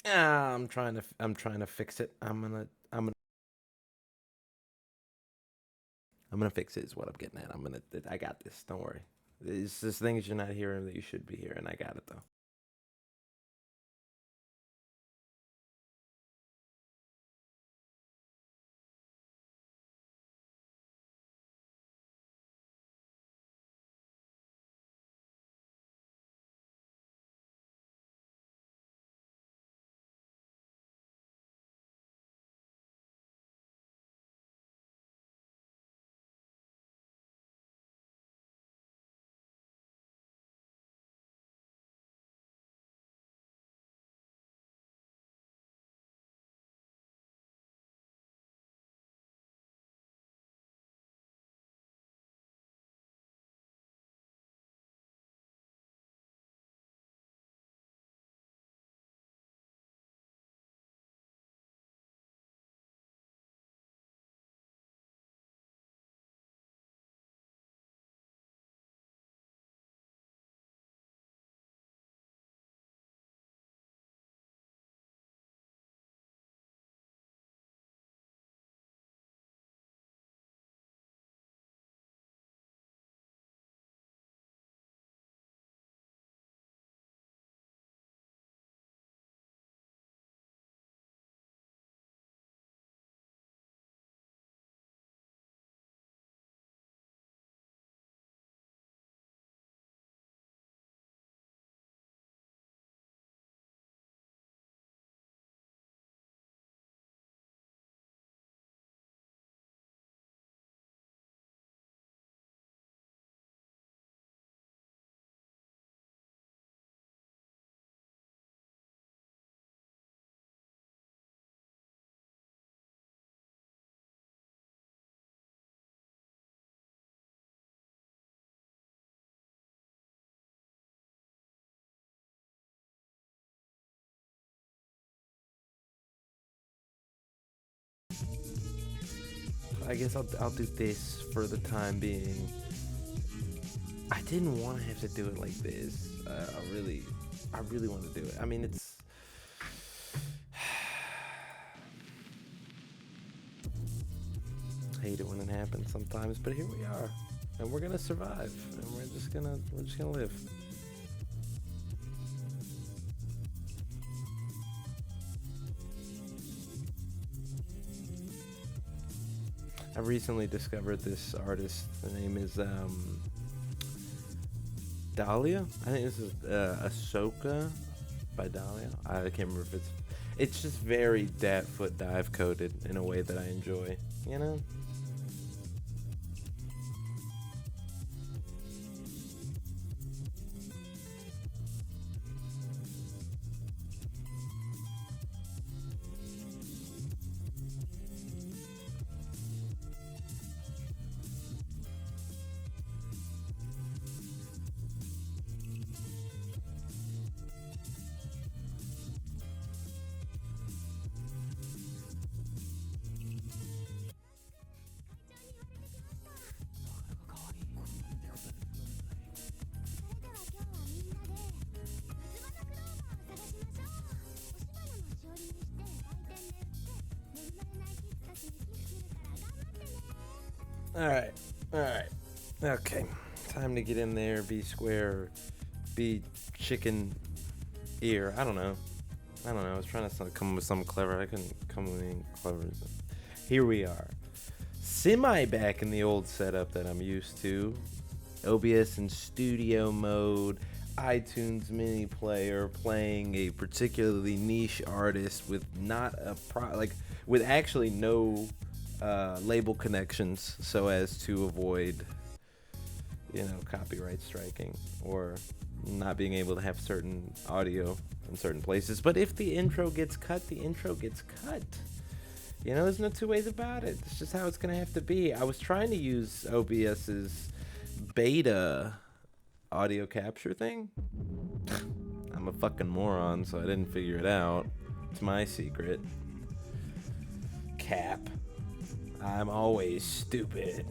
I'm trying to fix it. I'm gonna fix it. Is what I'm getting at. I got this. Don't worry. It's just things you're not hearing that you should be hearing. I got it though. I guess I'll do this for the time being. I didn't want to have to do it like this. I really want to do it. I mean, it's. I hate it when it happens sometimes, but here we are, and we're gonna survive, and we're just gonna live. I recently discovered this artist. The name is Dahlia. I think this is Ahsoka by Dahlia. I can't remember if it's just very dat foot dive coded in a way that I enjoy. You know. All right, all right, okay. Time to get in there. Be square. Be chicken ear. I don't know. I don't know. I was trying to come up with something clever. I couldn't come with anything clever. Here we are. Semi back in the old setup that I'm used to. OBS in studio mode. iTunes mini player playing a particularly niche artist with not a with actually no label connections, so as to avoid copyright striking or not being able to have certain audio in certain places. But if the intro gets cut, the intro gets cut. There's no two ways about it. It's just how it's gonna have to be. I was trying to use OBS's beta audio capture thing. I'm a fucking moron, so I didn't figure it out. It's my secret. Cap. I'm always stupid.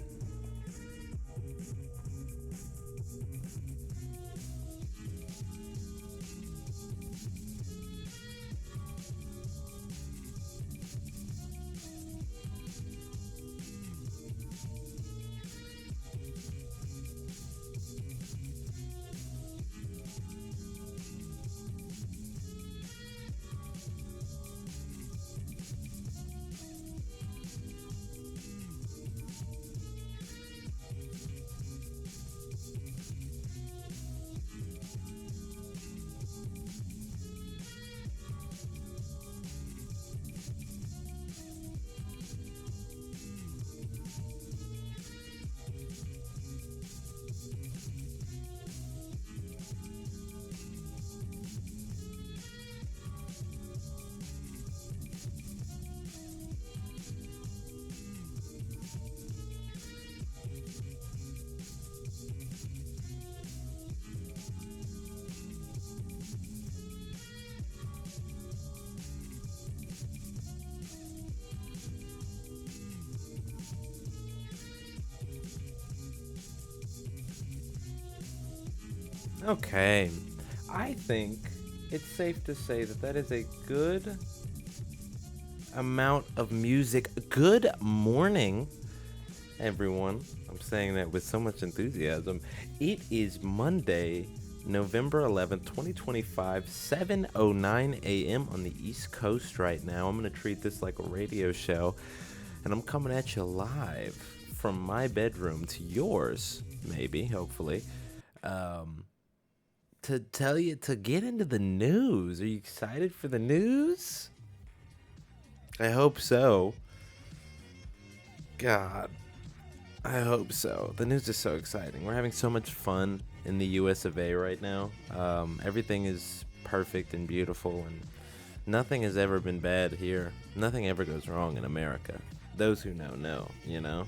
Okay. I think it's safe to say that that is a good amount of music. Good morning, everyone. I'm saying that with so much enthusiasm. It is Monday, November 11th, 2025, 7:09 a.m. on the East Coast right now. I'm going to treat this like a radio show, and I'm coming at you live from my bedroom to yours, maybe, hopefully. Um, to tell you to get into the news. Are you excited for the news? I hope so. God, I hope so. The news is so exciting. We're having so much fun in the US of A right now. Everything is perfect and beautiful, and nothing has ever been bad here. Nothing ever goes wrong in America. Those who know, you know?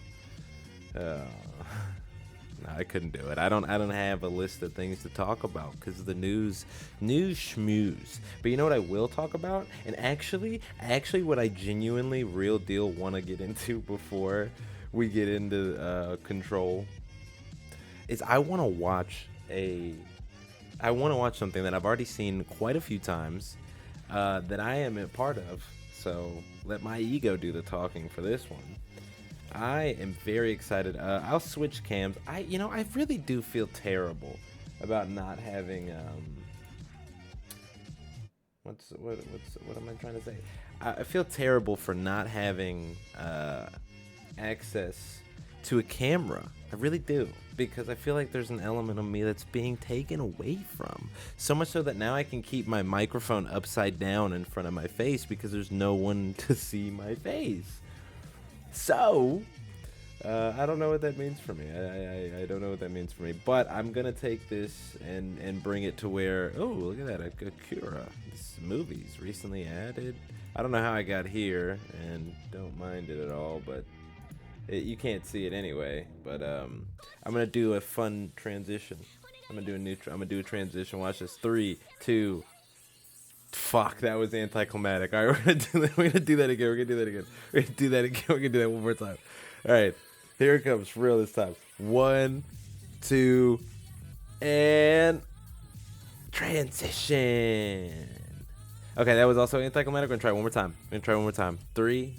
Uh, no, I couldn't do it. I don't have a list of things to talk about because the news schmooze. But you know what I will talk about? And actually what I genuinely real deal want to get into before we get into control is I want to watch something that I've already seen quite a few times that I am a part of. So let my ego do the talking for this one. I am very excited. I'll switch cams. I really do feel terrible about not having what am I trying to say? I feel terrible for not having access to a camera. I really do, because I feel like there's an element of me that's being taken away from. So much so that now I can keep my microphone upside down in front of my face because there's no one to see my face. So, I don't know what that means for me. I don't know what that means for me. But I'm going to take this and bring it to where, oh, look at that, Akira. This movie's recently added. I don't know how I got here, and don't mind it at all, but you can't see it anyway. But I'm going to do a fun transition. I'm going to do a transition. Watch this. 3, 2, fuck, that was anticlimactic. All right, we're gonna do that again. We're gonna do that again. We're gonna do that again. We're gonna do that one more time. All right, here it comes for real this time. 1, 2, and transition. Okay, that was also anticlimactic. We're gonna try it one more time. 3,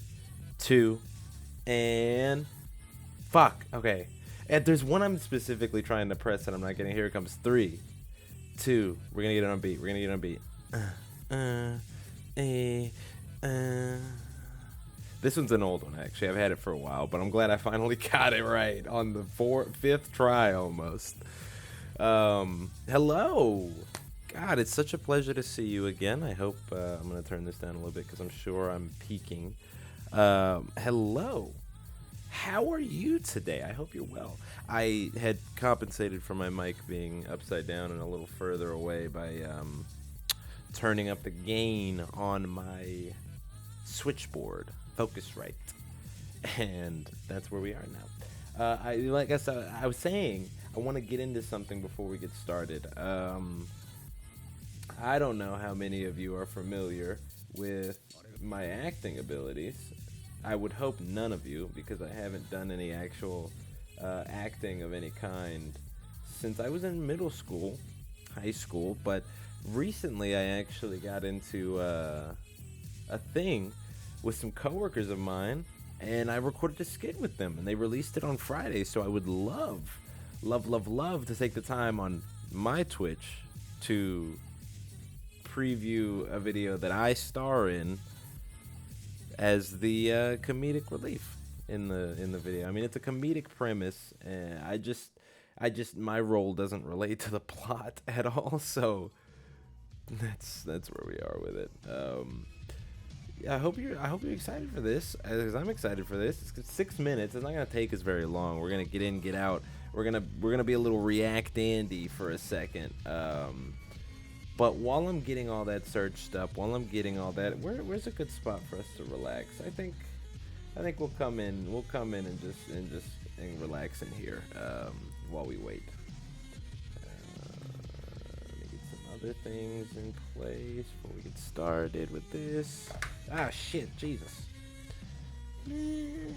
2, and fuck. Okay, and there's one I'm specifically trying to press and I'm not getting. Here it comes. 3, 2. We're gonna get it on beat. This one's an old one, actually. I've had it for a while, but I'm glad I finally got it right on the 5th try almost. Hello. God, it's such a pleasure to see you again. I hope I'm going to turn this down a little bit because I'm sure I'm peaking. Hello. How are you today? I hope you're well. I had compensated for my mic being upside down and a little further away by turning up the gain on my switchboard, Focusrite, and that's where we are now. I was saying, I want to get into something before we get started. I don't know how many of you are familiar with my acting abilities. I would hope none of you, because I haven't done any actual acting of any kind since I was in middle school, high school, but recently I actually got into a thing with some coworkers of mine, and I recorded a skit with them, and they released it on Friday. So I would love to take the time on my Twitch to preview a video that I star in as the comedic relief in the video. I mean, it's a comedic premise, and I just my role doesn't relate to the plot at all, so that's where we are with it. I hope you're excited for this, because I'm excited for this. It's 6 minutes. It's not gonna take us very long. We're gonna get in, get out. We're gonna be a little React Andy for a second. But while I'm getting all that searched up, where's a good spot for us to relax? I think we'll come in and just relax in here while we wait. Other things in place before we get started with this. Ah, shit, Jesus. It's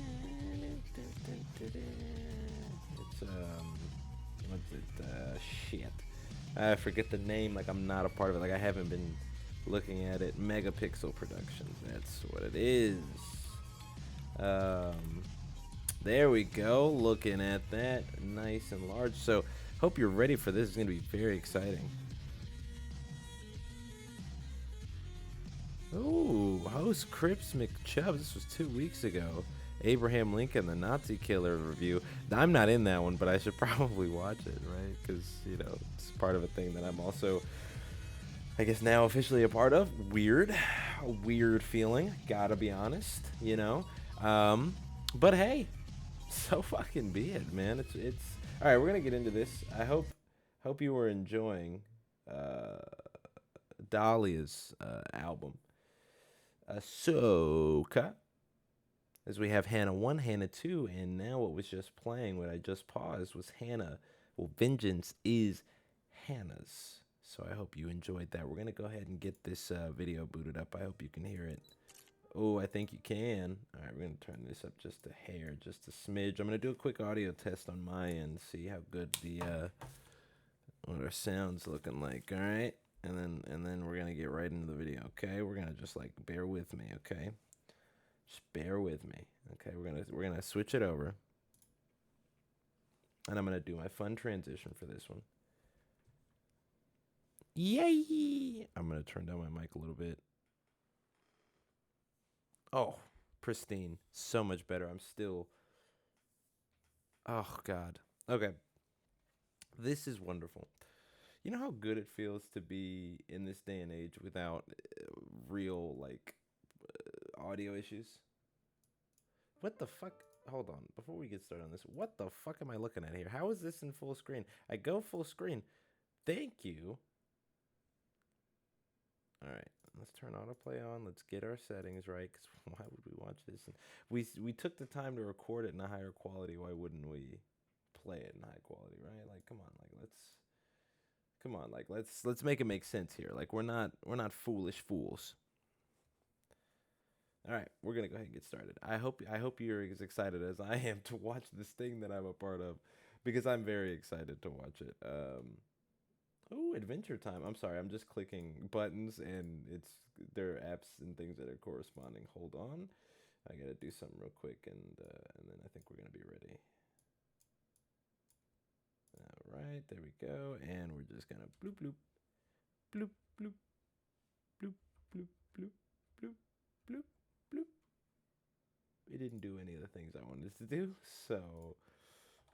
what's it? Shit. I forget the name. Like I'm not a part of it. Like I haven't been looking at it. Megapixel Productions. That's what it is. Um, there we go. Looking at that, nice and large. So hope you're ready for this. It's gonna be very exciting. Ooh, host Crips McChubbs. This was 2 weeks ago. Abraham Lincoln, the Nazi killer review. I'm not in that one, but I should probably watch it, right? Because, you know, it's part of a thing that I'm also, I guess, now officially a part of. Weird. A weird feeling. Gotta be honest, you know? But hey, so fucking be it, man. It's. All right, we're going to get into this. I hope you were enjoying Dahlia's album. Ahsoka, as we have Hannah 1, Hannah 2, and now what was just playing, what I just paused, was Hannah. Well, Vengeance is Hannah's. So I hope you enjoyed that. We're going to go ahead and get this video booted up. I hope you can hear it. Oh, I think you can. All right, we're going to turn this up just a hair, just a smidge. I'm going to do a quick audio test on my end, see how good the what our sound's looking like, all right? And then we're gonna get right into the video, okay? We're gonna just like bear with me, okay? Just bear with me, okay? We're gonna switch it over, and I'm gonna do my fun transition for this one. Yay! I'm gonna turn down my mic a little bit. Oh, pristine, so much better. I'm still. Oh God. Okay. This is wonderful. You know how good it feels to be in this day and age without real like audio issues? What the fuck? Hold on. Before we get started on this, what the fuck am I looking at here? How is this in full screen? I go full screen. Thank you. All right. Let's turn autoplay on. Let's get our settings right. Because why would we watch this? We took the time to record it in a higher quality. Why wouldn't we play it in high quality, right? Like, come on. Like, let's make it make sense here. Like, we're not foolish fools. All right, we're gonna go ahead and get started. I hope you're as excited as I am to watch this thing that I'm a part of, because I'm very excited to watch it. Oh, Adventure Time. I'm sorry, I'm just clicking buttons and there are apps and things that are corresponding. Hold on, I gotta do something real quick, and then I think we're gonna be ready. All right, there we go, and we're just gonna bloop bloop bloop bloop bloop bloop bloop bloop bloop bloop. It didn't do any of the things I wanted it to do, so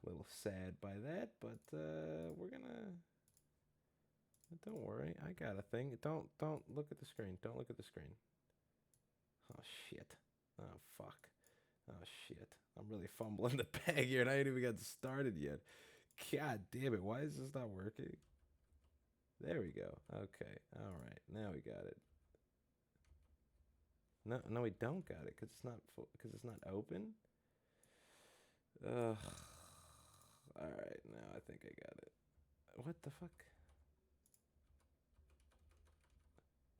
a little sad by that, but we're gonna. Don't worry, I got a thing. Don't look at the screen. Don't look at the screen. Oh shit. Oh fuck. Oh shit. I'm really fumbling the bag here, and I ain't even got started yet. God damn it! Why is this not working? There we go. Okay. All right. Now we got it. No, we don't got it because it's not because it's not open. Ugh. All right. Now I think I got it. What the fuck?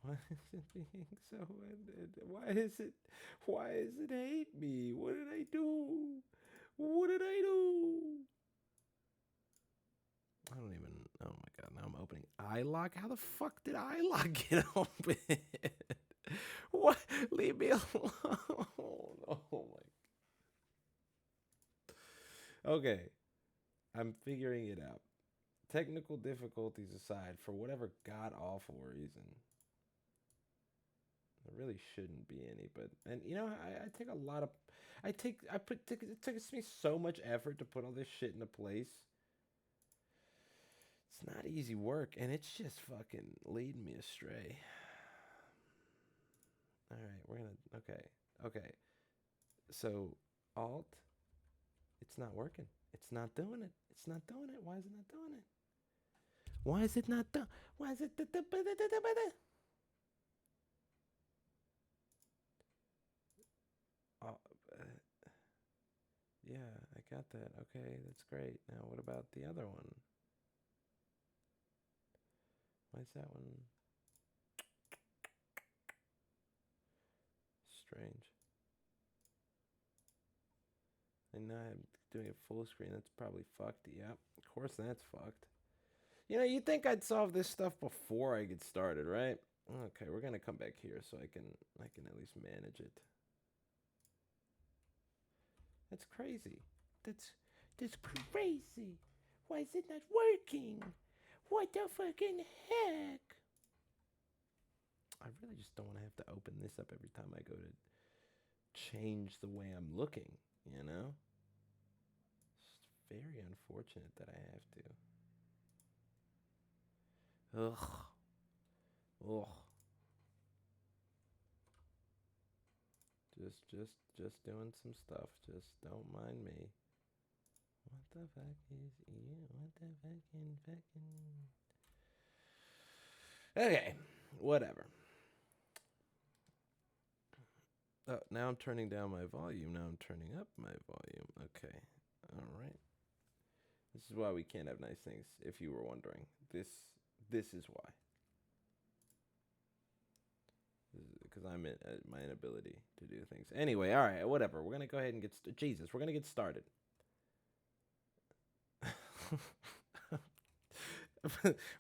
Why is it being so ended? Why is it hate me? What did I do? What did I do? I don't even, oh my God, now I'm opening iLock. How the fuck did iLock get open? What? Leave me alone. Oh my. Okay, I'm figuring it out. Technical difficulties aside, for whatever god awful reason, there really shouldn't be any, but and you know I take a lot of it takes me so much effort to put all this shit into place. It's not easy work, and it's just fucking leading me astray. All right, we're gonna okay. So Alt, it's not working. It's not doing it. It's not doing it. Why is it not doing it? Why is it not done? Why is it? Oh, yeah, I got that. Okay, that's great. Now, what about the other one? Why is that one strange? And now I'm doing it full screen. That's probably fucked. Yep, of course that's fucked. You know, you'd think I'd solve this stuff before I get started, right? Okay, we're gonna come back here so I can at least manage it. That's crazy. That's crazy. Why is it not working? What the fucking heck? I really just don't want to have to open this up every time I go to change the way I'm looking, you know? It's very unfortunate that I have to. Ugh. Ugh. Just doing some stuff. Just don't mind me. What the fuck is you? What the fucking. Okay, whatever. Oh, now I'm turning down my volume. Now I'm turning up my volume. Okay, all right. This is why we can't have nice things. If you were wondering, this is why. Because I'm in my inability to do things. Anyway, all right, whatever. We're gonna go ahead and get Jesus. We're gonna get started.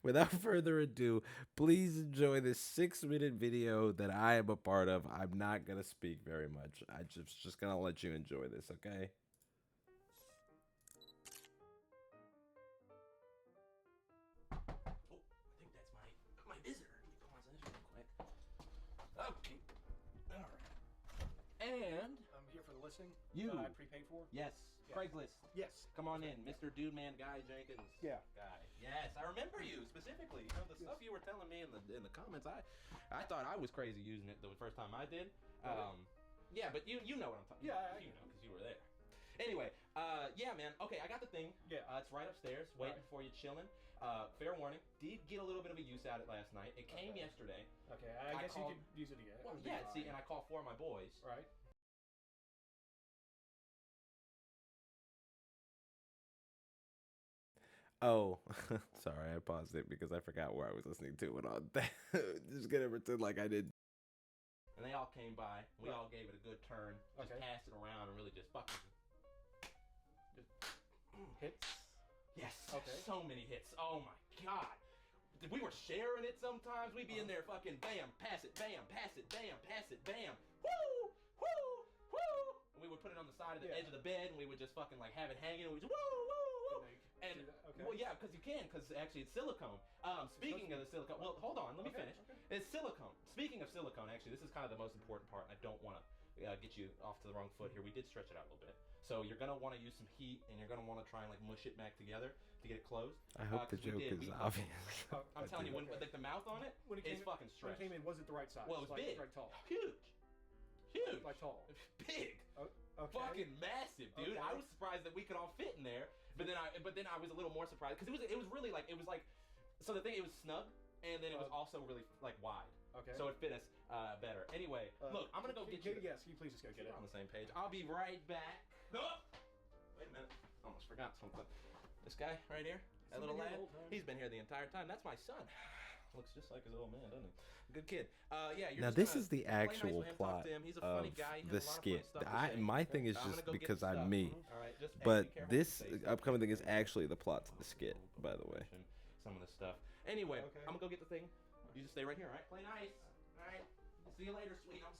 Without further ado, please enjoy this 6-minute video that I am a part of. I'm not gonna speak very much. I just gonna let you enjoy this, okay? Oh, I think that's my visitor. Let me pause this real quick. Okay. All right. And I'm here for the listing. You. I prepaid for. Yes. Yeah. Craigslist. Yes. Come on in, Mr. Dude Man Guy Jenkins. Yeah. Guy. Yes, I remember you specifically. You know the stuff you were telling me in the comments. I thought I was crazy using it the first time I did. Yeah, but you know what I'm talking about. Yeah, You know because you were there. Anyway, yeah, man. Okay, I got the thing. Yeah. It's right upstairs, waiting for you, chilling. Fair warning, did get a little bit of a use out of it last night. It came yesterday. Okay, I guess you could use it again. Well, yeah, see, and I called 4 of my boys. Right. Oh, sorry, I paused it because I forgot where I was listening to it on. Just gonna pretend like I did. And they all came by. We all gave it a good turn. Just passed it around and really just fucking. Just hits. Yes. Okay. So many hits. Oh my god. We were sharing it sometimes. We'd be in there fucking bam, pass it, bam, pass it, bam, pass it, bam. Woo! Woo! Woo! And we would put it on the side of the edge of the bed and we would just fucking like have it hanging and we just woo, woo, woo. And well, yeah, because you can, because actually it's silicone. Speaking of the silicone, well, hold on, let me finish. It's silicone. Speaking of silicone, actually, this is kind of the most important part. I don't want to get you off to the wrong foot here. We did stretch it out a little bit, so you're gonna want to use some heat, and you're gonna want to try and like mush it back together to get it closed. I hope the joke is obvious. I'm telling you, when like the mouth on it, it's fucking stretched. When it came in, was it the right size? Well, it was big, like tall, huge. Like tall, big. Okay. Fucking massive, dude. Okay. I was surprised that we could all fit in there, but then I was a little more surprised because it was really like so the thing, it was snug and then it was also really like wide. Okay. So it fit us better. Anyway, look, I'm gonna go get you. Yes, can you please just go get it? We're on the same page. I'll be right back. Oh! Wait a minute. Almost forgot something. This guy right here, that little lad, he's been here the entire time. That's my son. Looks just like his old man, doesn't he? Good kid. Yeah. You're now this is the actual plot of the skit. My thing is just because I'm me. But this upcoming thing is actually the plot to the skit, by the way. Some of the stuff. Anyway, I'm gonna go get the thing. You just stay right here, all right? Play nice. All right. See you later, sweetums.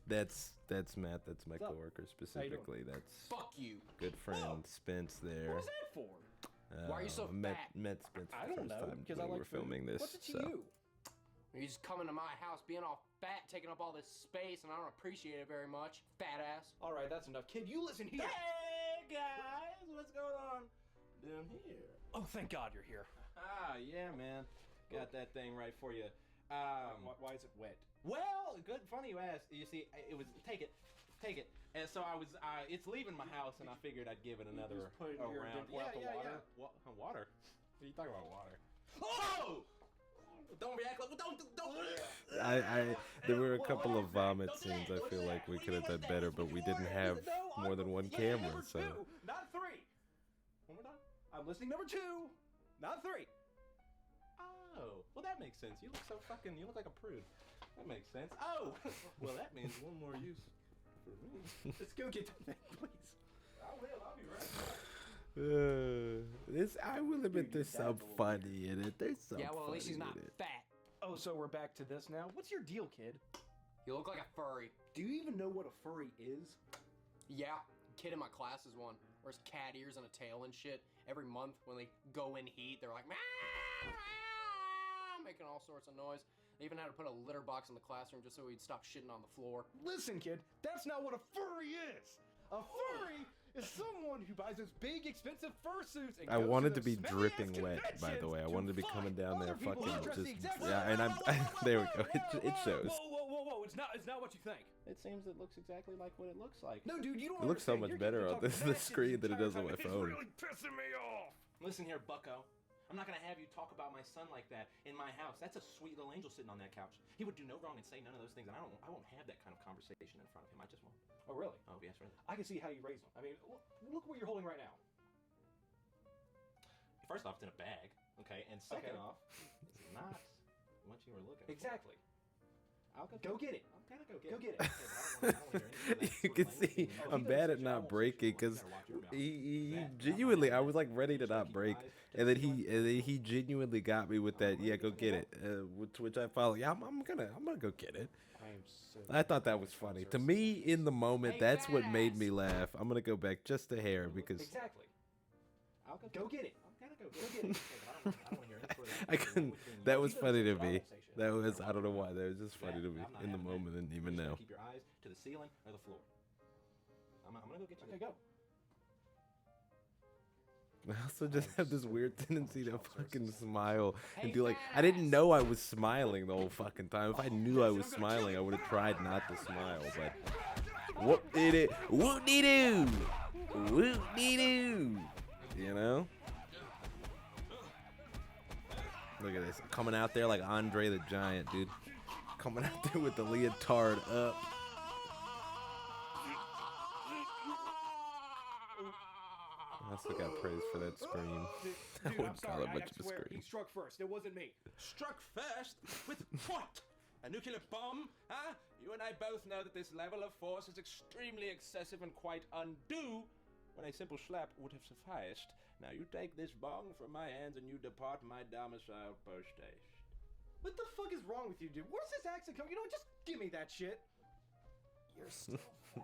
That's Matt. That's my coworker specifically. That's fuck you. Good friend Spence there. What was that for? Why are you so fat? Met Spence for the first time because when we were filming this. What's it to you? You're just coming to my house being all fat, taking up all this space, and I don't appreciate it very much. Fat ass. All right, that's enough. Kid, you listen here. Hey guys, what's going on down here? Oh, thank God you're here. Ah, yeah, man. Got that thing right for you. Why is it wet? Well, good, funny you asked. You see, it was take it, and so I was. It's leaving my house, and I figured I'd give it another round. Water. Water. What are you talking about, water? Oh! Don't react like don't. There were a couple of vomit scenes. I feel like we could have done better, but we didn't have more than one camera, so. Not 3. One more time. I'm listening number 2, not 3. Oh, well that makes sense. You look so fucking. You look like a prude. That makes sense. Oh, well that means one more use for me. Let's go get the thing, please. I will. I'll be right back. I will admit Dude, there's your some dad's a little funny in it. There's some Yeah, well, at least he's funny not in it. fat. Oh, so we're back to this now? What's your deal, kid? You look like a furry. Do you even know what a furry is? Yeah, kid in my class is one. Wears cat ears and a tail and shit. Every month when they go in heat, they're like, "Meow, meow," making all sorts of noise. They even had to put a litter box in the classroom just so he'd stop shitting on the floor. Listen, kid, that's not what a furry is. A furry is someone who buys those big, expensive fursuits and I goes wanted to those be smelly-ass dripping wet, by the way. I conventions wanted to be find coming down there other people fucking who dress the just exact yeah, same. and I'm there we go. It shows. Whoa! It's not what you think. It seems it looks exactly like what it looks like. No, dude, you don't. It looks so understand. much You're better keeping on this talking the mad shit screen than it entire does on time. my It's phone. really pissing me off. Listen here, bucko. I'm not gonna have you talk about my son like that in my house. That's a sweet little angel sitting on that couch. He would do no wrong and say none of those things, and I won't have that kind of conversation in front of him. I just won't. Oh, really? Oh, yes, really. I can see how you raised them. I mean, look what you're holding right now. First off, it's in a bag, okay? And second Okay. off, it's not what you were looking for. Exactly. I'll Go get it. I'm gonna go get Go it. get it. Okay, but I don't wanna hear any of that You sort of can language see being used. I'm He bad doesn't at say, I not won't breaking sexual, you because better watch your mouth. he That, not genuinely my I hand. was like ready to You just not keep your break, eyes to and the then ceiling. he genuinely got me with that. Yeah, go get it. Which I follow. Yeah, I'm gonna go get it. I am so. I thought that was funny. To me, in the moment, Hey, that's what made badass. me laugh. I'm gonna go back just a hair because Exactly. I'll Go get it. I'm gonna go get it. Okay, but I don't wanna hear any sort of I language couldn't. being That used. was He doesn't funny say to shit, I me. won't say shit. That was better I don't know watch why. your That was just funny to me I'm not in the having that. moment and You even just gotta now. Keep your eyes to the ceiling or the floor. I'm gonna go get you. Okay, go. I also just have this weird tendency to fucking smile and Hey, do like I didn't know I was smiling the whole fucking time. If I knew I was smiling, I would have tried not to smile. But whoop did it? Whoop dee doo? Whoop dee doo? You know? Look at this, coming out there like Andre the Giant, dude. Coming out there with the leotard up. I still got praise for that scream. I Dude, I'm wouldn't call sorry. it I much of a swear, scream. he struck first. It wasn't me. Struck first with what? A nuclear bomb? Huh? You and I both know that this level of force is extremely excessive and quite undue, when a simple slap would have sufficed. Now you take this bong from my hands and you depart my domicile post haste. What the fuck is wrong with you, dude? Where's this accent coming? You know what? Just give me that shit. You're still fat.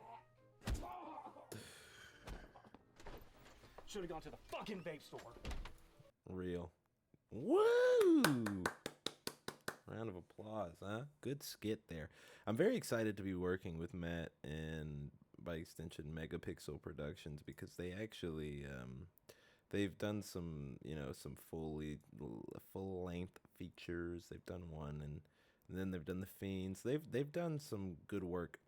Should have gone to the fucking vape store. Real. Woo! Round of applause, huh? Good skit there. I'm very excited to be working with Matt and, by extension, Megapixel Productions because they actually they've done some, some full length features. They've done one, and then they've done the Fiends. They've done some good work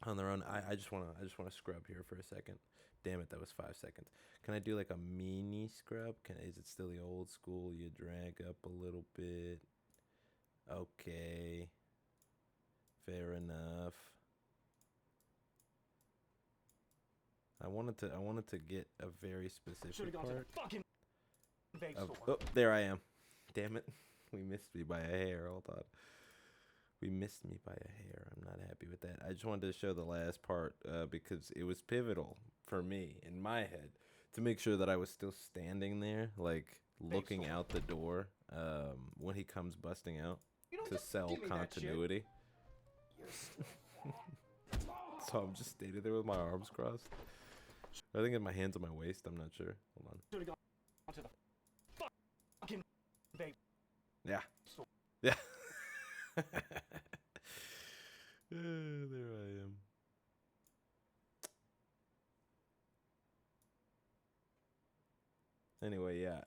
on their own. I just wanna scrub here for a second. Damn it, that was 5 seconds. Can I do like a mini scrub? Is it still the old school? You drag up a little bit. Okay. Fair enough. I wanted to get a very Should specific have gone to part. the fucking vape Of, store. oh, there I am. Damn it. We missed me by a hair. Hold on. We missed me by a hair. I'm not happy with that. I just wanted to show the last part because it was pivotal for me in my head to make sure that I was still standing there, like looking out the door when he comes busting out You know, to just sell give me that shit. continuity. You're still So I'm just standing there with my arms crossed. I think I have my hands on my waist. I'm not sure. Hold on. should have gone to the fucking vape Yeah. store. Yeah. There I am. Anyway, yeah.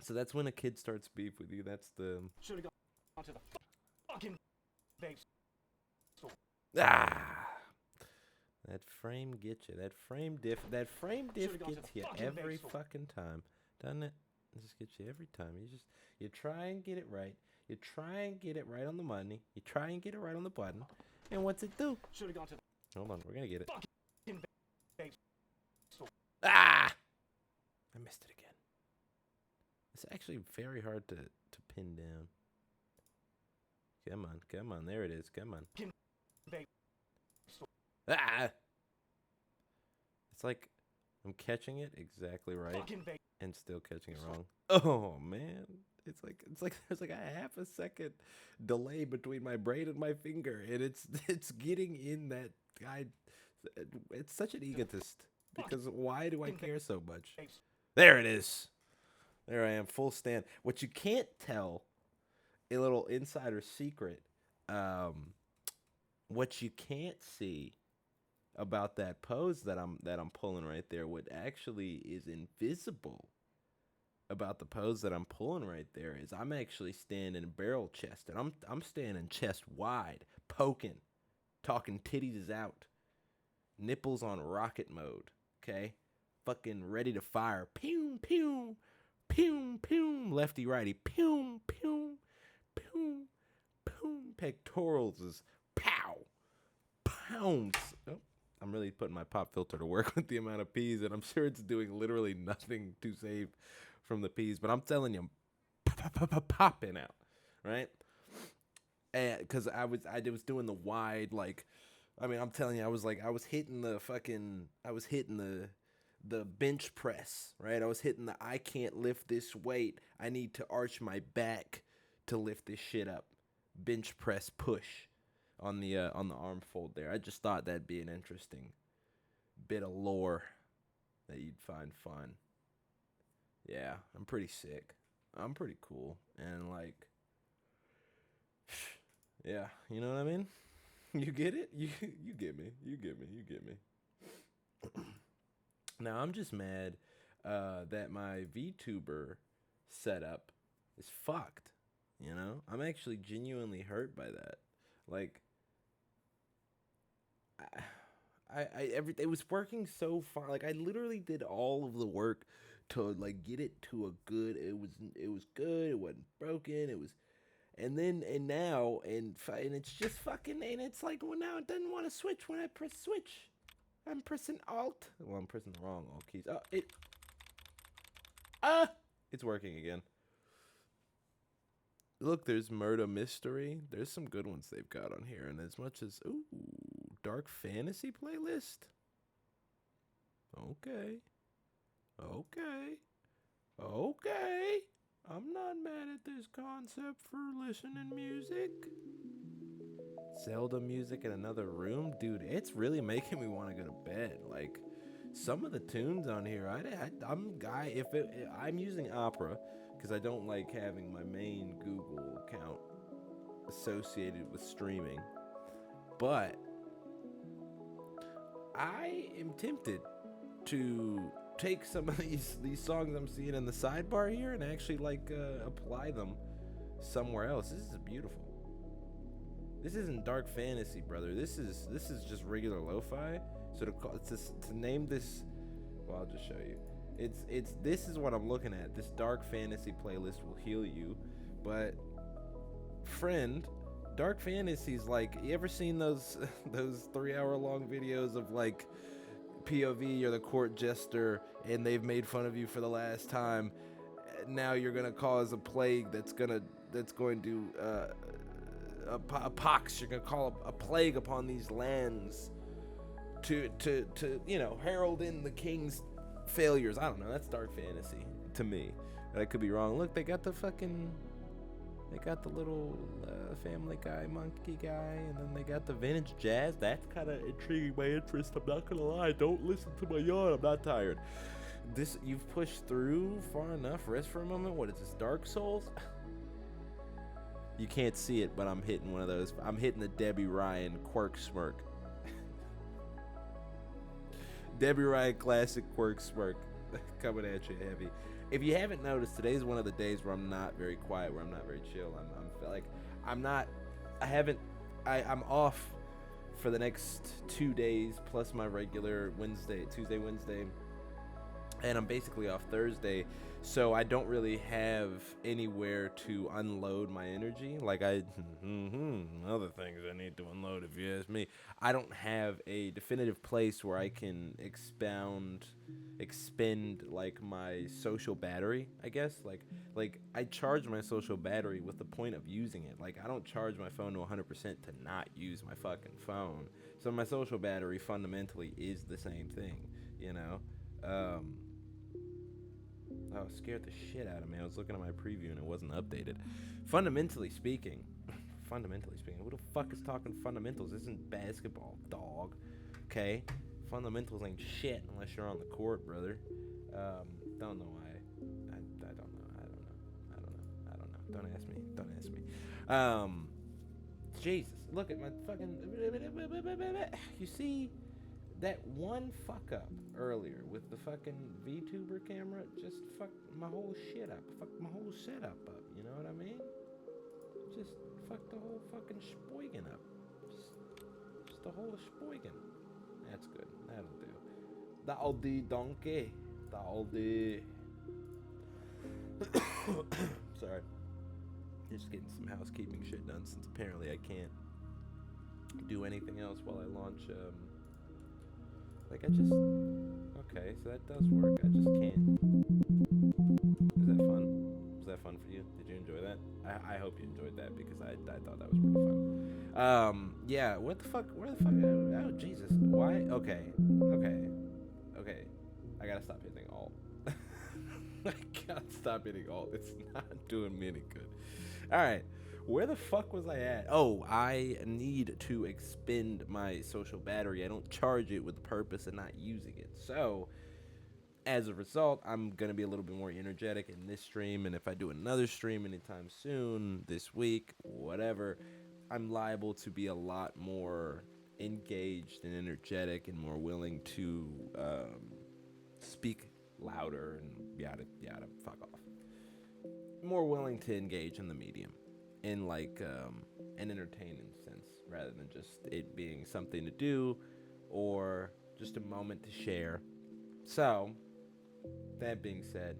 So that's when a kid starts beef with you. That's the Should have gone to the fucking vape store. that frame gets you. That frame diff Should've gone to gets the you fucking every vape store. fucking time, doesn't it? It just gets you every time. You try and get it right. You try and get it right on the money. You try and get it right on the button. And what's it do? Should have gone to the Hold on, we're gonna get it. fucking vape store. Ah! I missed it again. It's actually very hard to pin down. Come on, there it is. Come on. Ah! It's like I'm catching it exactly right and still catching it wrong. Oh man, it's like there's like a half a second delay between my brain and my finger, and it's getting in that guy. It's such an egotist because why do I care so much? There it is. There I am, full stand. What you can't tell, a little insider secret. What you can't see about that pose that I'm pulling right there, what actually is invisible about the pose that I'm pulling right there is I'm actually standing barrel chest, and I'm standing chest wide, poking, talking titties is out, nipples on rocket mode, okay? Fucking ready to fire. Pew pew pew pew, lefty righty, pew pew pew pew, pectorals is pow pounds. Oh, I'm really putting my pop filter to work with the amount of peas, and I'm sure it's doing literally nothing to save from the peas, but I'm telling you, popping out, right? And because I was doing the wide, like, I mean, I'm telling you, I was hitting the bench press, right? I was hitting the I can't lift this weight, I need to arch my back to lift this shit up, bench press push on the arm fold there. I just thought that'd be an interesting bit of lore that you'd find fun. Yeah, I'm pretty sick. I'm pretty cool. And like, yeah, you know what I mean? You get it? You get me. You get me. You get me. Now, I'm just mad that my VTuber setup is fucked. You know? I'm actually genuinely hurt by that. Like, it was working so far. Like, I literally did all of the work to like get it to a good. It was good. It wasn't broken. It was, and now it's just fucking. And it's like, well, now it doesn't want to switch when I press switch. I'm pressing Alt. Well, I'm pressing the wrong Alt keys. It's working again. Look, there's Murder Mystery. There's some good ones they've got on here, and as much as Dark Fantasy playlist. Okay. I'm not mad at this concept for listening music. Zelda music in another room, dude. It's really making me want to go to bed. Like, some of the tunes on here, I'm using Opera because I don't like having my main Google account associated with streaming, but I am tempted to take some of these songs I'm seeing in the sidebar here and actually like apply them somewhere else. This is beautiful. This isn't dark fantasy, brother. This is just regular lo-fi. So to name this, well, I'll just show you. This is what I'm looking at. This dark fantasy playlist will heal you, but friend, dark fantasy's like, you ever seen those 3-hour-long videos of like POV, you're the court jester and they've made fun of you for the last time, now you're gonna cause a plague that's going to a pox, you're gonna call a plague upon these lands to herald in the king's failures. I don't know, that's dark fantasy to me, but I could be wrong. Look, they got the little Family Guy monkey guy, and then they got the vintage jazz. That's kind of intriguing my interest, I'm not gonna lie. Don't listen to my yawn, I'm not tired. This, you've pushed through far enough. Rest for a moment. What is this, Dark Souls? You can't see it, but I'm hitting one of those. I'm hitting the Debbie Ryan quirk smirk. Debbie Ryan classic quirk smirk coming at you heavy. If you haven't noticed, today's one of the days where I'm not very quiet, where I'm not very chill. I'm off for the next 2 days plus my regular Tuesday, Wednesday and I'm basically off Thursday, so I don't really have anywhere to unload my energy. Like other things I need to unload, if you ask me. I don't have a definitive place where I can expend like my social battery, I guess. Like I charge my social battery with the point of using it. Like I don't charge my phone to 100% to not use my fucking phone. So my social battery fundamentally is the same thing, you know. Oh, it scared the shit out of me. I was looking at my preview and it wasn't updated. Fundamentally speaking, who the fuck is talking fundamentals? This isn't basketball, dog. Okay? Fundamentals ain't shit unless you're on the court, brother. Don't know why. I don't know. Don't ask me. Jesus, look at my fucking... You see... That one fuck up earlier with the fucking VTuber camera just fucked my whole shit up. Fucked my whole setup up, you know what I mean? Just fucked the whole fucking shpoigen up. Just the whole shpoigen. That's good. That'll do, donkey. That'll do. Sorry. Just getting some housekeeping shit done since apparently I can't do anything else while I launch, okay, so that does work. I just can't. Is that fun? Was that fun for you? Did you enjoy that? I hope you enjoyed that because I thought that was pretty fun. Yeah, where the fuck, oh, Jesus. Why? Okay. I gotta stop hitting Alt. I gotta stop hitting Alt. It's not doing me any good. Alright. Where the fuck was I at? Oh, I need to expend my social battery. I don't charge it with the purpose of not using it. So, as a result, I'm going to be a little bit more energetic in this stream. And if I do another stream anytime soon, this week, whatever, I'm liable to be a lot more engaged and energetic and more willing to speak louder and yada, yada, fuck off. More willing to engage in the medium. In like an entertaining sense rather than just it being something to do or just a moment to share. So, that being said,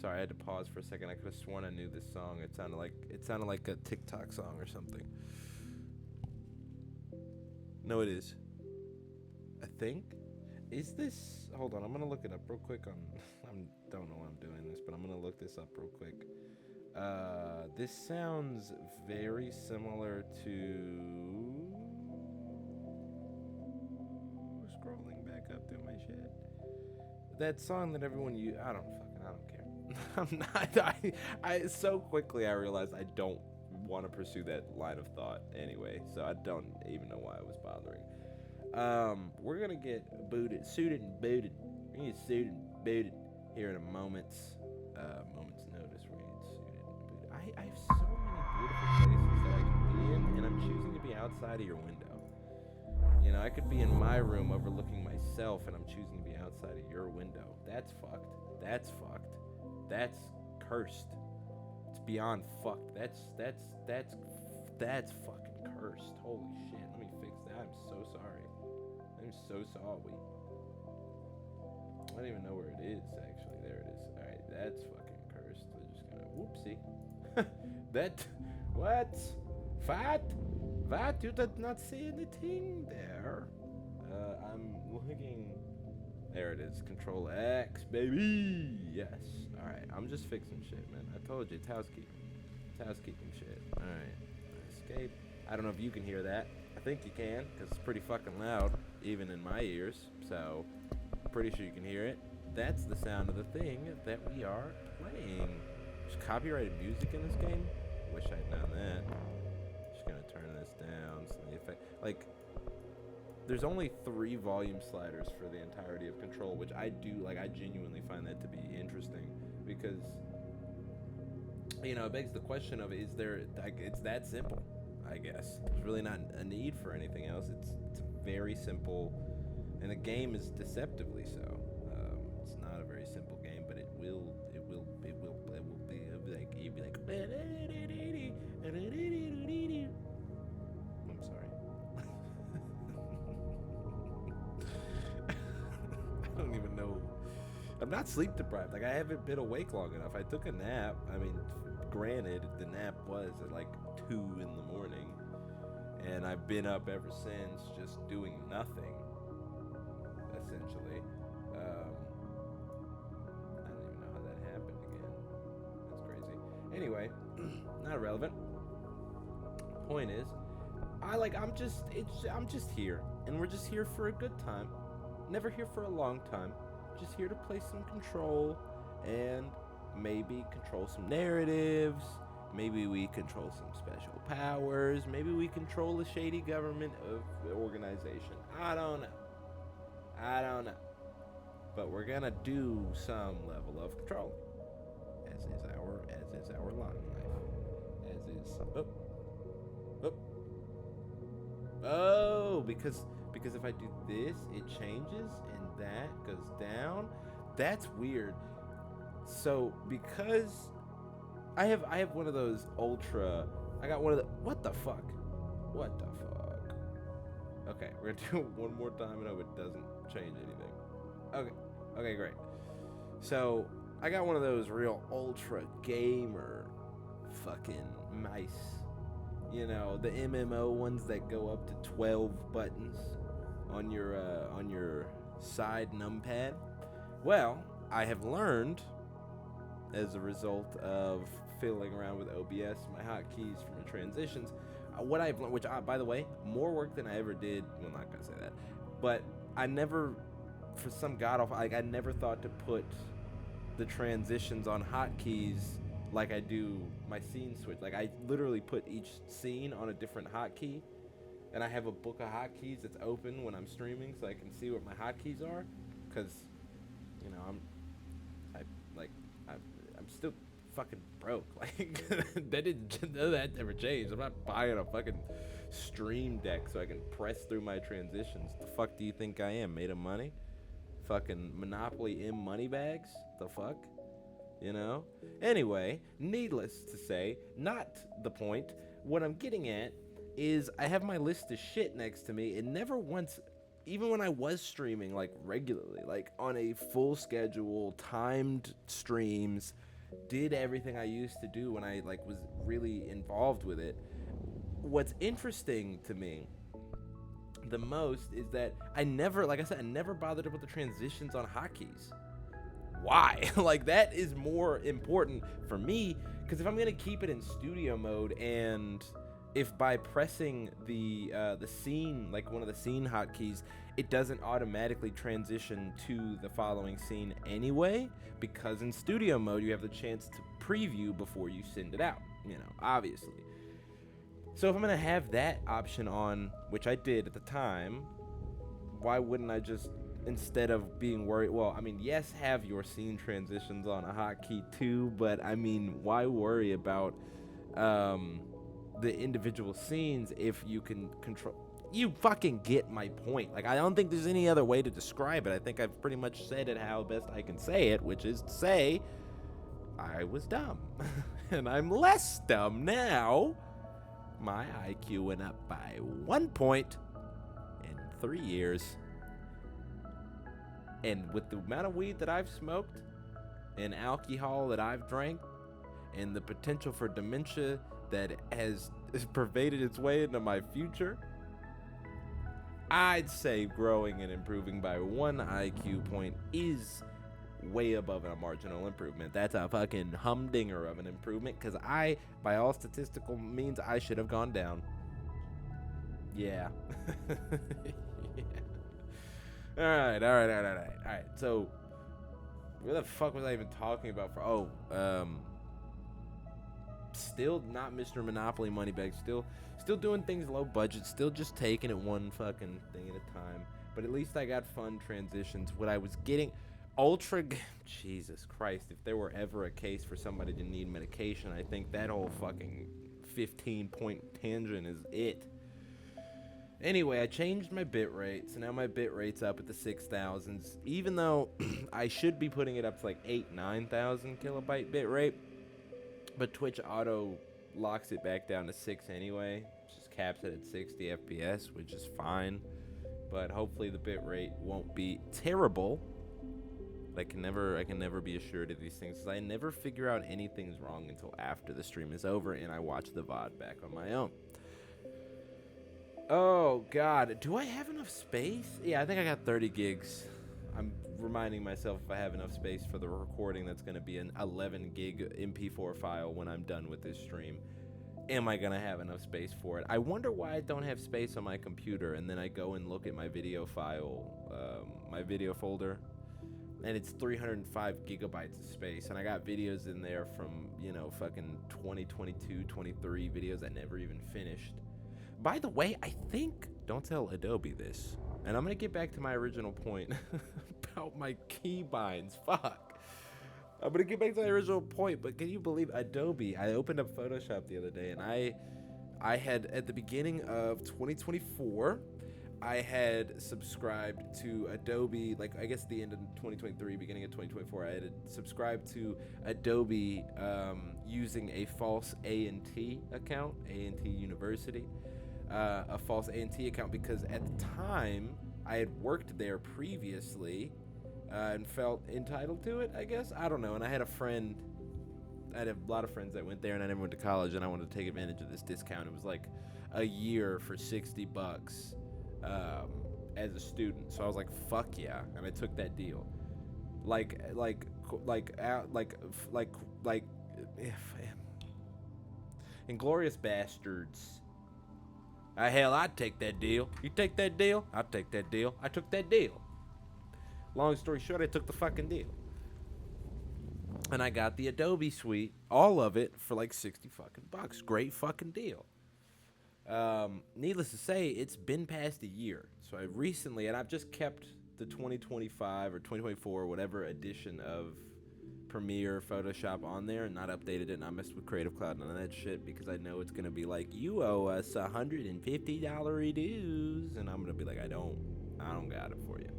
sorry, I had to pause for a second. I could have sworn I knew this song. It sounded like a TikTok song or something. No, it is. I think. Is this... Hold on, I'm going to look it up real quick on... I don't know why I'm doing this, but I'm going to look this up real quick. This sounds very similar to... Scrolling back up through my shit. That song that everyone... I don't care. I'm not... I so quickly I realized I don't want to pursue that line of thought anyway, so I don't even know why I was bothering. We're gonna get suited and booted. We're gonna get suited and booted here in a moment's notice. We're gonna get suited and booted. I have so many beautiful places that I can be in, and I'm choosing to be outside of your window. You know, I could be in my room overlooking myself, and I'm choosing to be outside of your window. That's fucked. That's cursed. It's beyond fucked. That's fucking cursed. Holy shit. Let me fix that. I'm so sorry. I'm so sorry. I don't even know where it is, actually. There it is. Alright, that's fucking cursed. I'm just gonna... Whoopsie. What? What? You did not see anything there. I'm looking... There it is. Control X, baby! Yes. Alright, I'm just fixing shit, man. I told you, it's housekeeping. It's housekeeping shit. Alright. Escape. I don't know if you can hear that. I think you can, because it's pretty fucking loud, even in my ears. So, pretty sure you can hear it. That's the sound of the thing that we are playing. There's copyrighted music in this game. Wish I'd known that. Just gonna turn this down so the effect. Like, there's only 3 volume sliders for the entirety of Control, which I do like. I genuinely find that to be interesting because, you know, it begs the question of, is there, like, it's that simple, I guess. There's really not a need for anything else. It's very simple, and the game is deceptively so. It's not a very simple game, but it'll be like, I'm sorry. not sleep deprived. Like, I haven't been awake long enough. I took a nap. I mean, granted, the nap was at like 2 in the morning, and I've been up ever since, just doing nothing, essentially. I don't even know how that happened again. That's crazy. Anyway, not relevant. Point is, I'm just here, and we're just here for a good time. Never here for a long time. Just here to play some Control, and maybe control some narratives. Maybe we control some special powers. Maybe we control a shady government of the organization. I don't know. But we're gonna do some level of control, as is our lot in life. As is because if I do this, it changes, and that goes down. That's weird. So because I have one of those ultra. I got one of the. What the fuck? Okay, we're gonna do it one more time and hope it doesn't change anything. Okay, great. So I got one of those real ultra gamer fucking mice. You know, the MMO ones that go up to 12 buttons on your side numpad. Well, I have learned, as a result of fiddling around with OBS, my hotkeys from the transitions, what I've learned, which, by the way, more work than I ever did. Well, not gonna say that, but I never, for some god awful, I never thought to put the transitions on hotkeys like I do my scene switch. Like, I literally put each scene on a different hotkey, and I have a book of hotkeys that's open when I'm streaming, so I can see what my hotkeys are, because, you know, I'm still fucking broke. Like, none of that ever changed. I'm not buying a fucking stream deck so I can press through my transitions. The fuck do you think I am? Made of money? Fucking Monopoly in money bags? The fuck? You know? Anyway, needless to say, not the point. What I'm getting at is I have my list of shit next to me, and never once, even when I was streaming, like, regularly, like, on a full schedule, timed streams, did everything I used to do when I, like, was really involved with it. What's interesting to me the most is that I never, like I said, I never bothered to put the transitions on hotkeys. Why? Like, that is more important for me, because if I'm gonna keep it in studio mode, and if by pressing the scene, like one of the scene hotkeys, it doesn't automatically transition to the following scene anyway, because in studio mode you have the chance to preview before you send it out, you know, obviously. So if I'm gonna have that option on, which I did at the time, why wouldn't I just, instead of being worried, well, I mean, yes, have your scene transitions on a hotkey too, but I mean, why worry about the individual scenes if you can control? You fucking get my point. Like, I don't think there's any other way to describe it. I think I've pretty much said it how best I can say it, which is to say I was dumb. And I'm less dumb now. My IQ went up by 1 point in 3 years. And with the amount of weed that I've smoked, and alcohol that I've drank, and the potential for dementia that has pervaded its way into my future, I'd say growing and improving by 1 IQ point is way above a marginal improvement. That's a fucking humdinger of an improvement, because I, by all statistical means, I should have gone down. Yeah. Yeah. All right. So, what the fuck was I even talking about? Still not Mr. Monopoly Moneybag. Still doing things low budget. Still just taking it one fucking thing at a time. But at least I got fun transitions. What I was getting, Jesus Christ! If there were ever a case for somebody to need medication, I think that whole fucking 15-point tangent is it. Anyway, I changed my bitrate, so now my bitrate's up at the 6,000s, even though I should be putting it up to like 9,000 kilobyte bitrate, but Twitch auto locks it back down to 6 anyway, just caps it at 60 FPS, which is fine, but hopefully the bitrate won't be terrible. But I can never be assured of these things, 'cause I never figure out anything's wrong until after the stream is over and I watch the VOD back on my own. Oh God, do I have enough space? Yeah, I think I got 30 gigs. I'm reminding myself if I have enough space for the recording that's going to be an 11 gig MP4 file when I'm done with this stream. Am I going to have enough space for it? I wonder why I don't have space on my computer, and then I go and look at my video file, my video folder, and it's 305 gigabytes of space, and I got videos in there from, you know, fucking 2022, 23 videos I never even finished. By the way, I think, don't tell Adobe this, and I'm going to get back to my original point about my keybinds. Fuck. I'm going to get back to my original point, but can you believe Adobe? I opened up Photoshop the other day, and I had, at the beginning of 2024, I had subscribed to Adobe, like, I guess the end of 2023, beginning of 2024, I had subscribed to Adobe using a false A&T account, A&T University. A false A&T account, because at the time I had worked there previously and felt entitled to it, I guess. I don't know. And I had a lot of friends that went there, and I never went to college, and I wanted to take advantage of this discount. It was like a year for $60 as a student. So I was like, fuck yeah. And I took that deal. Inglorious Bastards. Hell, I'd take that deal. You take that deal? I'll take that deal. I took that deal. Long story short, I took the fucking deal. And I got the Adobe suite, all of it, for like 60 fucking bucks. Great fucking deal. Needless to say, it's been past a year. So I recently, and I've just kept the 2025 or 2024, whatever edition of Premiere, Photoshop on there, and not updated it, and not messed with Creative Cloud, none of that shit, because I know it's gonna be like, you owe us $150 dues, and I'm gonna be like, I don't got it for you.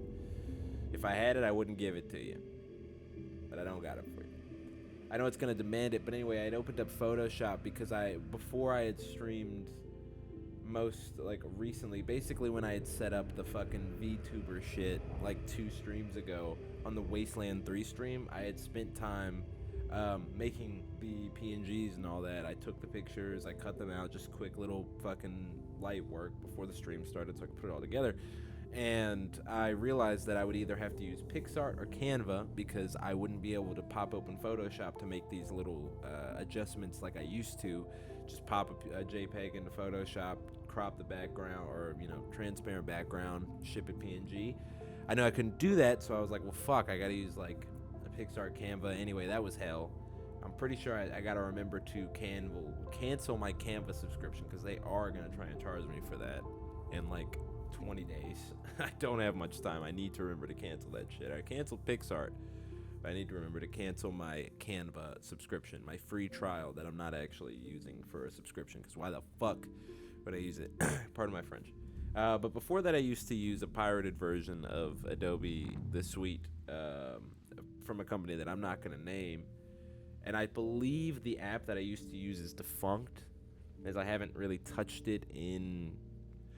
If I had it, I wouldn't give it to you, but I don't got it for you. I know it's gonna demand it, but anyway, I'd opened up Photoshop because before I had streamed recently, basically when I had set up the fucking VTuber shit like 2 streams ago on the Wasteland 3 stream, I had spent time making the PNGs and all that. I took the pictures, I cut them out, just quick little fucking light work before the stream started so I could put it all together. And I realized that I would either have to use PixArt or Canva, because I wouldn't be able to pop open Photoshop to make these little adjustments like I used to. Just pop a JPEG into Photoshop, crop the background, or, you know, transparent background, ship it PNG. I know I couldn't do that, so I was like, well, fuck, I gotta use like a PixArt, Canva. Anyway, that was hell. I'm pretty sure I gotta remember to cancel my Canva subscription, because they are gonna try and charge me for that in like 20 days. I don't have much time. I need to remember to cancel that shit. I canceled PixArt, but I need to remember to cancel my Canva subscription, my free trial that I'm not actually using for a subscription, because why the fuck would I use it? Pardon my French. But before that, I used to use a pirated version of Adobe, the suite, from a company that I'm not going to name. And I believe the app that I used to use is defunct, as I haven't really touched it in...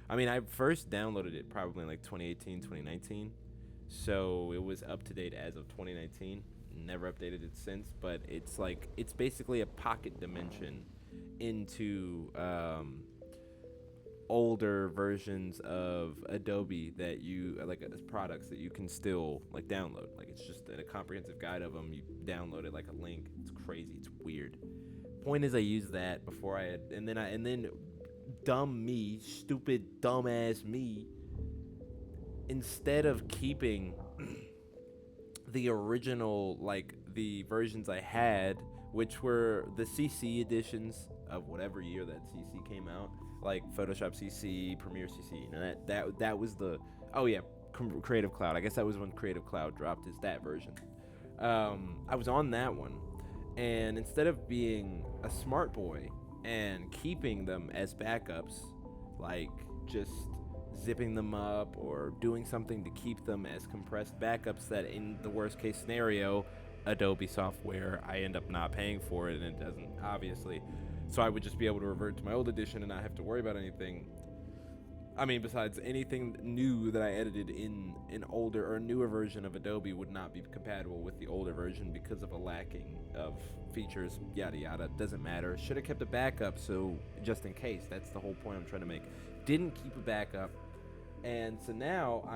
I mean, I first downloaded it probably in like 2018, 2019. So it was up to date as of 2019. Never updated it since, but it's like, it's basically a pocket dimension into older versions of Adobe that you like, as products that you can still like download. Like, it's just a comprehensive guide of them. You download it like a link. It's crazy. It's weird. Point is, I used that before I had, and then dumb me, stupid dumbass me, instead of keeping the original, like the versions I had, which were the CC editions of whatever year that CC came out, like Photoshop CC, Premiere CC, you know, that was the, oh yeah, Creative Cloud. I guess that was when Creative Cloud dropped, is that version. I was on that one, and instead of being a smart boy and keeping them as backups, like just zipping them up or doing something to keep them as compressed backups that in the worst case scenario, Adobe software, I end up not paying for it, and it doesn't, obviously. So I would just be able to revert to my old edition and not have to worry about anything. I mean, besides anything new that I edited in an older or newer version of Adobe would not be compatible with the older version because of a lacking of features, yada yada. Doesn't matter. Should have kept a backup, so just in case. That's the whole point I'm trying to make. Didn't keep a backup, and so now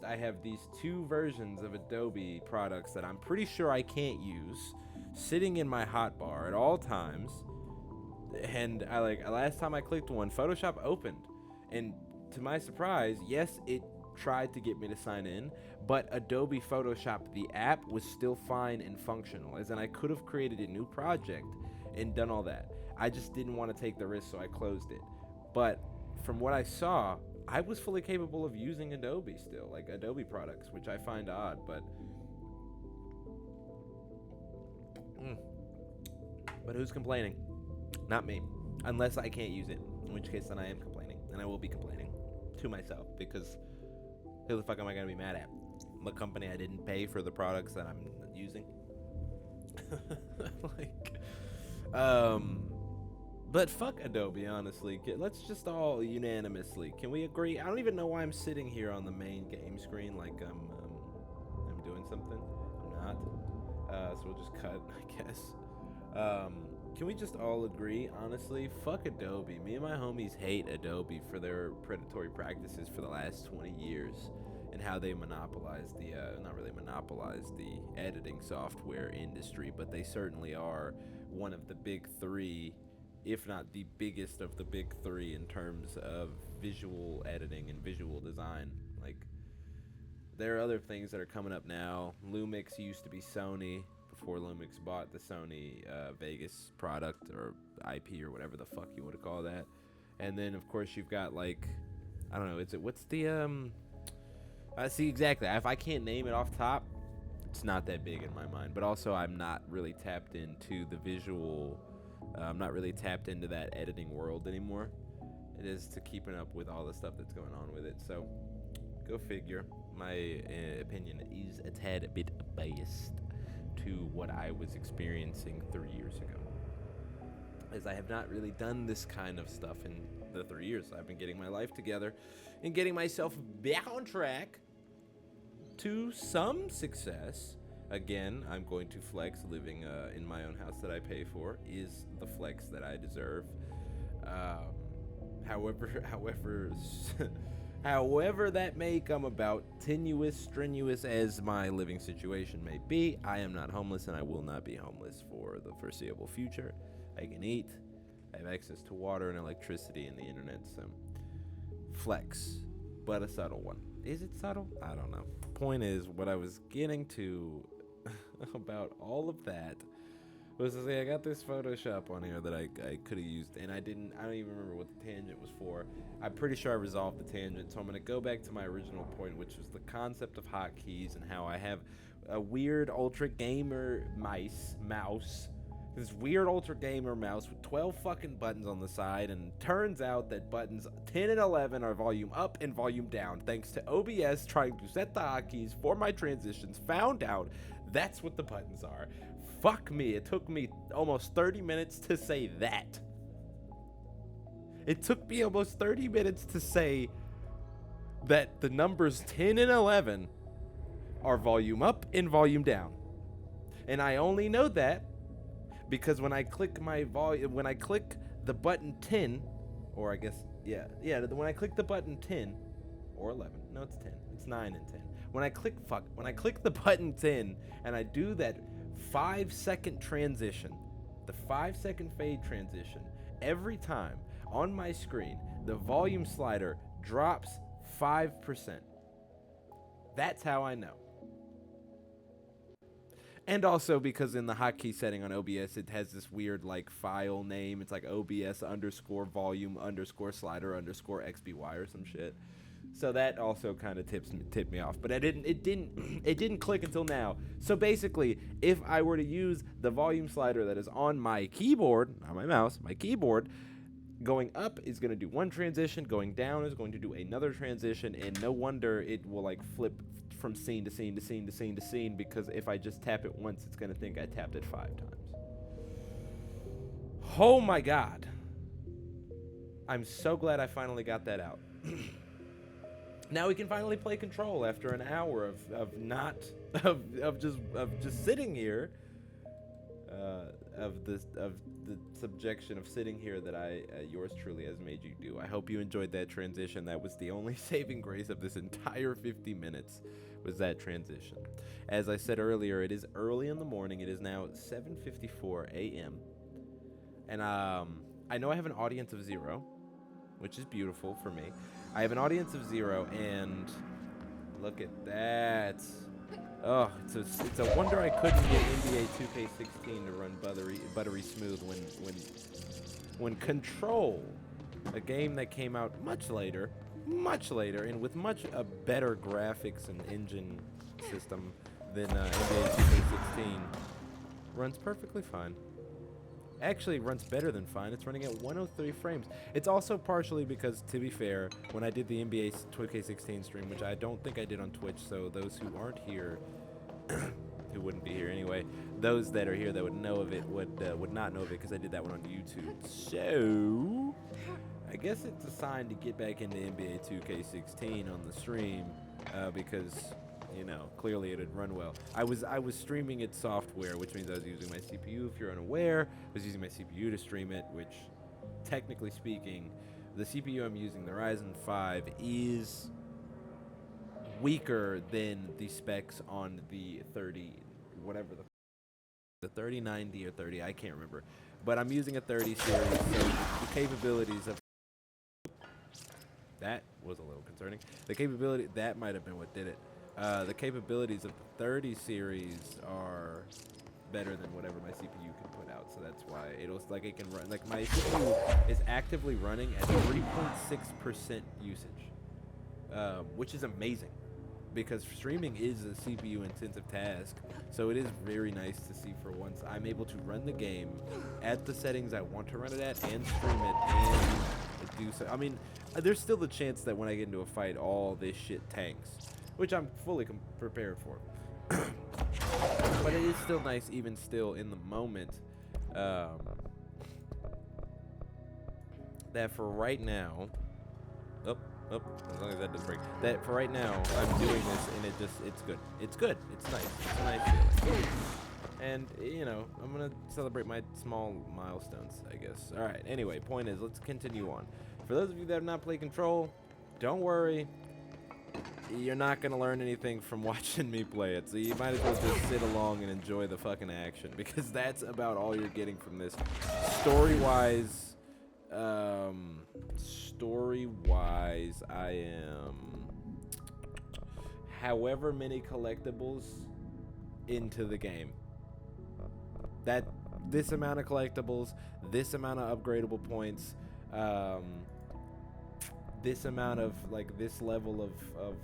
I have these two versions of Adobe products that I'm pretty sure I can't use, sitting in my hotbar at all times. And last time I clicked one, Photoshop opened, and to my surprise, yes, it tried to get me to sign in, but Adobe Photoshop, the app, was still fine and functional, as in I could have created a new project and done all that. I just didn't want to take the risk, so I closed it. But from what I saw, I was fully capable of using Adobe still, like Adobe products, which I find odd, but who's complaining? Not me. Unless I can't use it, in which case then I am complaining, and I will be complaining to myself, because who the fuck am I going to be mad at? The company I didn't pay for the products that I'm using? But fuck Adobe, honestly. Let's just all unanimously, can we agree? I don't even know why I'm sitting here on the main game screen like I'm doing something. I'm not. So we'll just cut, I guess. Can we just all agree, honestly? Fuck Adobe. Me and my homies hate Adobe for their predatory practices for the last 20 years and how they monopolized not really monopolized the editing software industry, but they certainly are one of the big three, if not the biggest of the big three in terms of visual editing and visual design. Like, there are other things that are coming up now. Lumix used to be Sony, before Lumix bought the Sony Vegas product or IP or whatever the fuck you want to call that. And then of course you've got, like, I don't know, what's the I see exactly. If I can't name it off top, it's not that big in my mind. But also I'm not really tapped into the visual. I'm not really tapped into that editing world anymore. It is to keeping up with all the stuff that's going on with it. So go figure. My opinion is a tad bit biased to what I was experiencing 3 years ago, as I have not really done this kind of stuff in the 3 years. I've been getting my life together and getting myself back on track to some success. Again, I'm going to flex. Living in my own house that I pay for is the flex that I deserve. However that may come about, tenuous, strenuous as my living situation may be, I am not homeless, and I will not be homeless for the foreseeable future. I can eat. I have access to water and electricity and the internet, so flex, but a subtle one. Is it subtle? I don't know. Point is, what I was getting to about all of that was to say I got this Photoshop on here that I could have used, and I don't even remember what the tangent was for. I'm pretty sure I resolved the tangent, so I'm going to go back to my original point, which was the concept of hotkeys and how I have a weird ultra gamer mouse, this weird ultra gamer mouse with 12 fucking buttons on the side, and turns out that buttons 10 and 11 are volume up and volume down, thanks to OBS trying to set the hotkeys for my transitions, found out that's what the buttons are. Fuck me, it took me almost 30 minutes to say that. It took me almost 30 minutes to say that the numbers 10 and 11 are volume up and volume down. And I only know that because when I click when I click the button 10, or I guess, when I click the button 10 or 11, no, it's 10, it's 9 and 10. When I click the button 10 and I do that 5-second transition, the 5-second fade transition, every time on my screen, the volume slider drops 5%. That's how I know. And also because in the hotkey setting on OBS, it has this weird like file name. It's like OBS _volume_slider_XBY or some shit. So that also kind of tipped me off. But it didn't click until now. So basically, if I were to use the volume slider that is on my keyboard, not my mouse, my keyboard, going up is going to do one transition, going down is going to do another transition, and no wonder it will like flip from scene to scene to scene to scene to scene, because if I just tap it once, it's going to think I tapped it 5 times. Oh my god. I'm so glad I finally got that out. Now we can finally play Control after an hour of not of just sitting here, of the subjection of sitting here that yours truly has made you do. I hope you enjoyed that transition. That was the only saving grace of this entire 50 minutes, was that transition. As I said earlier, it is early in the morning. It is now 7:54 a.m. and I know I have an audience of 0, which is beautiful for me. I have an audience of 0, and look at that. Oh, it's a wonder I couldn't get NBA 2K16 to run buttery smooth when Control, a game that came out much later, and with much a better graphics and engine system than NBA 2K16, runs perfectly fine. Actually runs better than fine. It's running at 103 frames. It's also partially because, to be fair, when I did the NBA 2K16 stream, which I don't think I did on Twitch, so those who aren't here, who wouldn't be here anyway, those that are here that would know of it would not know of it because I did that one on YouTube. So I guess it's a sign to get back into NBA 2K16 on the stream because, you know, clearly it had run well. I was streaming it software, which means I was using my CPU. If you're unaware, I was using my CPU to stream it, which, technically speaking, the CPU I'm using, the Ryzen 5, is weaker than the specs on the 30, whatever the 3090 or 30, I can't remember. But I'm using a 30 series, so the capabilities of that was a little concerning. The capability, that might have been what did it. The capabilities of the 30 series are better than whatever my CPU can put out, so that's why it was like it can run. Like my CPU is actively running at 3.6% usage, which is amazing because streaming is a CPU intensive task. So it is very nice to see for once I'm able to run the game at the settings I want to run it at and stream it and do so. I mean, there's still the chance that when I get into a fight, all this shit tanks, which I'm fully prepared for. But it is still nice, even still in the moment, that for right now, as long as that doesn't break, that for right now, I'm doing this and it's good. It's good. It's nice. It's a nice feeling. And, you know, I'm going to celebrate my small milestones, I guess. All right. Anyway, point is, let's continue on. For those of you that have not played Control, don't worry. You're not going to learn anything from watching me play it, so you might as well just sit along and enjoy the fucking action, because that's about all you're getting from this. Story-wise, I am however many collectibles into the game. This amount of collectibles, this amount of upgradable points, this amount of, like, this level of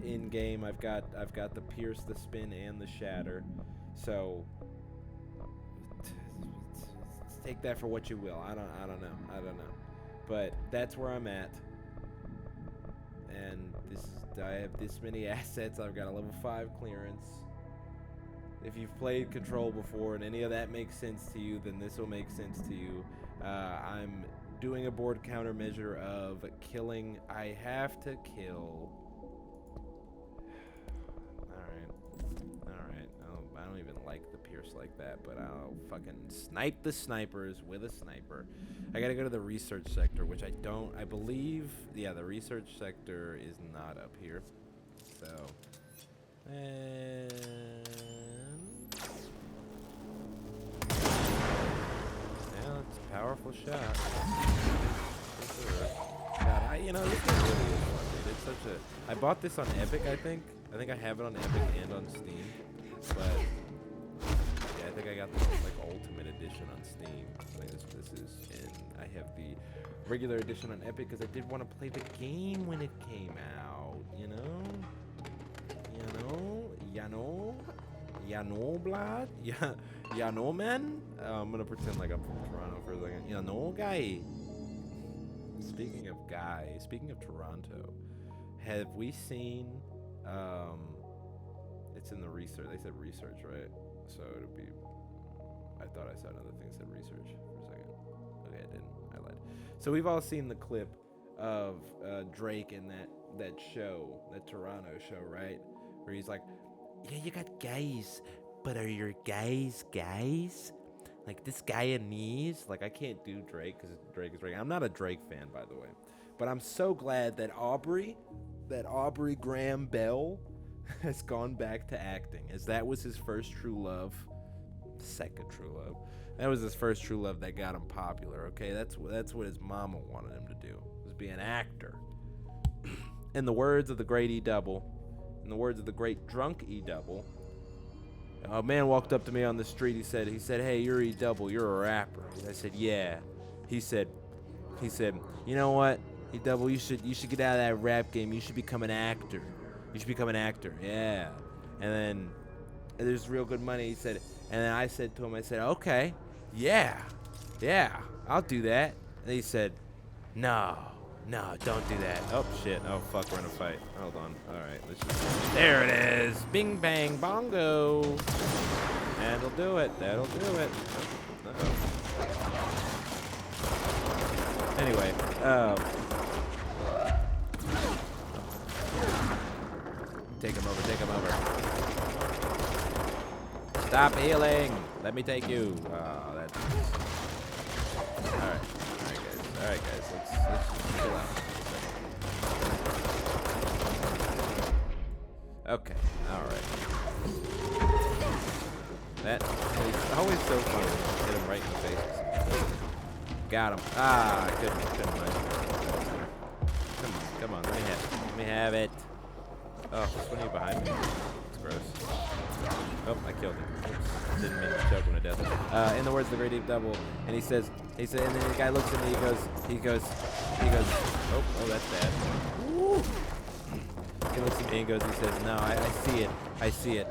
in game. I've got the pierce, the spin, and the shatter. So take that for what you will. I don't know. But that's where I'm at. And I have this many assets. I've got a level 5 clearance. If you've played Control before and any of that makes sense to you, then this will make sense to you. I'm doing a board countermeasure of killing. I have to kill. Alright. I don't even like the pierce like that, but I'll fucking snipe the snipers with a sniper. I gotta go to the research sector, which I believe, yeah, the research sector is not up here. So, and yeah, it's a powerful shot. God, this game really is fun, dude. It's such a. I bought this on Epic, I think. I think I have it on Epic and on Steam. But yeah, I think I got the Ultimate Edition on Steam. I think this is, and I have the regular edition on Epic because I did want to play the game when it came out. You know, blood. Yeah, man. I'm gonna pretend like I'm from Toronto for a second. Guy. Speaking of Toronto, have we seen, it's in the research, they said research, right? So it'll be, I thought I saw another thing that said research for a second. Okay, I didn't, I lied. So we've all seen the clip Drake in that show, that Toronto show, right? Where he's like, yeah, you got guys, but are your guys? Like this guy in knees? Like I can't do Drake because Drake is Drake. I'm not a Drake fan, by the way, but I'm so glad that Aubrey Graham Bell has gone back to acting, as that was his first true love, second true love. That was his first true love that got him popular. Okay, that's what his mama wanted him to do, was be an actor. In the words of the great E Double, in the words of the great drunk E Double, a man walked up to me on the street. He said, "Hey, you're E Double. You're a rapper." I said, "Yeah." He said, "You know what, E Double, you should get out of that rap game. You should become an actor. You should become an actor." Yeah. And then there's real good money. He said, and then I said to him, I said, "Okay, yeah, I'll do that." And he said, "No, don't do that." Oh shit. Oh fuck, we're in a fight. Hold on. All right, let's just. There it is. Bing bang bongo. That'll do it. Uh-oh. Anyway, take him over. Stop healing. Let me take you. Oh, that's. All right, guys. Let's just chill out. Okay. All right. That is always so funny. Hit him right in the face. Got him. Ah, I couldn't mind. Come on. Let me have it. Oh, there's one of you behind me. It's gross. Oh, I killed him. Oops. Didn't mean to choke him to death. In the words of the great Deep Double, and he said, and then the guy looks at me, he goes, oh, that's bad. Woo. He looks at me and he says, "No, I see it.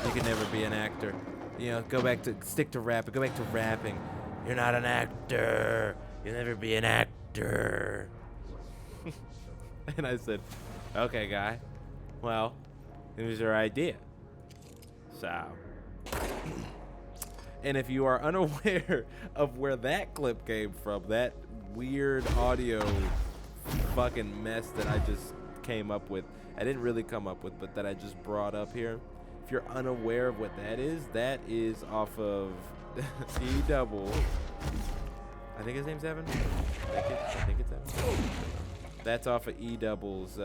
You can never be an actor. You know, stick to rapping. Go back to rapping. You're not an actor. You'll never be an actor." And I said, "Okay, guy. Well, it was your idea. So." And if you are unaware of where that clip came from, that weird audio fucking mess that I just came up with, I didn't really come up with, but that I just brought up here. If you're unaware of what that is off of E Double. I think his name's Evan. I think it's Evan. That's off of E Double's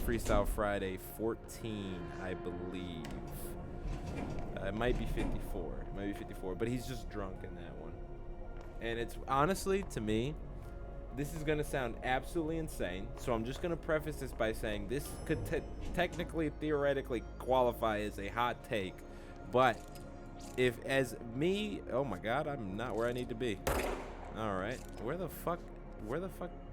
Freestyle Friday 14, I believe. It might be 54. But he's just drunk in that one. And it's honestly, to me, this is going to sound absolutely insane. So I'm just going to preface this by saying this could technically, theoretically qualify as a hot take. But if as me, oh my God, I'm not where I need to be. All right. Where the fuck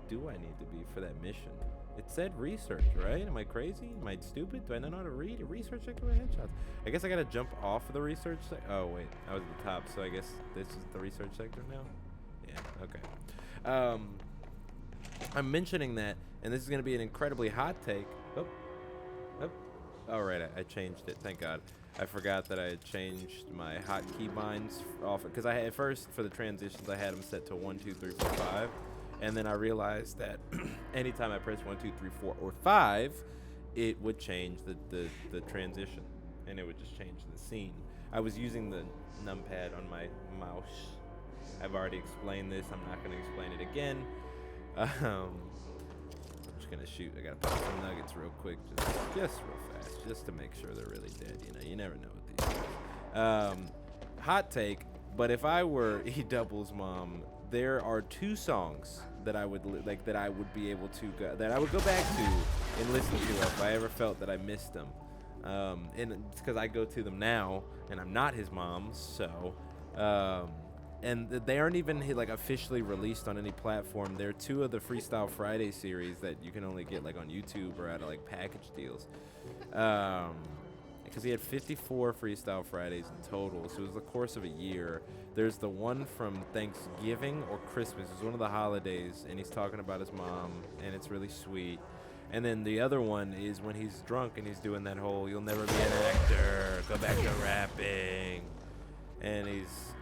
do I need to be for that mission? It said research, right? Am I crazy? Am I stupid? Do I not know how to read? A research sector with headshots. I guess I gotta jump off of the research sector. Oh wait, I was at the top, so I guess this is the research sector now. Yeah. Okay. I'm mentioning that, and this is gonna be an incredibly hot take. Oh. All right, I changed it. Thank God. I forgot that I had changed my hotkey binds off, because I had at first for the transitions I had them set to 1, 2, 3, 4, 5. And then I realized that anytime I press 1, 2, 3, 4, or 5, it would change the transition, and it would just change the scene. I was using the numpad on my mouse. I've already explained this. I'm not going to explain it again. I'm just going to shoot. I got to pop some nuggets real quick, just real fast, just to make sure they're really dead. You know, you never know with these things. Hot take, but if I were E Double's mom, there are 2 songs that I would that I would be able to that I would go back to and listen to if I ever felt that I missed them. And it's because I go to them now, and I'm not his mom, so and they aren't even like officially released on any platform. They're 2 of the Freestyle Friday series that you can only get like on YouTube or out of like package deals. Because he had 54 Freestyle Fridays in total, so it was the course of a year. There's the one from Thanksgiving or Christmas. It's one of the holidays, and he's talking about his mom, and it's really sweet. And then the other one is when he's drunk and he's doing that whole "you'll never be an actor, go back to rapping." And he's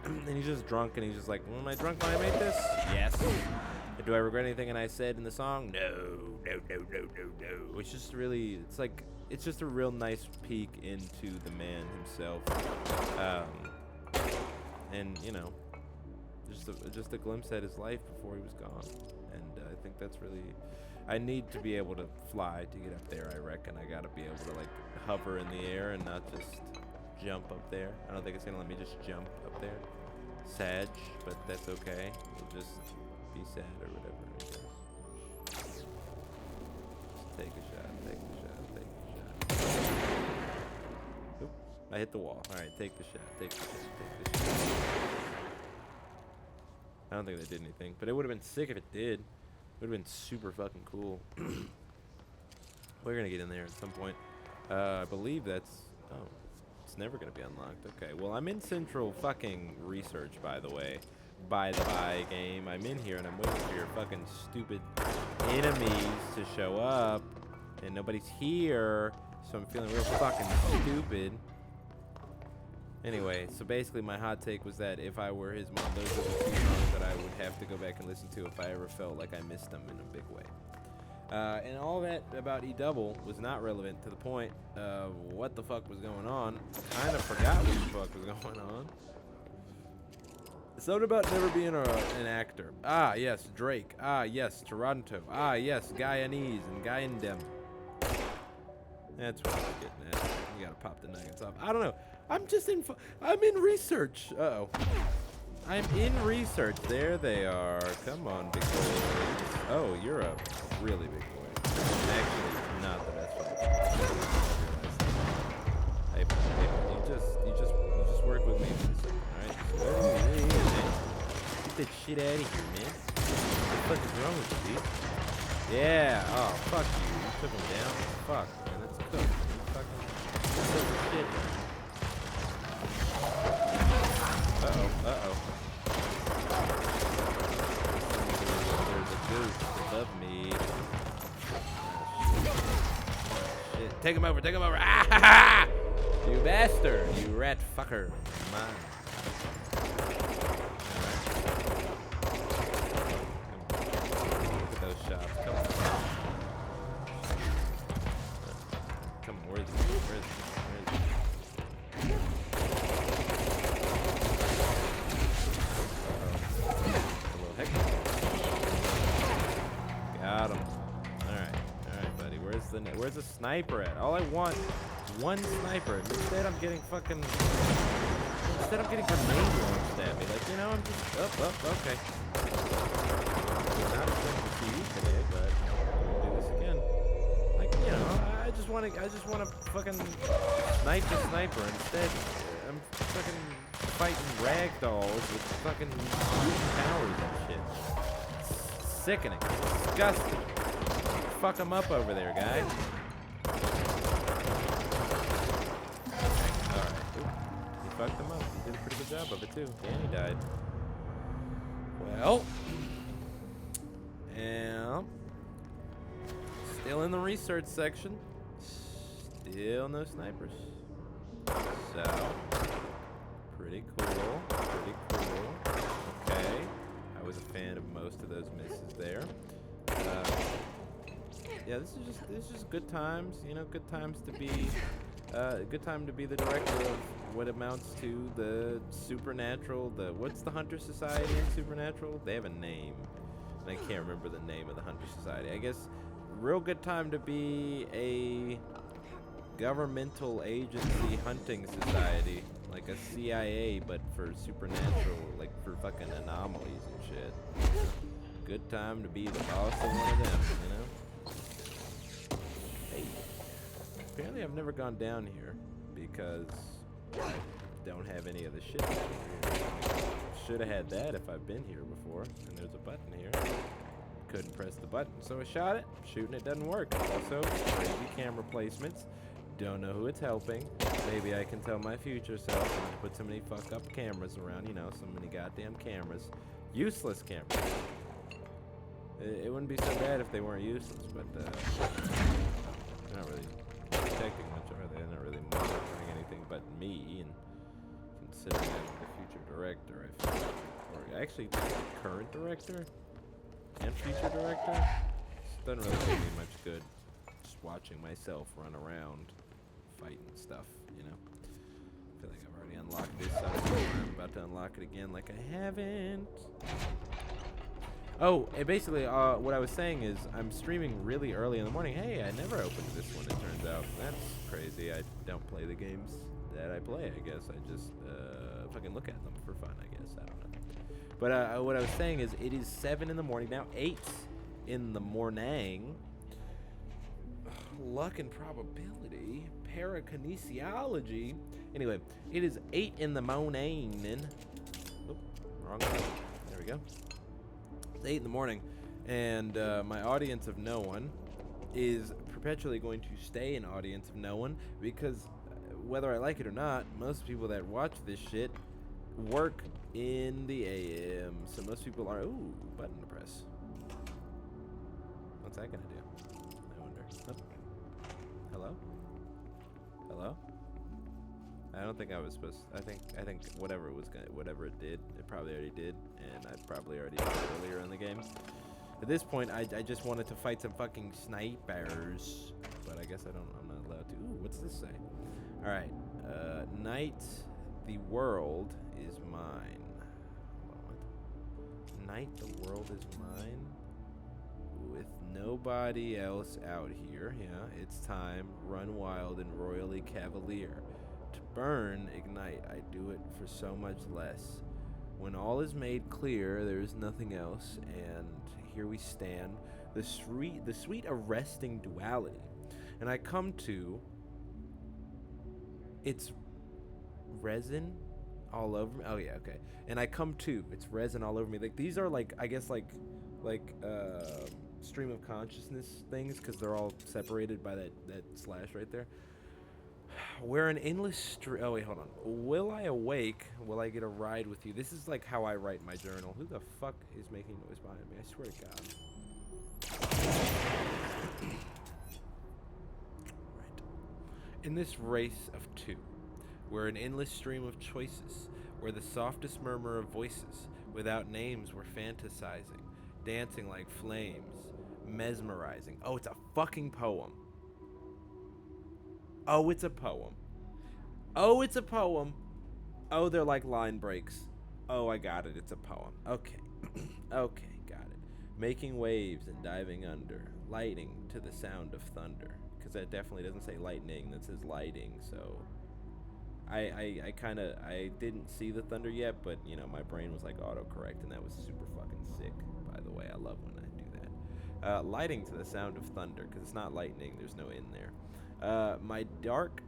just drunk, and he's just like, "Am I drunk when I made this?" Yes. Do I regret anything I said in the song? No. It's just really, it's just a real nice peek into the man himself. And, you know, just a glimpse at his life before he was gone. And I think that's really, I need to be able to fly to get up there, I reckon. I gotta be able to, like, hover in the air and not just jump up there. I don't think it's gonna let me just jump up there. Sad, but that's okay. We'll just be sad or whatever. Just take a shot. Oop, I hit the wall. Alright, take the shot. I don't think that did anything, but it would have been sick if it did. It would have been super fucking cool. We're gonna get in there at some point. I believe that's... Oh, it's never gonna be unlocked. Okay, well, I'm in central fucking research, by the way. By the by, game. I'm in here and I'm waiting for your fucking stupid enemies to show up. And nobody's here, so I'm feeling real fucking stupid. Anyway, so basically my hot take was that if I were his mom, those are the two songs that I would have to go back and listen to if I ever felt like I missed them in a big way. And all that about E-Double was not relevant to the point of what the fuck was going on. Kind of forgot what the fuck was going on. Something about never being an actor. Ah, yes, Drake. Ah, yes, Toronto. Ah, yes, Guyanese and Guyandem. That's what I'm getting at. You gotta pop the nuggets off. I don't know. I'm just in. I'm in research. Uh-oh. I'm in research. There they are. Come on, big boy. Oh, you're a really big boy. Actually, not the best friend. Hey, you just work with me for a second, alright? Get that shit out of here, man. What the fuck is wrong with you, dude? Yeah. Oh, fuck you. You took him down. Fuck, man. That's cooked. You fucking shit. Uh-oh. There's a goose above me. Oh, shit. Take him over. Ah, ha, ha! You bastard. You rat fucker. Come on. Look at those shots. Come on. Where is he? Got him. Alright, buddy. Where's the sniper at? All I want is one sniper. Instead I'm getting fucking grenade launched at me. Like, you know, I'm just okay. Not expecting to see you today, but we'll do this again. Like, you know, I just wanna fucking snipe the sniper. Instead, I'm fucking fighting ragdolls with fucking powers and shit. Sickening. Disgusting. Fuck them up over there, guy. Alright. You fucked them up. You did a pretty good job of it, too. Danny died. Well. And still in the research section. Still no snipers. So, pretty cool. Okay. I was a fan of most of those misses there. Yeah, this is just good times. You know, good times to be, good time to be the director of what amounts to the Supernatural. What's the Hunter Society in Supernatural? They have a name, and I can't remember the name of the Hunter Society. I guess real good time to be a governmental agency hunting society, like a CIA, but for supernatural, like for fucking anomalies and shit. Good time to be the boss of one of them, you know? Hey, apparently I've never gone down here because I don't have any of the shit. Should have had that if I've been here before. And there's a button here. Couldn't press the button, so I shot it. Shooting it doesn't work. Also, crazy camera placements. Don't know who it's helping. Maybe I can tell my future self not to put so many fuck up cameras around. You know, so many goddamn cameras. Useless cameras. It wouldn't be so bad if they weren't useless, but they're not really protecting much, are they? They're not really monitoring anything but me, and considering I'm the future director, I feel like, or actually the current director, and feature director. Doesn't really do me much good. Just watching myself run around, fighting stuff, you know. I feel like I've already unlocked this, so I'm about to unlock it again like I haven't. Oh, and basically, what I was saying is I'm streaming really early in the morning. Hey, I never opened this one, it turns out. That's crazy. I don't play the games that I play, I guess. I just fucking look at them for fun, I guess. I don't know. But what I was saying is it is 7 in the morning, now 8 in the morning. Luck and probability, parakinesiology. Anyway, it is 8 in the morning. Oop, wrong one. There we go. It's 8 in the morning, and my audience of no one is perpetually going to stay an audience of no one because whether I like it or not, most people that watch this shit work in the AM. So most people are. Ooh, button to press. What's that gonna do? I wonder. Oh. Hello? Hello? I don't think I was supposed to, I think whatever it was whatever it did, it probably already did, and I probably already did it earlier in the game. At this point, I just wanted to fight some fucking snipers, but I guess I'm not allowed to. Ooh, what's this say? All right, night, the world is mine. What? Night, the world is mine. With nobody else out here, yeah, it's time, run wild and royally cavalier. To burn, ignite, I do it for so much less. When all is made clear, there is nothing else, and here we stand, the sweet arresting duality. And I come to, it's resin all over me. Oh yeah, okay. And I come to, it's resin all over me. Like these are like, I guess like stream of consciousness things, because they're all separated by that slash right there. We're an endless oh wait, hold on. Will I awake? Will I get a ride with you? This is like how I write my journal. Who the fuck is making noise behind me? I swear to God. Right. In this race of two, we're an endless stream of choices. We're the softest murmur of voices. Without names, we're fantasizing, dancing like flames, mesmerizing. Oh, it's a fucking poem. Oh, it's a poem. Oh, it's a poem. Oh, they're like line breaks. Oh, I got it. It's a poem. Okay. Okay, got it. Making waves and diving under. Lighting to the sound of thunder. Because that definitely doesn't say lightning. That says lighting. So I didn't see the thunder yet, but, you know, my brain was like autocorrect, and that was super fucking sick, by the way. I love when I do that. Lighting to the sound of thunder, because it's not lightning. There's no in there. My dark,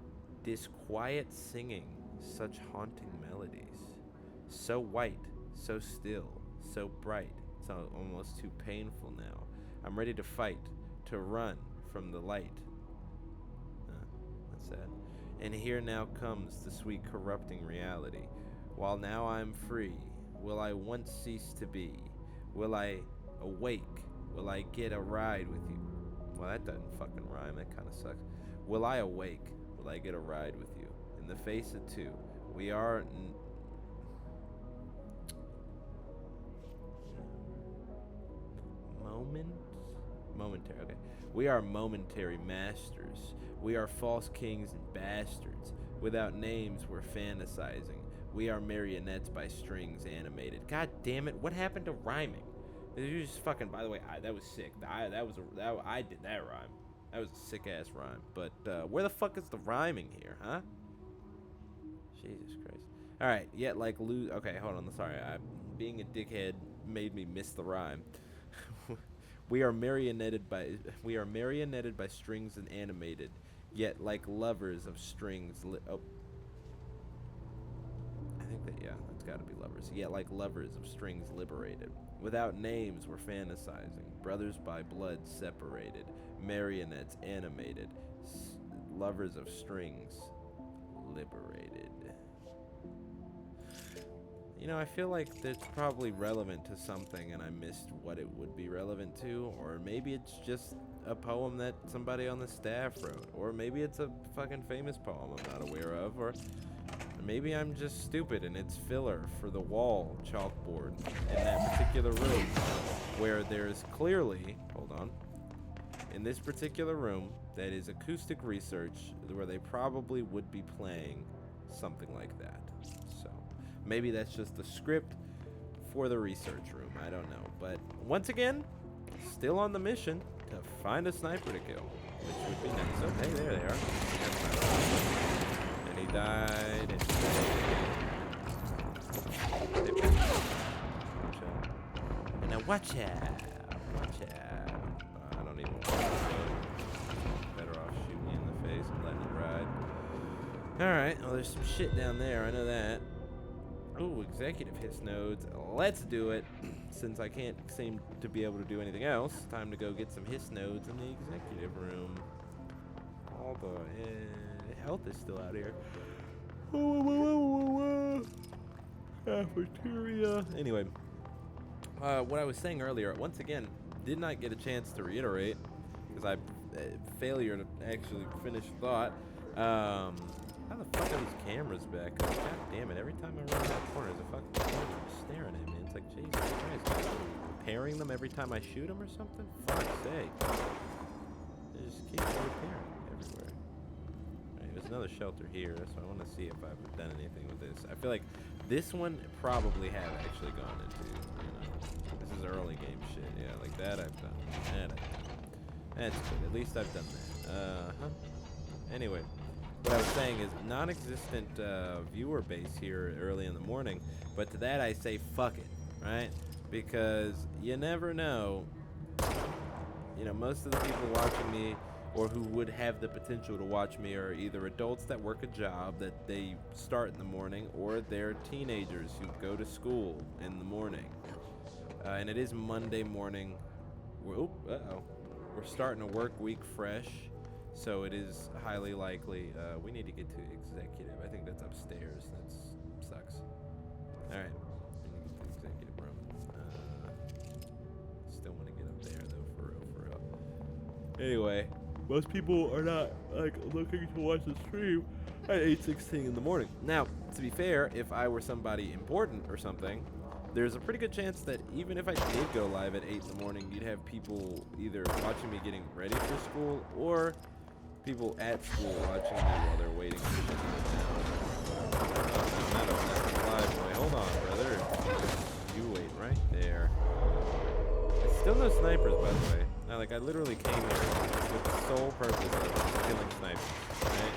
disquiet singing, such haunting melodies. So white, so still, so bright, it's almost too painful now. I'm ready to fight, to run from the light. That's sad. And here now comes the sweet corrupting reality. While now I'm free, will I once cease to be? Will I awake? Will I get a ride with you? Well, that doesn't fucking rhyme, that kind of sucks. Will I awake? Will I get a ride with you? In the face of two, we are momentary. Okay, we are momentary masters. We are false kings and bastards. Without names, we're fantasizing. We are marionettes by strings animated. God damn it! What happened to rhyming? You just fucking. By the way, that was sick. I did that rhyme. That was a sick-ass rhyme. But where the fuck is the rhyming here, huh? Jesus Christ. All right, yet like lose. Okay, hold on. Sorry, being a dickhead made me miss the rhyme. We are marionetted by strings and animated, yet like lovers of strings. Oh, I think that that's got to be lovers. Yet like lovers of strings liberated. Without names, we're fantasizing. Brothers by blood separated. Marionettes animated. Lovers of strings liberated. You know, I feel like it's probably relevant to something and I missed what it would be relevant to, or maybe it's just a poem that somebody on the staff wrote, or maybe it's a fucking famous poem I'm not aware of, or maybe I'm just stupid and it's filler for the wall chalkboard in that particular room where there's clearly, hold on, in this particular room that is acoustic research where they probably would be playing something like that. So maybe that's just the script for the research room. I don't know. But once again, still on the mission to find a sniper to kill, which would be nice. Oh, hey, there they are. And he died. And and now watch out. Watch out. I don't even want to. Better off shooting you in the face and letting it ride. Alright, well, there's some shit down there. I know that. Ooh, executive hits nodes. Let's do it. Since I can't seem to be able to do anything else, time to go get some hiss nodes in the executive room. All the health is still out here. Cafeteria. Anyway, what I was saying earlier, once again, did not get a chance to reiterate because I failure to actually finish the thought. How the fuck are these cameras back up? God damn it, every time I run that corner, there's a fucking camera staring at me. It's like, Jesus Christ, are you repairing them every time I shoot them or something? Fuck's sake. They just keep repairing everywhere. Alright, there's another shelter here, so I want to see if I've done anything with this. I feel like this one probably have actually gone into, this is early game shit. Yeah, like that I've done. That I've done. That's good, at least I've done that. Anyway. What I was saying is non-existent viewer base here early in the morning, but to that I say fuck it, right? Because you never know. Most of the people watching me or who would have the potential to watch me are either adults that work a job that they start in the morning, or they're teenagers who go to school in the morning. And it is Monday morning. We're starting a work week fresh. So it is highly likely we need to get to executive. I think that's upstairs. That sucks. All right, we need to get to the executive room. Still want to get up there though, for real. Anyway, most people are not looking to watch the stream at 8:16 in the morning. Now, to be fair, if I were somebody important or something, there's a pretty good chance that even if I did go live at 8 in the morning, you'd have people either watching me getting ready for school or people at school watching me while they're waiting for shit to go down. Not a live boy. Hold on, brother. You wait right there. Still no snipers, by the way. Now, I literally came here with the sole purpose of killing snipers. Right?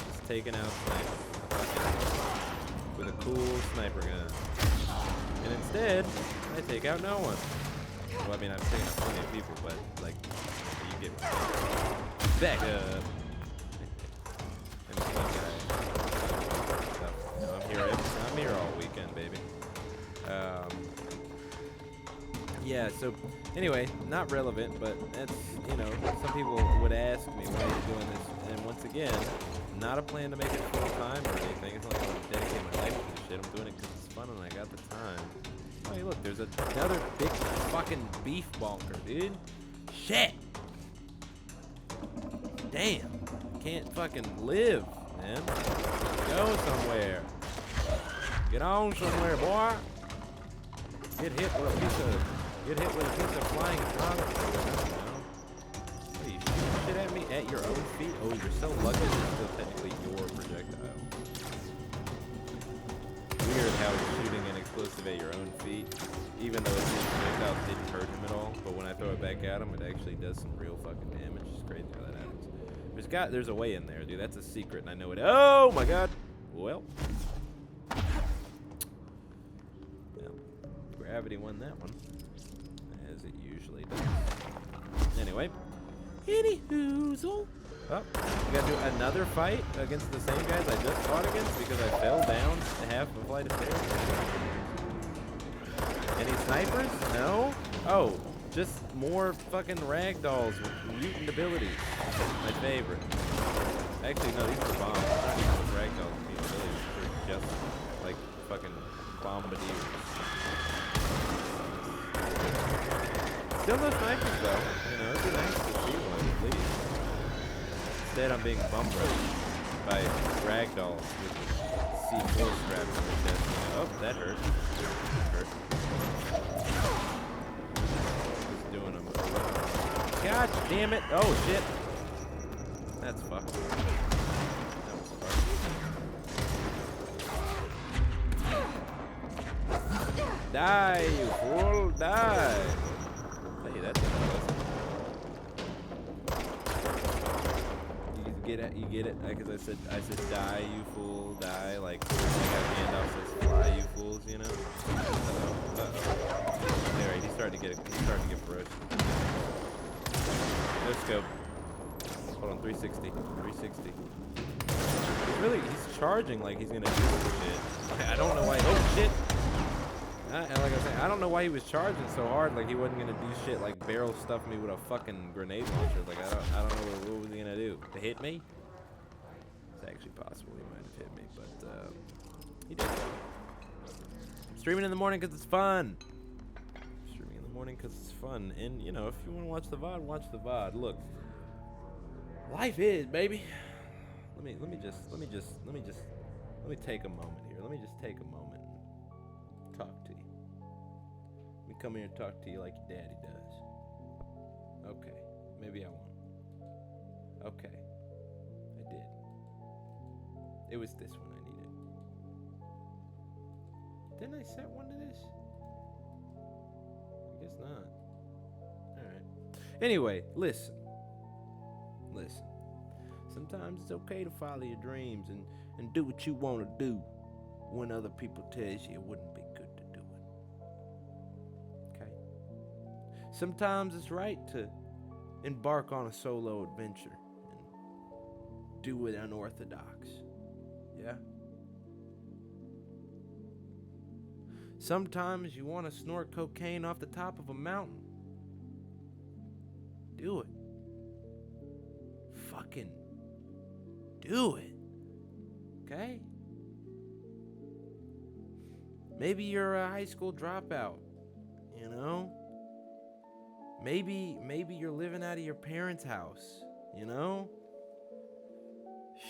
Just taking out snipers. With a cool sniper gun. And instead, I take out no one. Well, I mean, I've taken out plenty of people, but, you get back up. And this one guy. I'm here all weekend, baby. Yeah, so, anyway, not relevant, but that's, some people would ask me why you're doing this. And once again, not a plan to make it full-time or anything. It's not like I'm dedicating my life to this shit. I'm doing it because it's fun and I got the time. Oh, hey, look, there's another big fucking beef bonker, dude. Shit! Damn. Can't fucking live, man. Go somewhere. Get on somewhere, boy. Get hit with a piece of flying product. What are you shooting shit at me at your own feet? Oh, you're so lucky it's still technically your projectile. Weird how he's shooting an explosive at your own feet, even though his projectile didn't hurt him at all. But when I throw it back at him, it actually does some real fucking damage. It's crazy how that happens. There's a way in there, dude. That's a secret, and I know it. Oh my god. Well, gravity won that one, as it usually does. Anyway, anywhoozle. Oh, we gotta do another fight against the same guys I just fought against because I fell down half a flight of stairs. Any snipers? No? Oh, just more fucking ragdolls with mutant abilities. My favorite. Actually, no, these are bombs. Not even with ragdolls with mutant abilities. They're just like fucking bombardiers. Still no snipers though. It'd be nice to see one at least. Instead, I'm being bum rushed by ragdolls with C4 straps on the chest. Oh, that hurt. That hurt. Just doing them. God damn it! Oh shit! That's fucked. That was fucked. Die, you fool! Die! Hey, that's impressive. You get it? Because I said die, you fool, die. Like I got Gandalf says fly, you fools, you know. Alright, he's starting to get ferocious. No scope. Hold on, 360. 360. He's charging like he's gonna do some shit. Okay, I don't know why. Oh shit! And like I was saying, I don't know why he was charging so hard. Like he wasn't gonna do shit like barrel stuff me with a fucking grenade launcher. Like I don't know what was he gonna do. To hit me? It's actually possible he might have hit me, but he did. I'm streaming in the morning because it's fun. Streaming in the morning because it's fun, and you know, if you want to watch the VOD, watch the VOD. Look, life is, baby. Let me take a moment here. Let me just take a moment and talk to you. Let me come here and talk to you like your daddy does. Okay, maybe I won't. Okay, I did. It was this one I needed. Didn't I set one to this? I guess not. Alright. Anyway, listen. Sometimes it's okay to follow your dreams and do what you want to do when other people tell you it wouldn't be good to do it. Okay? Sometimes it's right to embark on a solo adventure and do it unorthodox. Yeah? Sometimes you want to snort cocaine off the top of a mountain. Do it. Fucking do it. Okay? Maybe you're a high school dropout, you know? Maybe you're living out of your parents' house, you know?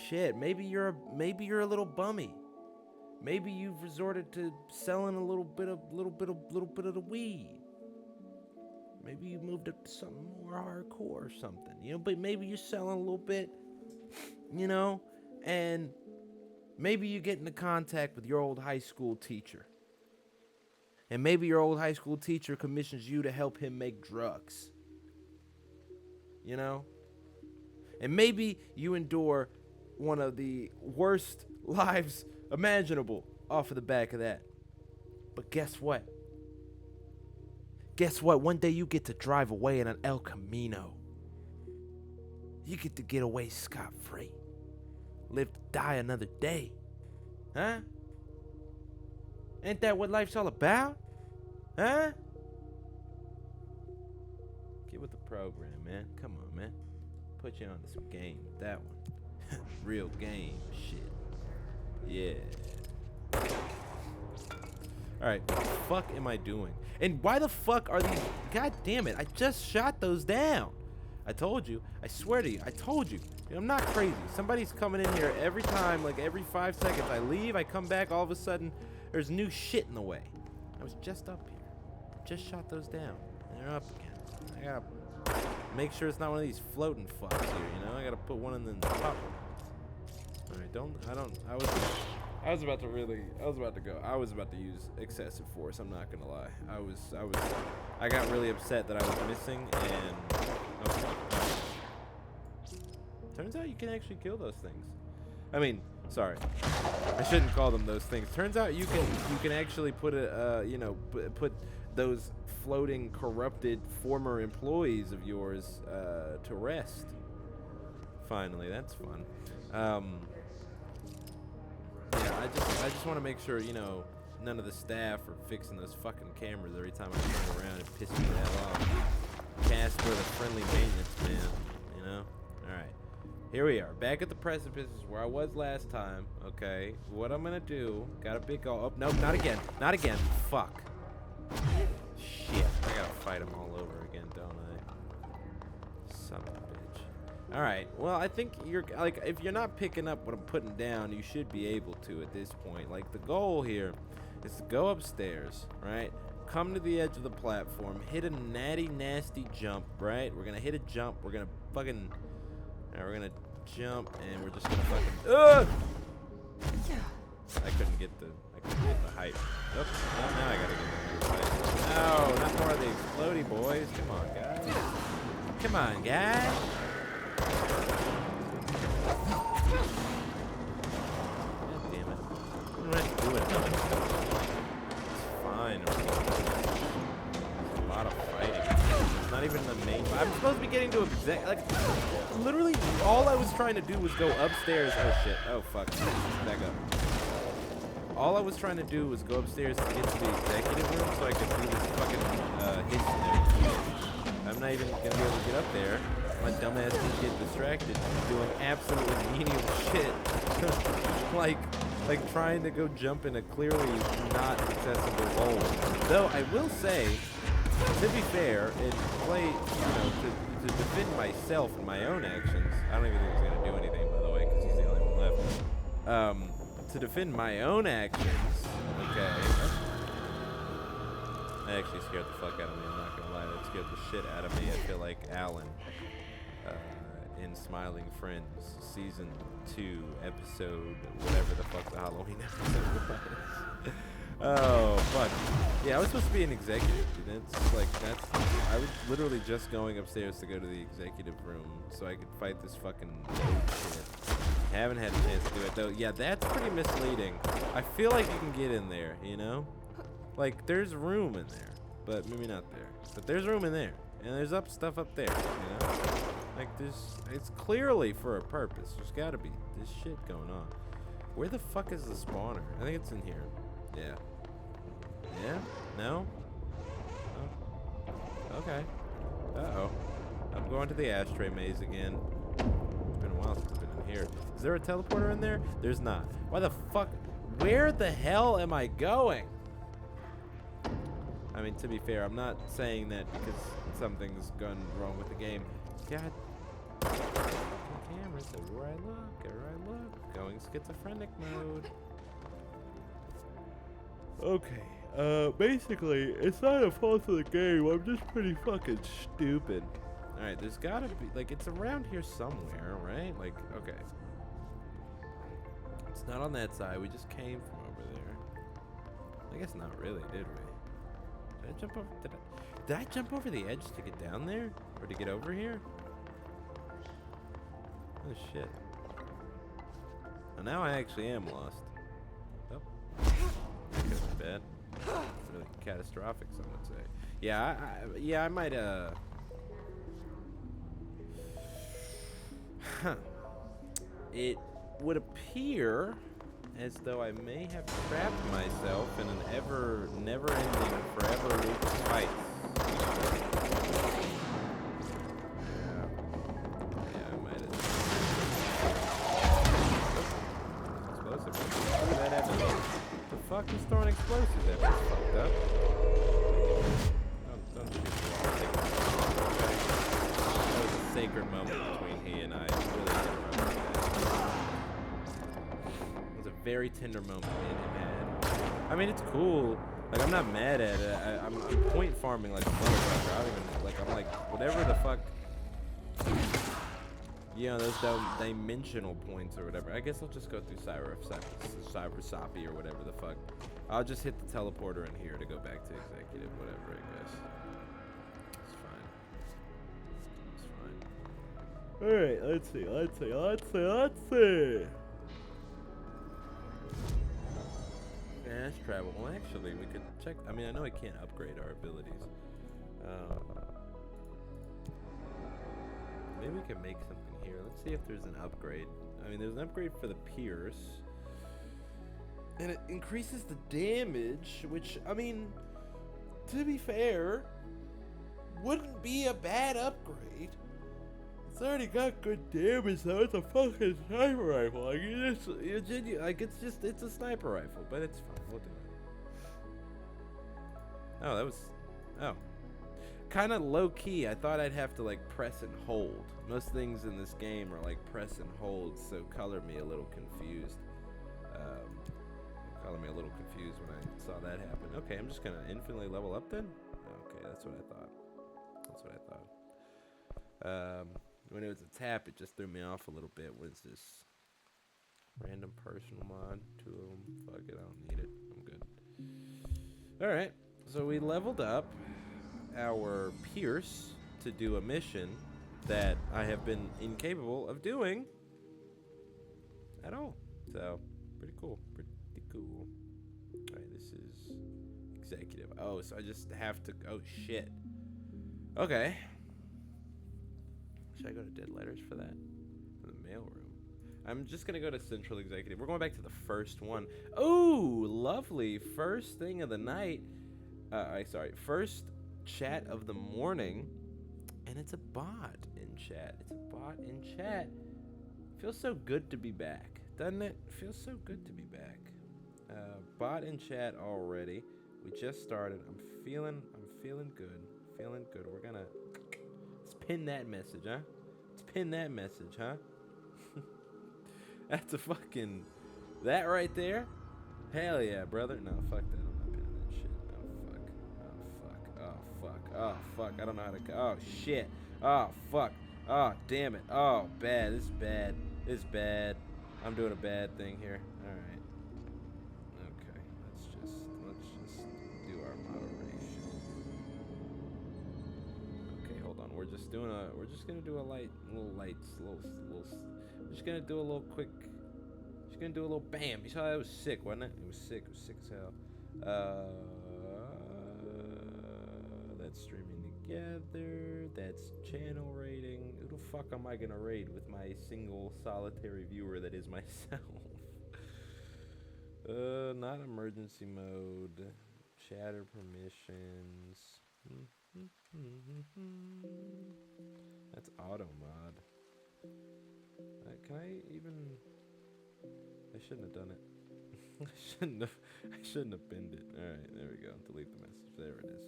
Shit, maybe you're a little bummy. Maybe you've resorted to selling a little bit of the weed. Maybe you moved up to something more hardcore or something, you know? But maybe you're selling a little bit, you know? And maybe you get into contact with your old high school teacher. And maybe your old high school teacher commissions you to help him make drugs. You know? And maybe you endure one of the worst lives imaginable off of the back of that. But guess what? Guess what? One day you get to drive away in an El Camino. You get to get away scot-free. Live to die another day. Huh? Ain't that what life's all about? Huh? Get with the program, man. Come on, man. Put you onto some game with that one. Real game shit. Yeah. Alright, what the fuck am I doing? And why the fuck are these... God damn it, I just shot those down. I told you. I swear to you. I told you. I'm not crazy. Somebody's coming in here every time, like every 5 seconds. I leave, I come back, all of a sudden, there's new shit in the way. I was just up here. Just shot those down. And they're up again. I gotta make sure it's not one of these floating fucks here, you know? I gotta put one in the top. Alright, I was about to go. I was about to use excessive force, I'm not gonna lie. I got really upset that I was missing, and... Okay. Turns out you can actually kill those things. I mean, sorry. I shouldn't call them those things. Turns out you can actually put put those floating, corrupted former employees of yours to rest. Finally, that's fun. Yeah, I just want to make sure, you know, none of the staff are fixing those fucking cameras every time I turn around and piss me the hell off. Casper, the friendly maintenance man, you know? Alright. Here we are, back at the precipices where I was last time, okay? What I'm gonna do, got a big goal. Oh, nope, not again. Not again. Fuck. Shit, I gotta fight him all over again, don't I? Son of a bitch. All right. Well, I think you're like, if you're not picking up what I'm putting down, you should be able to at this point. Like, the goal here is to go upstairs, right? Come to the edge of the platform, hit a natty, nasty jump, right? We're gonna hit a jump. We're gonna fucking, we're gonna jump, and we're just gonna fucking. I couldn't get the height. Oops. Oh, now I gotta get the height. No, not more of the explodey boys. Come on, guys. Come on, guys. God damn it. What am I doing? It's fine. There's a lot of fighting. It's not even the main. I'm supposed to be getting to like, literally, all I was trying to do was go upstairs. Oh shit. Oh fuck. Back up. All I was trying to do was go upstairs to get to the executive room so I could do this fucking hit and I'm not even gonna be able to get up there. My dumbass can get distracted doing absolutely menial shit. like trying to go jump in a clearly not accessible hole. Though I will say, to be fair, in play, to defend myself and my own actions, I don't even think he's gonna do anything, by the way, because he's the only one left. To defend my own actions, okay. That actually scared the fuck out of me, I'm not gonna lie. That scared the shit out of me. I feel like Alan in Smiling Friends, Season 2, episode, whatever the fuck the Halloween episode was. Oh, fuck. Yeah, I was supposed to be an executive, dude. It's like, I was literally just going upstairs to go to the executive room so I could fight this fucking shit. Haven't had a chance to do it, though. Yeah, that's pretty misleading. I feel like you can get in there, you know? Like, there's room in there, but maybe not there. But there's room in there, and there's stuff up there, you know? Like, it's clearly for a purpose. There's gotta be this shit going on. Where the fuck is the spawner? I think it's in here. Yeah. Yeah? No? Oh. Okay. Uh-oh. I'm going to the ashtray maze again. It's been a while since I've been in here. Is there a teleporter in there? There's not. Why the fuck? Where the hell am I going? I mean, to be fair, I'm not saying that because something's gone wrong with the game. God. Cameras everywhere I look. Going schizophrenic mode. Okay. Basically, it's not a fault of the game. I'm just pretty fucking stupid. Alright, there's gotta be, like, it's around here somewhere, right? Like, okay. It's not on that side. We just came from over there. I guess not really, did we? Did I jump over? Did I jump over the edge to get down there? Or to get over here? Oh, shit. Well, now I actually am lost. Oh. That could have been bad. Really catastrophic, some would say. Yeah, I might, Huh. It would appear as though I may have trapped myself in an never-ending, forever loop of fights. Yeah, I might have. Explosive. What did that happen? The fuck is throwing explosives at me? That's fucked up. Don't shoot me. That was a sacred moment between he and I. It really did. It was a very tender moment me and him had. I mean, it's cool. Like, I'm not mad at it. I'm point farming like a motherfucker. I don't even, like, I'm like, whatever the fuck. You know, those dimensional points or whatever. I guess I'll just go through Cyber Soppy or whatever the fuck. I'll just hit the teleporter in here to go back to executive, whatever, I guess. It's fine. Alright, let's see. Fast travel. Well, actually, we could check. I mean, I know I can't upgrade our abilities. Maybe we can make something here. Let's see if there's an upgrade. I mean, there's an upgrade for the Pierce. And it increases the damage, which, I mean, to be fair, wouldn't be a bad upgrade. It's already got good damage, though. It's a fucking sniper rifle. Like, it's a sniper rifle, but it's fine. We'll do it. Oh, that was... Oh. kind of low key. I thought I'd have to like press and hold. Most things in this game are like press and hold, so color me a little confused. Color me a little confused when I saw that happen. Okay, I'm just gonna infinitely level up then. Okay, that's what I thought. That's what I thought. When it was a tap, it just threw me off a little bit. What is this? Random personal mod, 2 of them. Fuck it, I don't need it. I'm good. All right, so we leveled up our Pierce to do a mission that I have been incapable of doing at all. So, pretty cool. Pretty cool. All right, this is executive. Oh, so I just have to. Oh shit. Okay. Should I go to dead letters for that? The mailroom. I'm just gonna go to central executive. We're going back to the first one. Oh, lovely. First thing of the night. First chat of the morning, and it's a bot in chat. It's a bot in chat. Feels so good to be back, doesn't it? Feels so good to be back. Bot in chat already. We just started. I'm feeling good. Feeling good. We're gonna let's pin that message, huh? Let's pin that message, huh? That's a fucking that right there. Hell yeah, brother. No, fuck that. I'm not pinning that shit. Oh fuck. Oh fuck. I don't know how to. Oh shit. Oh fuck. Oh damn it. Oh bad. This is bad. This is bad. I'm doing a bad thing here. All right. Okay. Let's just do our moderation. Okay, hold on. We're just gonna do a little bam. You saw that was sick, wasn't it? It was sick as hell. That's streaming together. That's channel rating. Who the fuck am I gonna raid with my single solitary viewer that is myself? Not emergency mode. Chatter permissions. That's auto mod. Can I even? I shouldn't have done it. I shouldn't have pinned it. All right, there we go. Delete the message. There it is.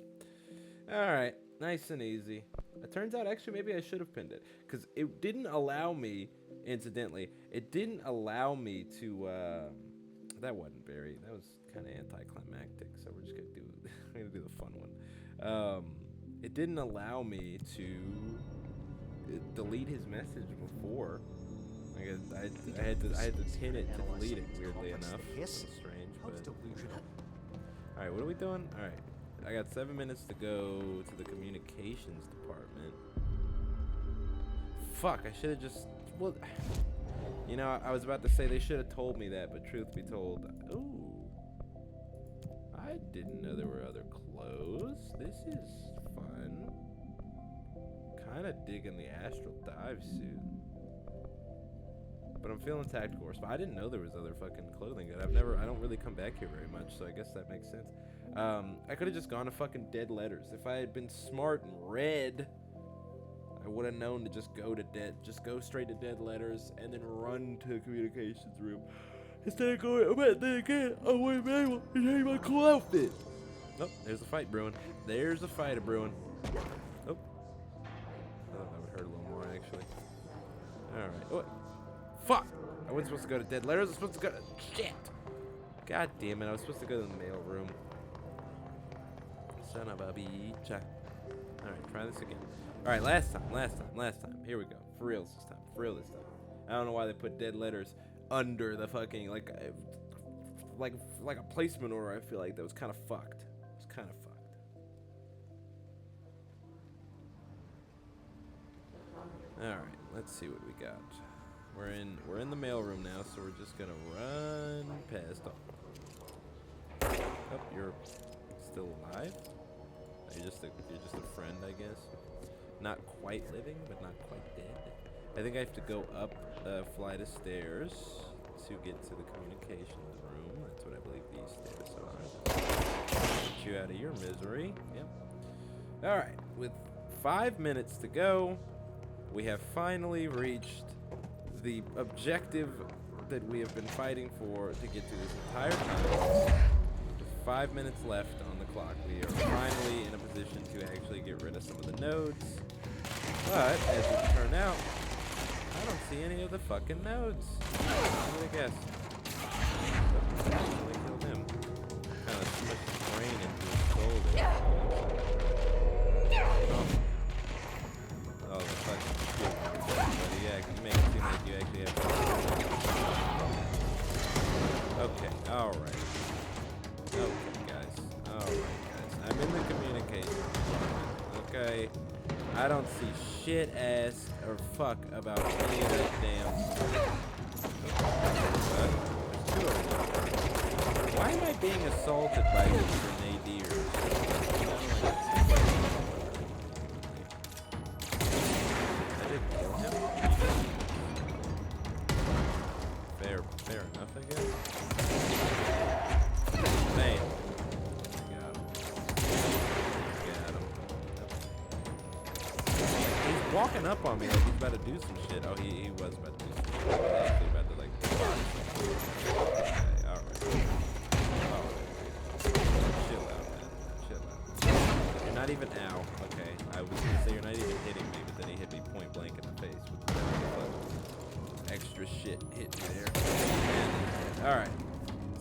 All right, nice and easy. It turns out actually maybe I should have pinned it because it didn't allow me. Incidentally, it didn't allow me to. That wasn't very. That was kind of anticlimactic. So we're just gonna do. We're gonna do the fun one. It didn't allow me to delete his message before. I had to pin it to delete it. Weirdly enough, that's strange. But all right, what are we doing? All right, I got 7 minutes to go to the communications department. Fuck, I should have just. Well, you know, I was about to say they should have told me that, but truth be told, ooh, I didn't know there were other clothes. This is fun. Kind of digging the astral dive suit. But I'm feeling tactical response. I didn't know there was other fucking clothing. I don't really come back here very much, so I guess that makes sense. I could have just gone to fucking dead letters. If I had been smart and read, I would have known to just go straight to dead letters and then run to the communications room. Instead of going, I'm at there again. I wouldn't be able to change my cool outfit. Oh, there's a fight brewing. There's a fight brewing. Oh. I thought that would hurt a little more, actually. Alright. Oh, fuck! I wasn't supposed to go to dead letters. I was supposed to go to... Shit! God damn it. I was supposed to go to the mail room. Son of a bitch. Alright, try this again. Alright, last time. Here we go. For real this time. I don't know why they put dead letters under the fucking, like a placement order. I feel like that was kind of fucked. Alright, let's see what we got. We're in the mailroom now, so we're just gonna run past. Oh, you're still alive? You're just a friend, I guess. Not quite living, but not quite dead. I think I have to go up a flight of stairs to get to the communications room. That's what I believe these stairs are. Get you out of your misery. Yep. All right. With 5 minutes to go, we have finally reached the objective that we have been fighting for to get to this entire time. With 5 minutes left on the clock, we are finally in a position position to actually get rid of some of the nodes. But, as it turned out, I don't see any of the fucking nodes. What would I guess? But actually killed him. Kind of smushed his brain into his skull there. Oh, the fucking shit. But yeah, you make it seem like you actually have. Okay, alright. Okay, guys. Alright, guys. I'm in the communication department. Okay. I don't see shit, ass, or fuck about any of that damn stuff. But there's 2 of them. Why am I being assaulted by these grenadiers? I didn't kill him. Fair enough, I guess. Man. He's walking up on me like he's about to do some shit. Oh, he was about to do some shit. He was actually about to, like, body some. Okay, alright. Chill out, man. Chill out. You're not even, ow. Okay, I was gonna say you're not even hitting me, but then he hit me point blank in the face with the extra shit hit me there. Alright.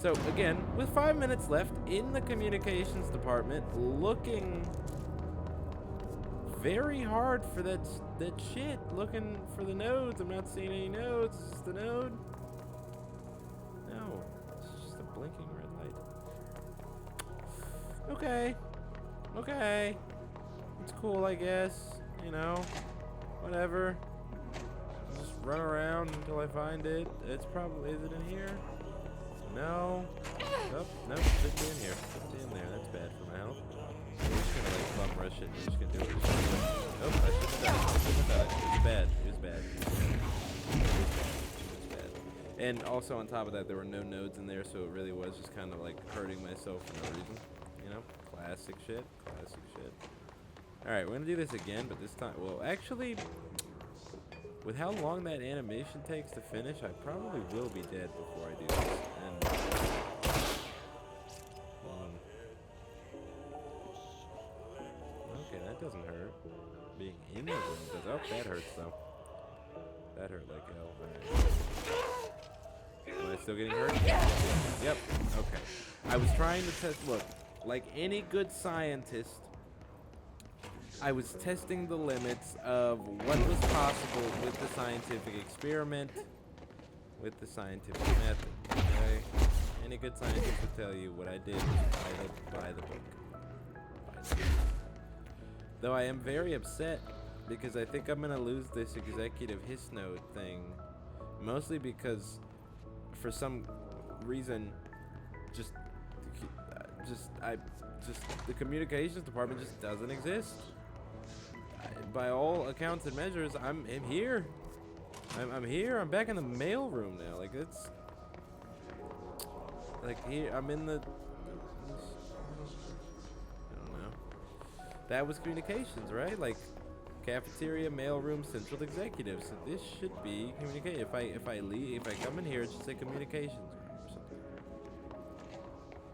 So, again, with 5 minutes left in the communications department, looking very hard for that shit. Looking for the nodes. I'm not seeing any nodes. Is this the node? No. It's just a blinking red light. Okay. Okay. It's cool, I guess. You know. Whatever. I'll just run around until I find it. It's probably... Is it in here? No. Nope. Nope. Should be in here. Should be in there. That's bad for my health. We're just gonna like bum rush it. We're just gonna do it. Nope, I shouldn't have done it. I shouldn't have done it. It was bad. It was bad. It was bad. And also on top of that, there were no nodes in there, so it really was just kind of like hurting myself for no reason. You know, classic shit. Classic shit. All right, we're gonna do this again, but this time, well, actually, with how long that animation takes to finish, I probably will be dead before I do this. And okay, that doesn't hurt. Being in the room does. Oh, that hurts though. That hurt like hell. Right. Am I still getting hurt? Yep. Okay. I was trying to test. Look, like any good scientist, I was testing the limits of what was possible with the scientific experiment, with the scientific method. Okay. Any good scientist would tell you what I did was buy the book. Buy the book. Though I am very upset because I think I'm gonna lose this executive hiss node thing, mostly because for some reason, the communications department just doesn't exist. By all accounts and measures, I'm here. I'm here. I'm back in the mail room now. Like it's like here. I'm in the. That was communications, right? Like cafeteria, mailroom, central executive. So this should be communication. If I leave, if I come in here, it should say communications or something.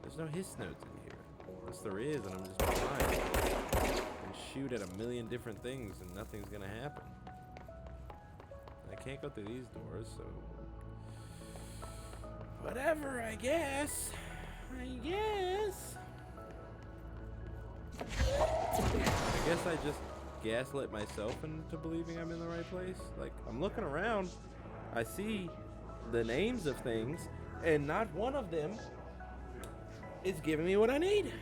There's no hiss notes in here. Unless there is, and I'm just blind. And shoot at a million different things, and nothing's gonna happen. I can't go through these doors, so whatever. I guess. I guess I just gaslit myself into believing I'm in the right place. Like, I'm looking around, I see the names of things, and not one of them is giving me what I need.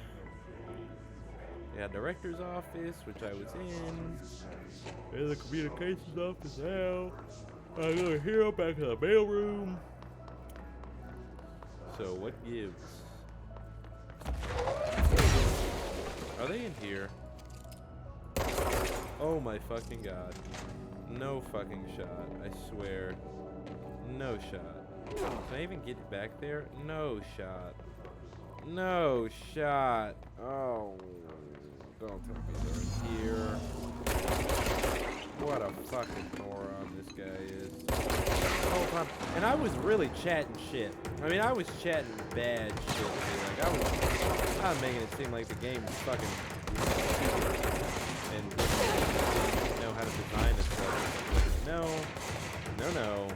Yeah, director's office, which I was in. There's the communications office now. I go here, back to the mailroom. So, what gives? Are they in here? Oh my fucking god. No fucking shot. I swear. No shot. Can I even get back there? No shot. No shot. Oh. Don't tell me they're here. What a fucking moron this guy is. The whole time. And I was really chatting shit. I mean, I was chatting bad shit. Like, I was making it seem like the game was fucking design itself. No. No.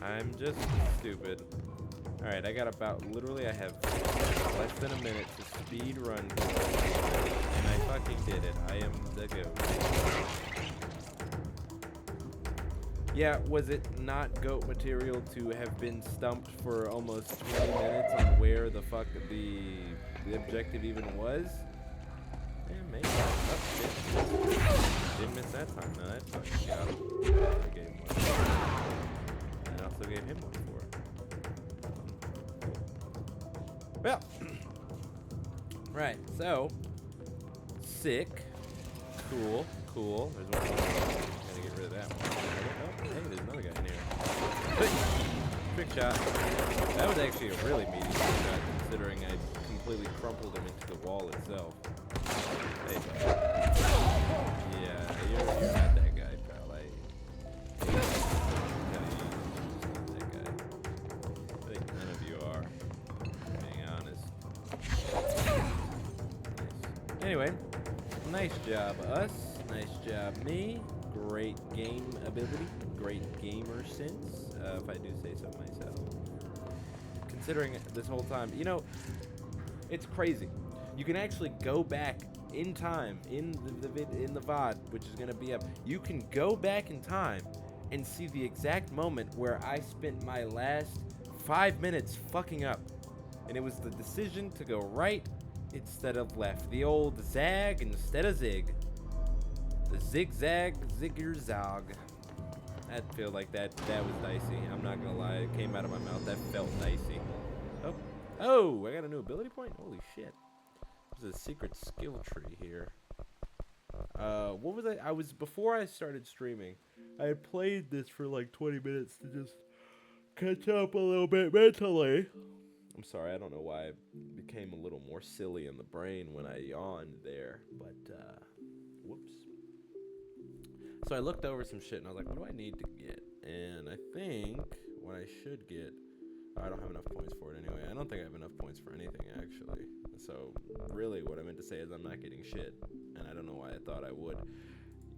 I'm just stupid. Alright, I got literally I have less than a minute to speed run. And I fucking did it. I am the goat. Yeah, was it not goat material to have been stumped for almost 20 minutes on where the fuck the objective even was? Yeah, maybe. Oh, shit. Didn't miss that time. No, that fucking got him. I gave him one. And I also gave him one for it. Well, right, so, sick, cool. There's one more. Gotta get rid of that one. Oh, hey, there's another guy in here. Hey, trick shot. That was actually a really meaty trick shot, considering I completely crumpled him into the wall itself. Hey, yeah, you're not that guy, pal. That guy. I think none of you are. Being honest. Nice. Anyway, nice job us. Nice job me. Great game ability. Great gamer sense, if I do say so myself. Considering this whole time, you know, it's crazy. You can actually go back in time in the VOD, which is gonna be up. You can go back in time and see the exact moment where I spent my last 5 minutes fucking up. And it was the decision to go right instead of left. The old zag instead of zig. The zigzag, zigger zog. I feel like that was dicey. I'm not gonna lie, it came out of my mouth. That felt dicey. Oh, I got a new ability point? Holy shit. There's a secret skill tree here. What was I was, before I started streaming, I had played this for like 20 minutes to just catch up a little bit mentally. I'm sorry, I don't know why I became a little more silly in the brain when I yawned there, but, whoops. So I looked over some shit and I was like, what do I need to get? And I think what I should get, I don't have enough points for it anyway. I don't think I have enough points for anything, actually. So, really, what I meant to say is I'm not getting shit. And I don't know why I thought I would.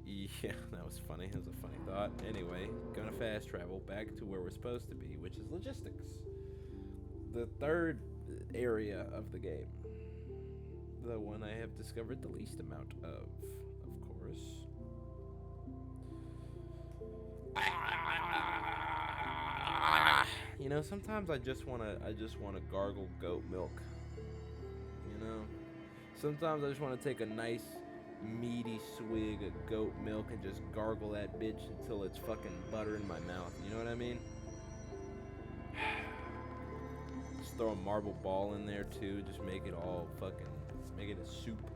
Yeah, that was funny. That was a funny thought. Anyway, gonna fast travel back to where we're supposed to be, which is logistics. The third area of the game. The one I have discovered the least amount of course. You know, sometimes I just wanna gargle goat milk. You know, sometimes I just wanna take a nice meaty swig of goat milk and just gargle that bitch until it's fucking butter in my mouth. You know what I mean? Just throw a marble ball in there too. Just make it all fucking, make it a soup.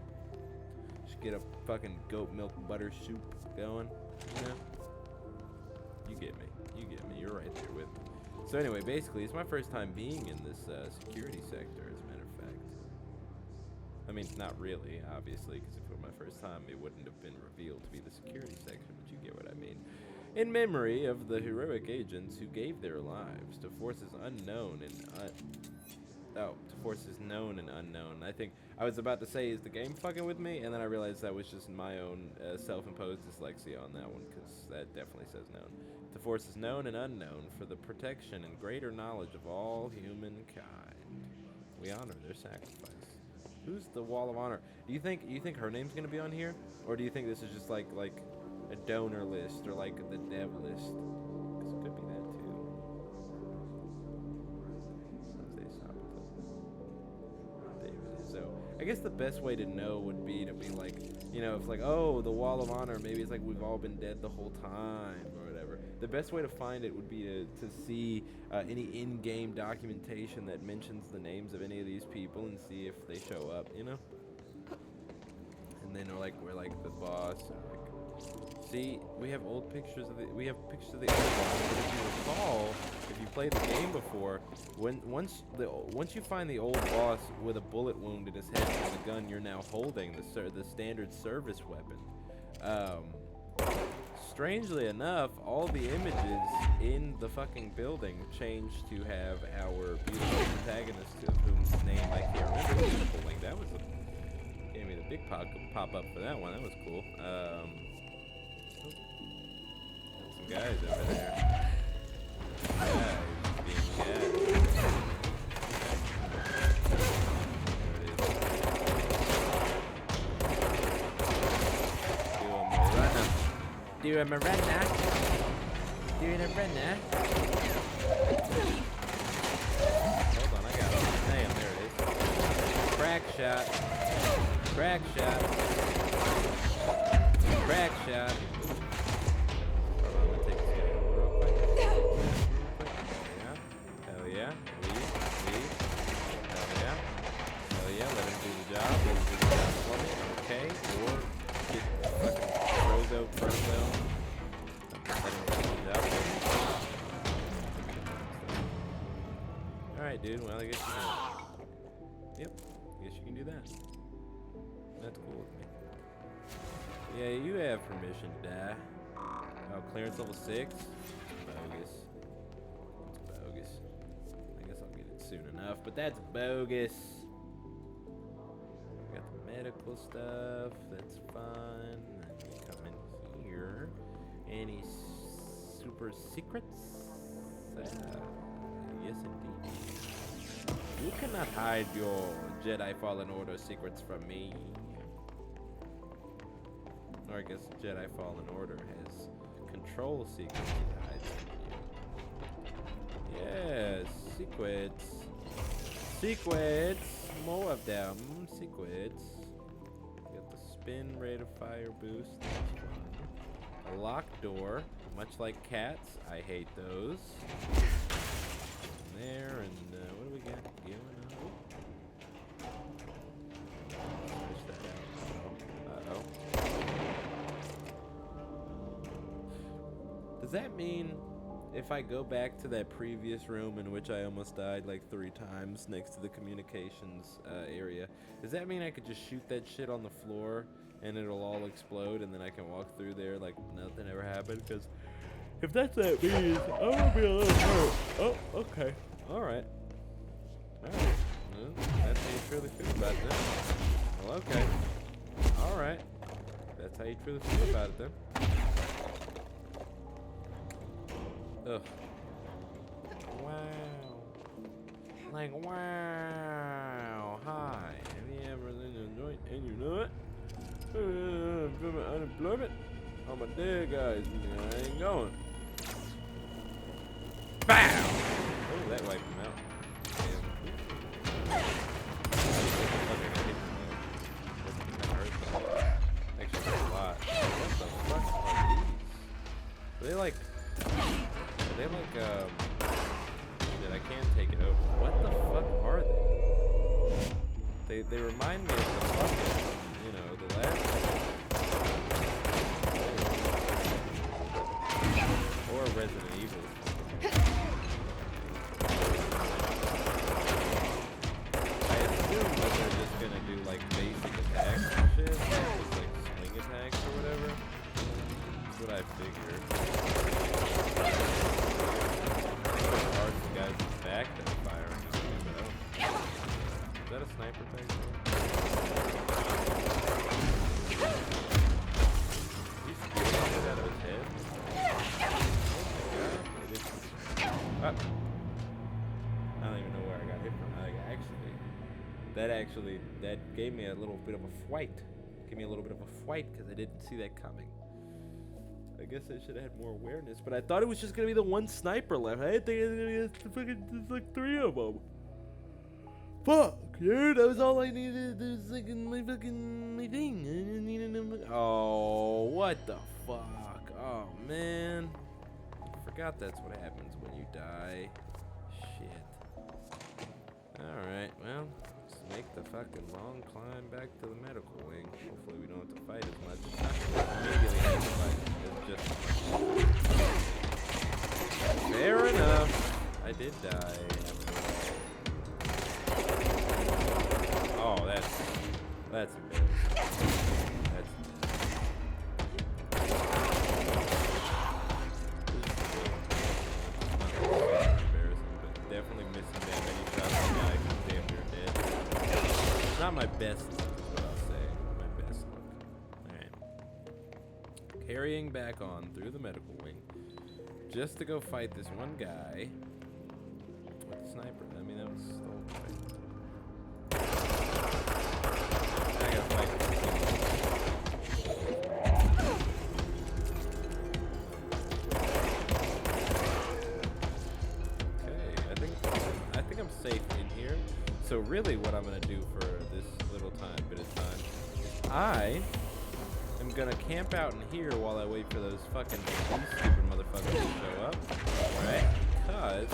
Just get a fucking goat milk butter soup going. You know? You get me. You're right there with me. So anyway, basically, it's my first time being in this security sector, as a matter of fact. I mean, not really, obviously, because if it were my first time, it wouldn't have been revealed to be the security section, but you get what I mean. In memory of the heroic agents who gave their lives to forces unknown and to forces known and unknown. I think I was about to say, is the game fucking with me? And then I realized that was just my own self-imposed dyslexia on that one, because that definitely says known. To forces known and unknown for the protection and greater knowledge of all humankind. We honor their sacrifice. Who's the Wall of Honor? Do you think her name's gonna be on here, or do you think this is just like a donor list or like the dev list? Because it could be that too. David. So I guess the best way to know would be to be like, you know, if like, oh, the Wall of Honor, maybe it's like we've all been dead the whole time or whatever. The best way to find it would be to see any in-game documentation that mentions the names of any of these people and see if they show up, you know? And then we're like the boss. And like, see, we have old pictures of the old boss. But if you recall, if you played the game before, once you find the old boss with a bullet wound in his head with the gun you're now holding, the standard service weapon. Strangely enough, all the images in the fucking building changed to have our beautiful protagonist, of whose name I can't remember. Beautiful Link. That was gave me the big pop up for that one. That was cool. Some guys over there. Guys being guys. There it is. Do a Miranda. Doing a Miranda. Hold on, I got it. Damn, there it is. Crack shot. Crack shot. Crack shot. Hold on, I'm gonna take this guy real quick. Yeah. Hell yeah. Leave. Hell yeah. Hell yeah. Let him do the job. Let him do the job for me. Okay. Or get fucking Frozo. Let him do the job for me. Alright, dude. Well, I guess you can. Yep. I guess you can do that. That's cool with me. Yeah, you have permission to die. Oh, clearance level 6? Bogus. It's bogus. I guess I'll get it soon enough, but that's bogus. Got the medical stuff. That's fun. Then you come in here. Any super secrets? Yes, indeed. You cannot hide your Jedi Fallen Order secrets from me. Or I guess Jedi Fallen Order has control secrets he hides from you. Yes, secrets. Secrets. More of them. Secrets. Got the spin rate of fire boost. That's fun. A locked door. Much like cats. I hate those. There, and what do we got going on? Switch that out. Uh-oh. Does that mean if I go back to that previous room in which I almost died like 3 times next to the communications area, does that mean I could just shoot that shit on the floor and it'll all explode and then I can walk through there like nothing ever happened? Because if that's what it means, I'm gonna be a little hurt. Oh, okay. Alright. Alright. Well, that's how you truly feel about that. Well, okay. Alright. That's how you truly feel about it then. Ugh. Wow. Like, wow. Hi. Have you ever been in a joint and you know it? From unemployment? I'm a dead guy. I ain't going. Bow! Oh, that wiped him out. Damn. Actually, that's a lot. What the fuck are these? Are they like... Shit, I can't take it over. What the fuck are they? They remind me of the fucking, you know, the last one. Or Resident Evil. I assume that they're just gonna do like basic attacks and shit. Just like swing attacks or whatever. That's what I figured. The guys in the back that are firing at me, but is that a sniper thing? He's shooting it out of his head. Oh my god. I don't even know where I got hit from. That gave me a little bit of a fright. Gave me a little bit of a fright because I didn't see that coming. I guess I should have had more awareness, but I thought it was just gonna be the one sniper left. I didn't think it was gonna be there's like 3 of them. Fuck, dude, that was all I needed. There's like my thing. I didn't need another. Oh, what the fuck? Oh man, I forgot that's what happens when you die. Shit. All right, well. Make the fucking long climb back to the medical wing. Hopefully we don't have to fight as much. Immediately have to fight. It's just... Fair enough. I did die. Oh, that's embarrassing. That's embarrassing, but definitely missing that many shots. Not my best look is what I'll say. My best look. Alright. carrying back on through the medical wing just to go fight this one guy with the sniper. I mean, that was the whole fight. I gotta fight this thing. Okay, I think I'm safe in here. So really what I'm gonna do for this little bit of time is I am gonna camp out in here while I wait for those fucking stupid motherfuckers to show up, right? Because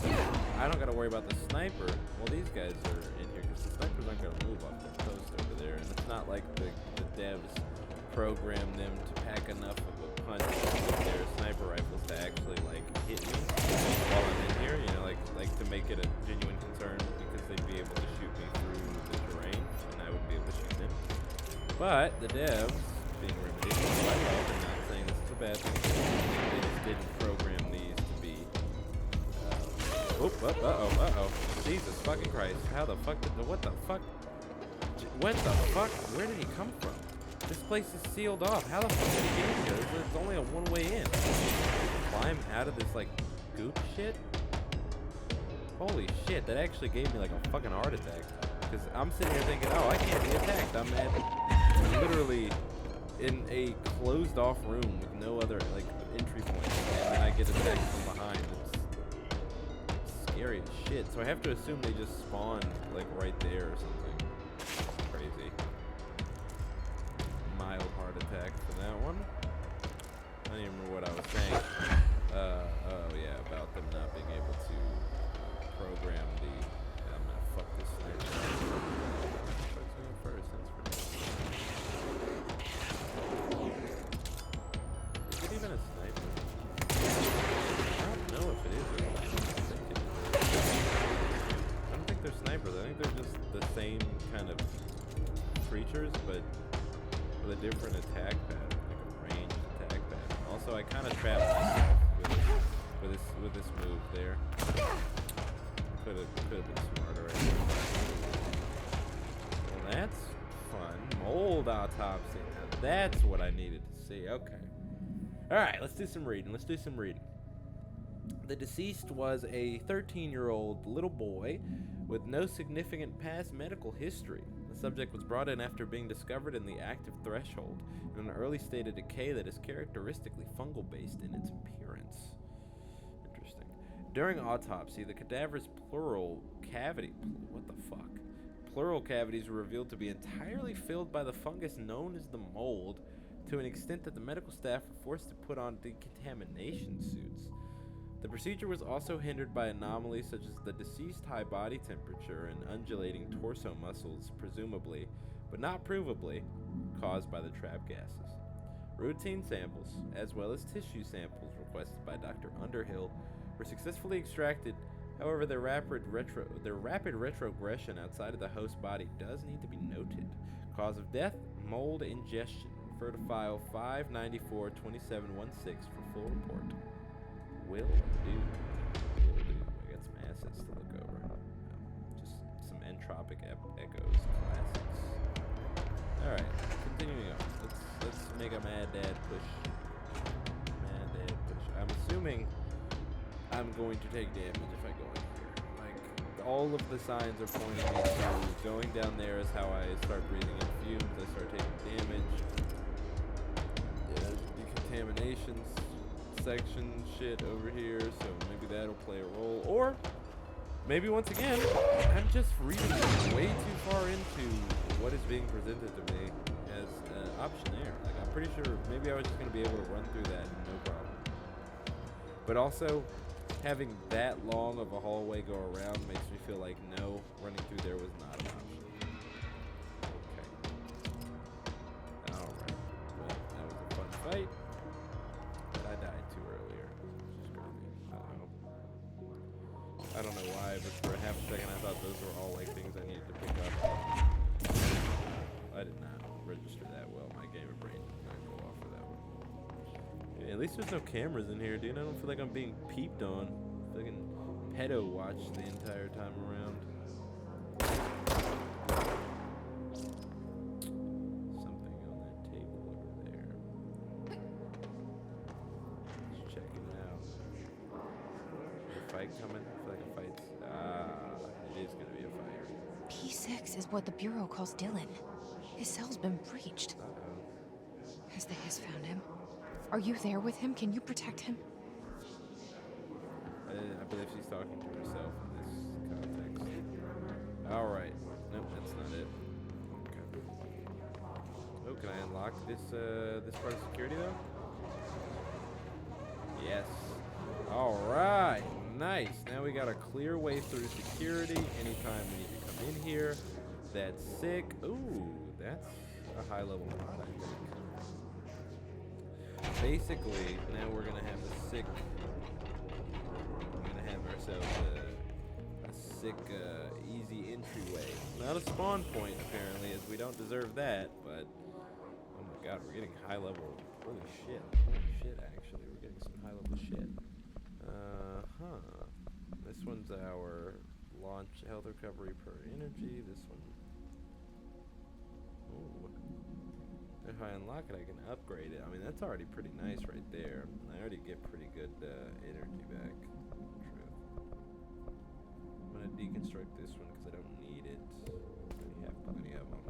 I don't gotta worry about the sniper. Well, these guys are in here because the snipers aren't gonna move off their post over there, and it's not like the devs programmed them to pack enough of a punch with their sniper rifles to actually like hit me while I'm in here. You know, like to make it a genuine concern because they'd be able to shoot me through the terrain, and I wouldn't be able to shoot them. But the devs, being remedied, I love, and not saying this is a bad thing, they just didn't program these to be. Uh-oh. Jesus fucking Christ. How the fuck did what the fuck? What the fuck? Where did he come from? This place is sealed off. How the fuck did he get in here? It's only a one-way in. Climb out of this, like, goop shit? Holy shit, that actually gave me, like, a fucking heart attack. Because I'm sitting here thinking, oh, I can't be attacked. I'm at literally in a closed-off room with no other, like, entry point. And then I get attacked from behind. It's scary as shit. So I have to assume they just spawned, like, right there or something. Crazy. Mild heart attack for that one. I don't even remember what I was saying. Oh yeah, about them not being able to program the. I'm gonna fuck this sniper. What's going first? That's pretty. Is it even a sniper? I don't know if it is or not. I don't think they're snipers. I think they're just the same kind of creatures, but with a different attack pattern, like a ranged attack pattern. Also, I kind of trapped myself with this move there. Could have been smarter. Right there. Well, that's fun. Mold autopsy. Now that's what I needed to see. Okay. All right, let's do some reading. The deceased was a 13-year-old little boy with no significant past medical history. The subject was brought in after being discovered in the active threshold in an early state of decay that is characteristically fungal-based in its appearance. Interesting. During autopsy, the cadaver's pleural cavities were revealed to be entirely filled by the fungus known as the mold, to an extent that the medical staff were forced to put on decontamination suits. The procedure was also hindered by anomalies such as the deceased high body temperature and undulating torso muscles, presumably, but not provably, caused by the trap gases. Routine samples, as well as tissue samples requested by Dr. Underhill, were successfully extracted. However, their rapid retrogression outside of the host body does need to be noted. Cause of death, mold ingestion. Refer to file 594-2716 for full report. Will do. I got some assets to look over. Just some entropic echoes, classics. Alright, continuing on. Let's make a Mad Dad push. I'm assuming I'm going to take damage if I go in here. Like, all of the signs are pointing me to going down there is how I start breathing in fumes, I start taking damage. Yeah, decontaminations section shit over here, so maybe that'll play a role. Or maybe once again, I'm just reading way too far into what is being presented to me as an option there. Like, I'm pretty sure maybe I was just going to be able to run through that no problem. But also, having that long of a hallway go around makes me feel like no, running through there was not an option. Okay. Alright. Well, that was a fun fight. But I died too earlier. Which is crazy. I don't know why, but for a half a second I thought those were all like things I needed to pick up. I did not register that well. My gamer brain did not go off for that one. Yeah, at least there's no cameras in here, dude. I don't feel like I'm being peeped on. Fucking pedo watched the entire time around. Something on that table over there. fight coming. I feel like a fight's... it is gonna be a fight. P6 is what the Bureau calls Dylan. His cell's been breached. Uh-oh. Has the Hiss found him? Are you there with him? Can you protect him? I believe she's talking to herself in this context. Alright. Nope, that's not it. Okay. Oh, can I unlock this part of security though? Yes. Alright. Nice. Now we got a clear way through security anytime we need to come in here. That's sick. Ooh, that's a high level mod, I think. Basically, now we're gonna have a sick... We're gonna have ourselves a sick, easy entryway. Not a spawn point, apparently, as we don't deserve that, but... Oh my god, we're getting high level... Holy shit. Holy shit, actually. We're getting some high level shit. This one's our launch health recovery per energy. This one... Ooh. If I unlock it, I can upgrade it. I mean, that's already pretty nice right there. I already get pretty good energy back. True. I'm gonna deconstruct this one because I don't need it. I already have plenty of them.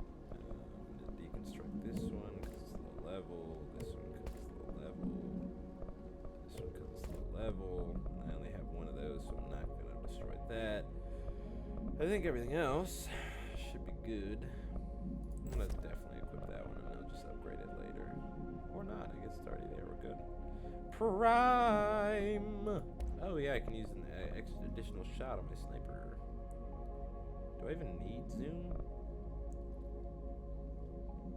I'm gonna deconstruct this one because it's low level. This one because it's low level. This one because it's low level. I only have one of those, so I'm not gonna destroy that. I think everything else should be good. I'm gonna definitely equip that one and I'll just upgrade it later. Or not, I guess it's already there, we're good. Prime! Oh yeah, I can use an extra additional shot on my sniper. Do I even need zoom?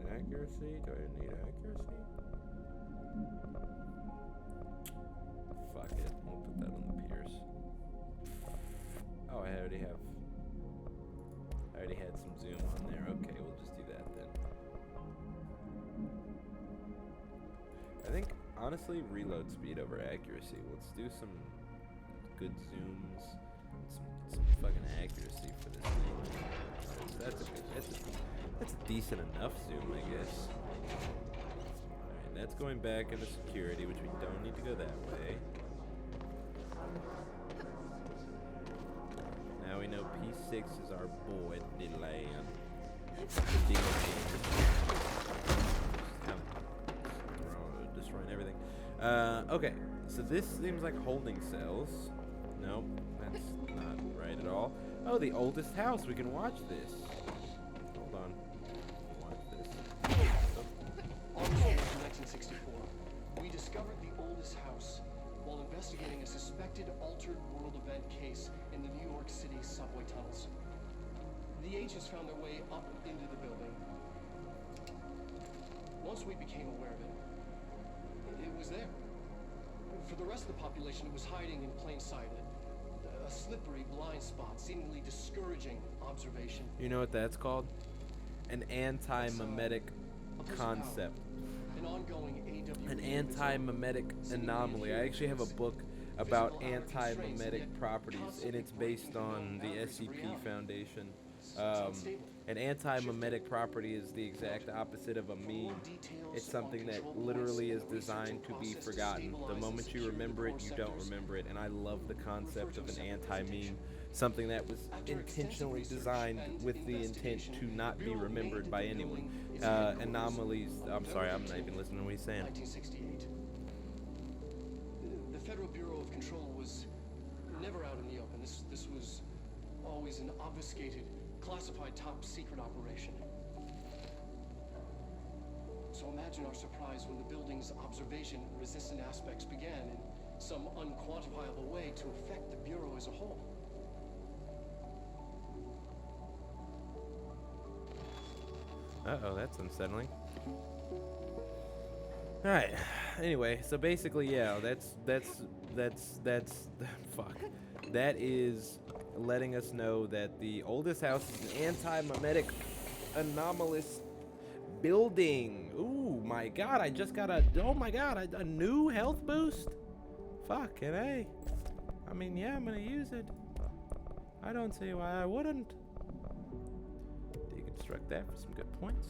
Accuracy? Do I even need accuracy? Fuck it, we'll put that on the Pierce. Oh, I already had some zoom on there. Okay, we'll just do that then. I think, honestly, reload speed over accuracy. Let's do some good zooms, some fucking accuracy for this thing. That's a decent enough zoom, I guess. Alright, that's going back into security, which we don't need to go that way. Now we know P6 is our boy, Dylan. Destroying everything. Okay, so this seems like holding cells. Nope, that's not right at all. Oh, the oldest house. We can watch this. Hold on. Watch this. On May 1964, we discovered the oldest house while investigating a suspected altered world event case in the New York City subway tunnels. The agents found their way up into the building. Once we became aware of it, it was there. For the rest of the population, it was hiding in plain sight. A slippery blind spot, seemingly discouraging observation. You know what that's called? An anti-mimetic concept. An ongoing AW. An anti-mimetic anomaly. I actually have a book about anti-mimetic properties, and it's based on the SCP Foundation. An anti-mimetic property is the exact opposite of a meme. It's something that literally is designed to be forgotten. The moment you remember it, you don't remember it. And I love the concept of an anti-meme. Something that was intentionally designed with the intent to not be remembered by anyone. Anomalies, I'm sorry, I'm not even listening to what he's saying. 1968. The Federal Bureau of Control was never out in the open. This was always an obfuscated, classified top secret operation. So imagine our surprise when the building's observation-resistant aspects began in some unquantifiable way to affect the Bureau as a whole. Uh-oh, that's unsettling. Alright, anyway, so basically, yeah, that's fuck. That is letting us know that the oldest house is an anti-mimetic anomalous building. Ooh, my god, I just got a new health boost? Fucking A. I mean, yeah, I'm gonna use it. I don't see why I wouldn't. Deconstruct that for some good points.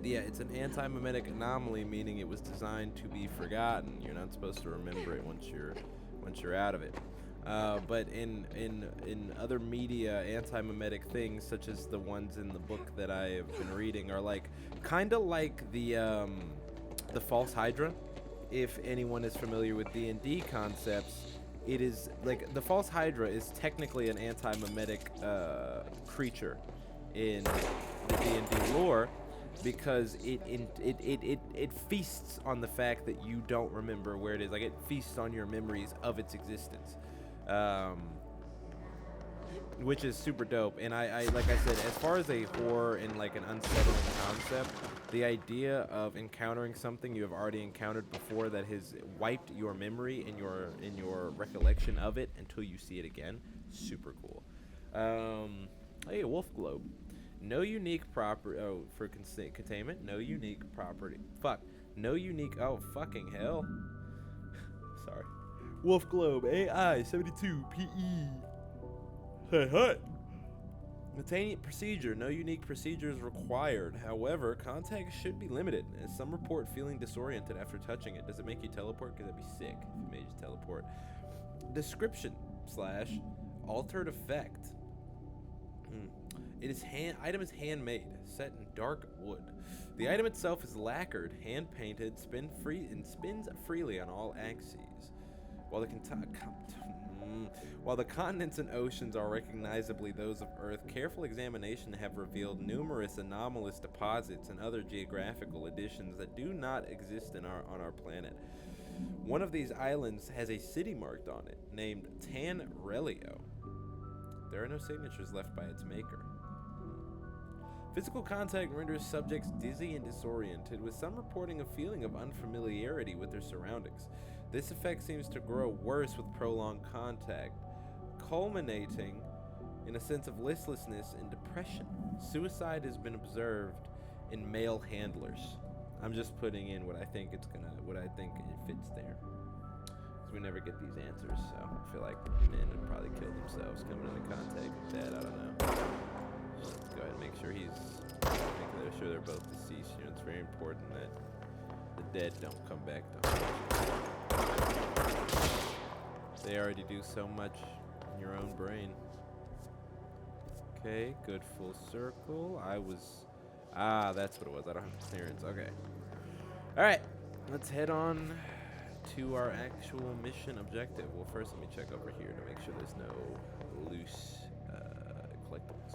Yeah, it's an anti-mimetic anomaly, meaning it was designed to be forgotten. You're not supposed to remember it once you're out of it. But in other media, anti-mimetic things, such as the ones in the book that I have been reading, are like kind of like the false hydra. If anyone is familiar with D&D concepts, it is like the false hydra is technically an anti-mimetic creature in the D&D lore, because it feasts on the fact that you don't remember where it is. Like, it feasts on your memories of its existence, which is super dope. And I like I said, as far as a horror and like an unsettling concept, the idea of encountering something you have already encountered before that has wiped your memory and your recollection of it until you see it again, super cool. Hey, a wolf globe. No unique property. Oh, for containment. No unique property. Fuck. No unique. Oh, fucking hell. Sorry. Wolf globe. AI 72 PE. Hey, hey. Containment procedure. No unique procedures required. However, contact should be limited, as some report feeling disoriented after touching it. Does it make you teleport? Because that'd be sick if it made you teleport. Description / altered effect. It is item is handmade, set in dark wood. The item itself is lacquered, hand painted, spins freely on all axes. While the continents and oceans are recognizably those of Earth, careful examination have revealed numerous anomalous deposits and other geographical additions that do not exist on our planet. One of these islands has a city marked on it, named Tan Relio. There are no signatures left by its maker. Physical contact renders subjects dizzy and disoriented, with some reporting a feeling of unfamiliarity with their surroundings. This effect seems to grow worse with prolonged contact, culminating in a sense of listlessness and depression. Suicide has been observed in male handlers. I'm just putting in what I think it fits there, because we never get these answers. So I feel like men would probably kill themselves coming into contact with that. I don't know. Let's go ahead and make sure they're both deceased. You know, it's very important that the dead don't come back to haunt you. They already do so much in your own brain. Okay, good full circle. That's what it was. I don't have clearance. Okay. Alright, let's head on to our actual mission objective. Well, first let me check over here to make sure there's no loose collectibles.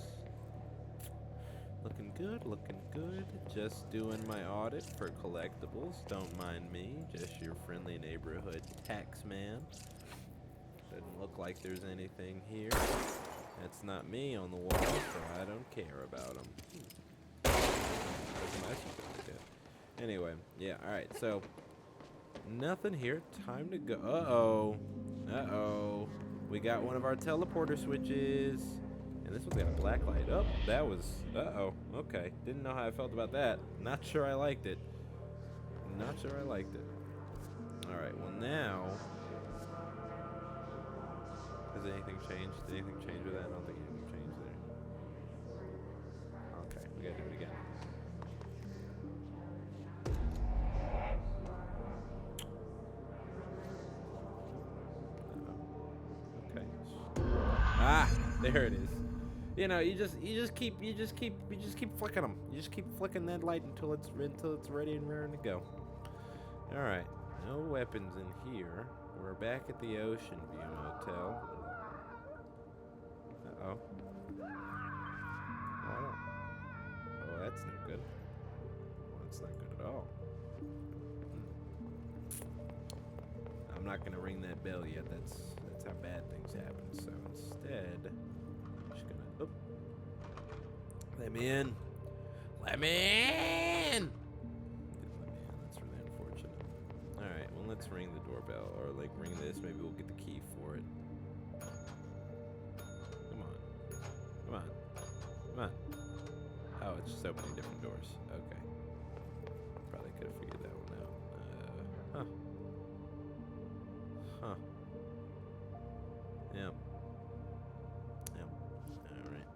Looking good, looking good. Just doing my audit for collectibles. Don't mind me, just your friendly neighborhood tax man. Doesn't look like there's anything here. That's not me on the wall, so I don't care about them. That's my certificate. Anyway, yeah, alright, so nothing here. Time to go. Uh-oh. Uh-oh. We got one of our teleporter switches. And this one's got a black light. Oh, that was... Uh-oh. Okay. Didn't know how I felt about that. Not sure I liked it. Not sure I liked it. Alright, well now... Has anything changed? Did anything change with that? I don't think anything changed there. Okay, we gotta do it again. Okay. Ah, there it is. You know, you just keep flicking them. You just keep flicking that light until it's ready and raring to go. All right, no weapons in here. We're back at the Ocean View Motel. Uh-oh. Oh, that's not good. Well, that's not good at all. I'm not gonna ring that bell yet. That's how bad things happen. So instead, I'm just gonna... Oh. Let me in. Let me in! Didn't let me in. That's really unfortunate. Alright, well, let's ring the doorbell. Or, like, ring this. Maybe we'll get the key for it. Come on. Come on. Come on. Oh, it's just opening different doors. Okay. Probably could have figured that one out. Huh. Huh. Yep. Yep. Alright.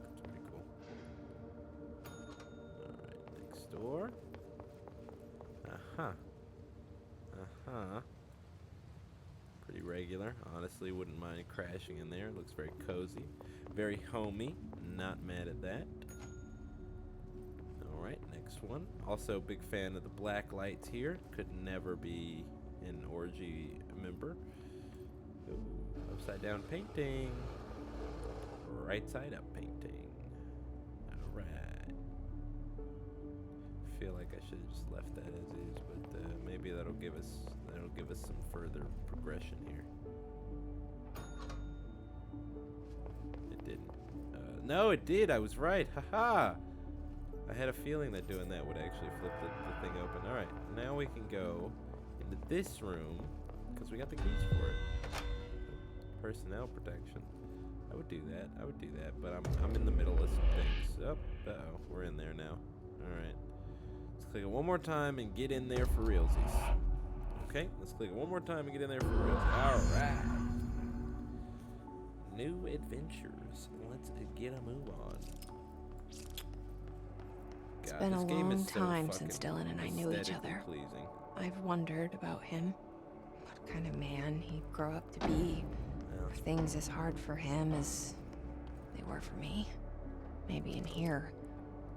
That's pretty cool. Alright. door. Uh-huh. Uh-huh. Pretty regular. Honestly, wouldn't mind crashing in there. It looks very cozy. Very homey. Not mad at that. Alright, next one. Also, big fan of the black lights here. Could never be an orgy member. Ooh, upside down painting. Right side up painting. Alright. Feel like I should have just left that as is, but maybe that'll give us some further progression here. It didn't. No, it did. I was right. Haha. I had a feeling that doing that would actually flip the thing open. All right, now we can go into this room because we got the keys for it. Personnel protection. I would do that, but I'm in the middle of some things. Oh, uh-oh, we're in there now. All right, let's click it one more time and get in there for realsies. Okay, let's click it one more time and get in there for realsies. All right. New adventures. Let's get a move on. It's been a this game long is so time fucking since Dylan and I knew each aesthetically other. pleasing. I've wondered about him. What kind of man he'd grow up to be. Yeah. Were things as hard for him as they were for me? Maybe in here,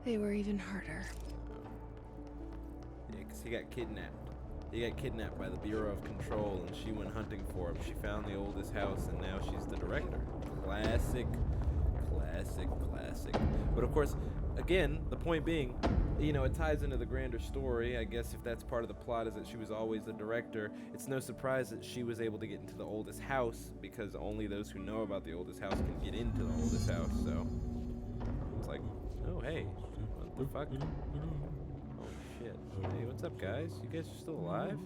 they were even harder. Yeah, because he got kidnapped. He got kidnapped by the Bureau of Control, and she went hunting for him. She found the oldest house, and now she's the director. Classic. But of course, again, the point being, you know, it ties into the grander story. I guess if that's part of the plot is that she was always the director, it's no surprise that she was able to get into the oldest house because only those who know about the oldest house can get into the oldest house. So it's like, oh hey, what the fuck? Holy shit. Hey, what's up, guys? You guys are still alive?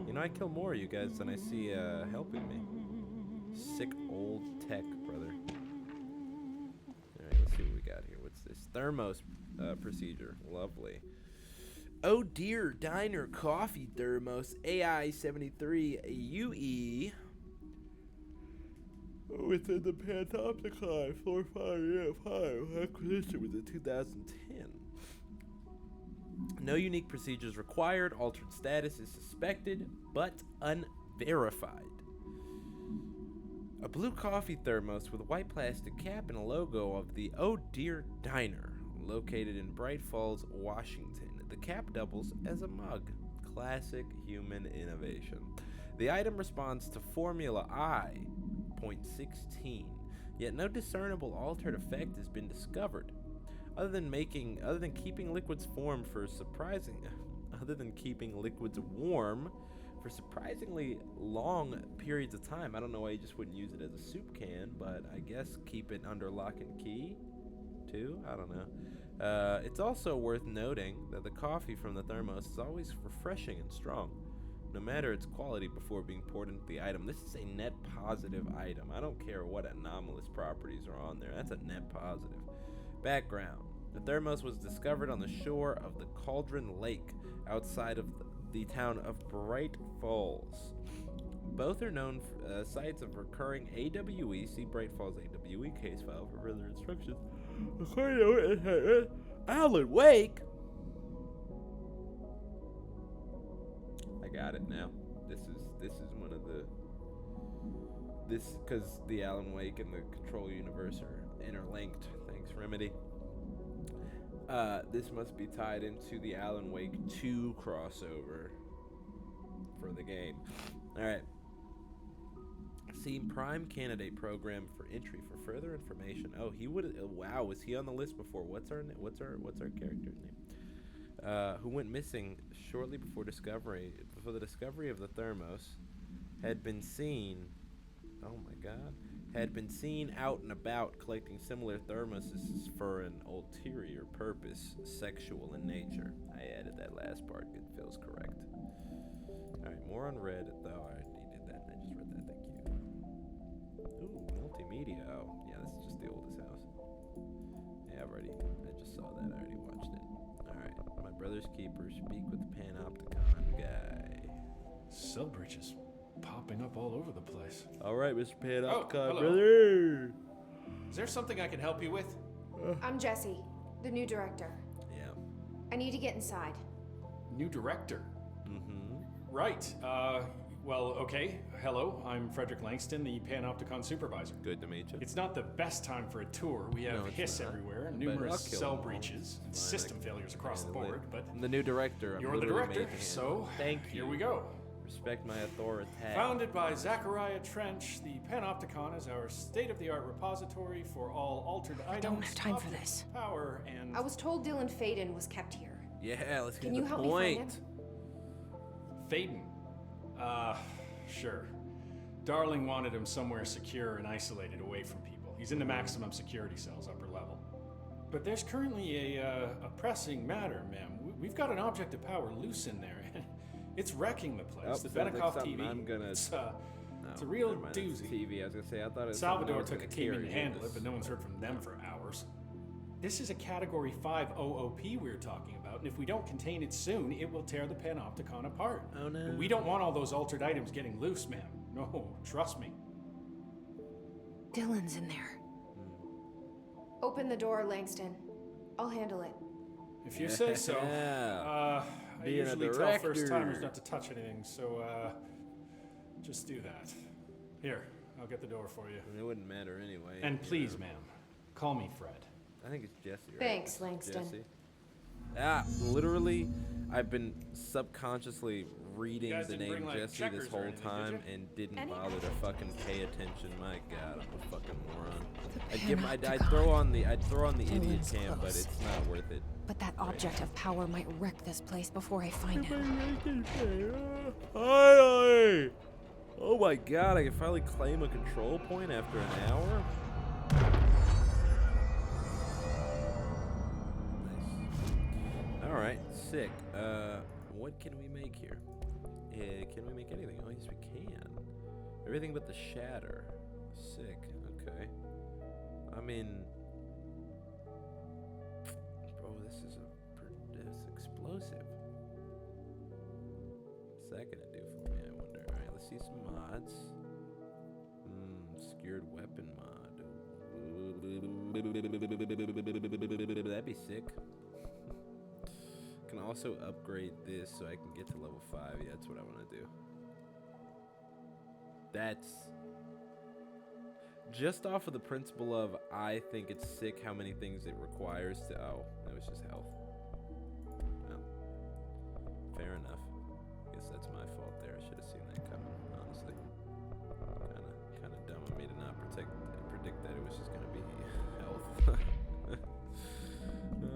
You know, I kill more of you guys than I see helping me. Sick old tech, brother. Alright, let's see what we got here. What's this? Thermos procedure. Lovely. Oh dear, diner coffee thermos AI-73 UE. Within the Panopticon 4505 acquisition was in 2010. No unique procedures required. Altered status is suspected, but unverified. A blue coffee thermos with a white plastic cap and a logo of the Oh Dear Diner, located in Bright Falls, Washington. The cap doubles as a mug. Classic human innovation. The item responds to Formula I.16, yet no discernible altered effect has been discovered. Other than keeping liquids warm for surprisingly long periods of time. I don't know why you just wouldn't use it as a soup can, but I guess keep it under lock and key too. I don't know. It's also worth noting that the coffee from the thermos is always refreshing and strong, no matter its quality before being poured into the item. This is a net positive item. I don't care what anomalous properties are on there. That's a net positive. Background. The thermos was discovered on the shore of the Cauldron Lake outside of the town of Bright Falls. Both are known sites of recurring AWE. See Bright Falls AWE case file for further instructions. According to Alan Wake. I got it now. This is one of the because the Alan Wake and the Control universe are interlinked. Thanks, Remedy. This must be tied into the Alan Wake 2 crossover for the game. Alright. See Prime Candidate Program for entry for further information. Oh, he would. Wow, was he on the list before? What's our character's name? Who went missing shortly before the discovery of the thermos, had been seen. Oh my God. Had been seen out and about collecting similar thermoses for an ulterior purpose, sexual in nature. I added that last part. It feels correct. Alright, more on red. Oh, I already did that. I just read that. Thank you. Ooh, multimedia. Oh, yeah, this is just the oldest house. Yeah, I just saw that. I already watched it. Alright, my brother's keeper. Speak with the Panopticon guy. Cell breaches popping up all over the place. All right, Mr. Panopticon, hello. brother. Is there something I can help you with? I'm Jessie, the new director. Yeah. I need to get inside. New director. Mm-hmm. Right. Well, okay. Hello, I'm Frederick Langston, the Panopticon supervisor. Good to meet you. It's not the best time for a tour. We have No, it's hiss not. everywhere, But numerous I'll kill cell them all. breaches, and Fine, system I can failures across the handle it. board, but I'm the new director. I'm you're the literally director, making it. so Thank you. here we go. Respect my authority. Founded by Zachariah Trench, the Panopticon is our state-of-the-art repository for all altered items. don't have time for objects, this. Power and I was told Dylan Faden was kept here. Yeah, let's get Can to you the help me find point. him? Faden. Sure. Darling wanted him somewhere secure and isolated away from people. He's in the maximum security cells, upper level. But there's currently a pressing matter, ma'am. We've got an object of power loose in there. It's wrecking the place. Oh, The sounds like Benikoff something TV. I'm gonna- It's No, a real never mind, it's doozy. TV. I was gonna say I thought it was Salvador something I took a was team gonna in to carry. handle it, but no one's heard from them for hours. This is a Category 5 OOP we're talking about, and if we don't contain it soon, it will tear the Panopticon apart. Oh, no. And we don't want all those altered items getting loose, ma'am. No, trust me. Dylan's in there. Open the door, Langston. I'll handle it. If you say so. Yeah. I Being a usually tell first-timers director. not to touch anything, so just do that. Here, I'll get the door for you. It wouldn't matter anyway. And you please, know. ma'am, call me Fred. I think it's Jesse, right? Thanks, It's Langston. Jesse. Literally, I've been subconsciously reading guys the didn't name bring, like, Jesse checkers this or whole anything, did time you? and didn't Any bother to fucking pay attention. My God, I'm a fucking moron. The I'd throw on the idiot Dylan's cam, but close. it's not worth it. But that object of power might wreck this place before I find him. Finally! Oh my God, I can finally claim a control point after an hour. Nice. All right, sick. What can we make here? Can we make anything? Oh, yes, we can. Everything but the shatter. Sick. Okay. I mean, bro, this is explosive. What's that gonna do for me? I wonder. All right, let's see some mods. Skewered weapon mod. That'd be sick. Can also upgrade this so I can get to level 5. Yeah, that's what I want to do. That's just off of the principle of I think it's sick how many things it requires to. Oh, that was just health. Well, fair enough. Guess that's my fault there. I should have seen that coming, honestly. Kind of dumb of me to not predict that it was just gonna be health.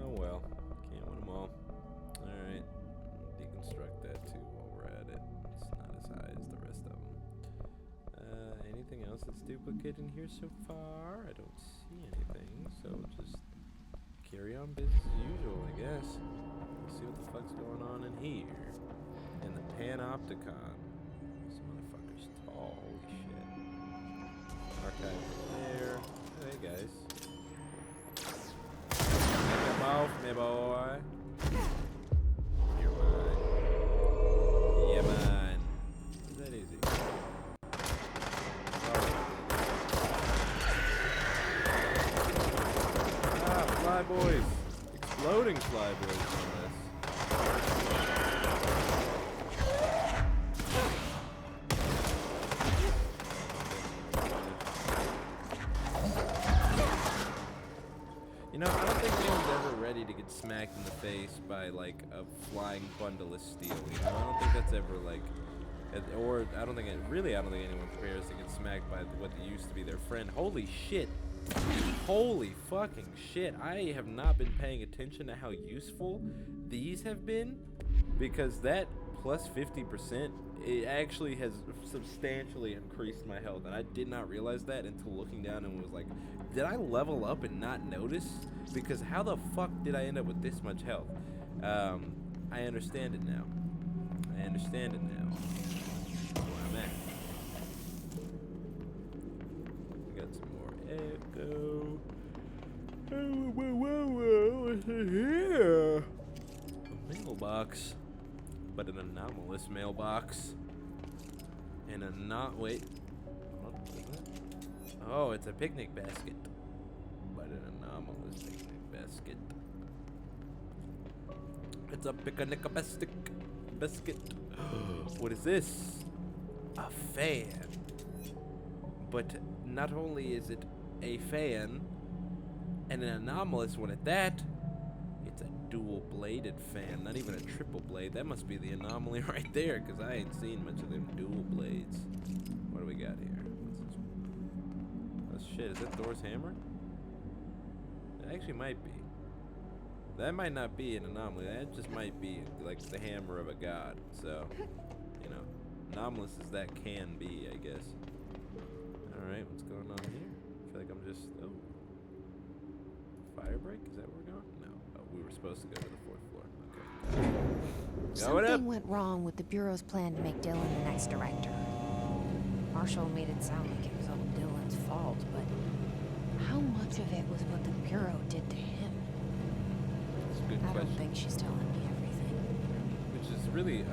Oh well, can't win them all. All right, deconstruct that too while we're at it. It's not as high as the rest of them. Anything else that's duplicate in here so far? I don't see anything, so just carry on business as usual, I guess. Let's see what the fuck's going on in here. In the Panopticon. This motherfucker's tall, holy shit. Archive there. Hey guys. Come off me, boy. You're mine. Yeah, man. Is that easy? Fly boys. Exploding fly boys on this. You know, I don't think anyone's ever ready to get smacked in the face by, like, a flying bundle of steel, you know? I don't think that's ever, like... Or, I don't think anyone prepares to get smacked by what used to be their friend. Holy shit. Holy fucking shit. I have not been paying attention to how useful these have been, because that plus 50%, it actually has substantially increased my health, and I did not realize that until looking down and was like, did I level up and not notice? Because how the fuck did I end up with this much health? I understand it now. I understand it now. Where I'm at. We got some more echo. Whoa, what's in here? A mailbox. But an anomalous mailbox. And a not wait. What is it? Oh, it's a picnic basket. But an anomalous picnic basket. It's a picnic biscuit. What is this? A fan. But not only is it a fan, and an anomalous one at that, it's a dual-bladed fan, not even a triple blade. That must be the anomaly right there, because I ain't seen much of them dual blades. What do we got here? What's this? Oh shit, is that Thor's hammer? It actually might be. That might not be an anomaly. That just might be like the hammer of a god. So, you know, anomalous as that can be, I guess. Alright, what's going on here? I feel like I'm just... Oh. Fire break? Is that where we're going? No. Oh, we were supposed to go to the 4th floor. Okay. Going up. Something went wrong with the Bureau's plan to make Dylan the next director. Marshall made it sound like it was all Dylan's fault, but how much of it was what the Bureau did to him? That's a good I question. don't think she's telling me everything. Which is really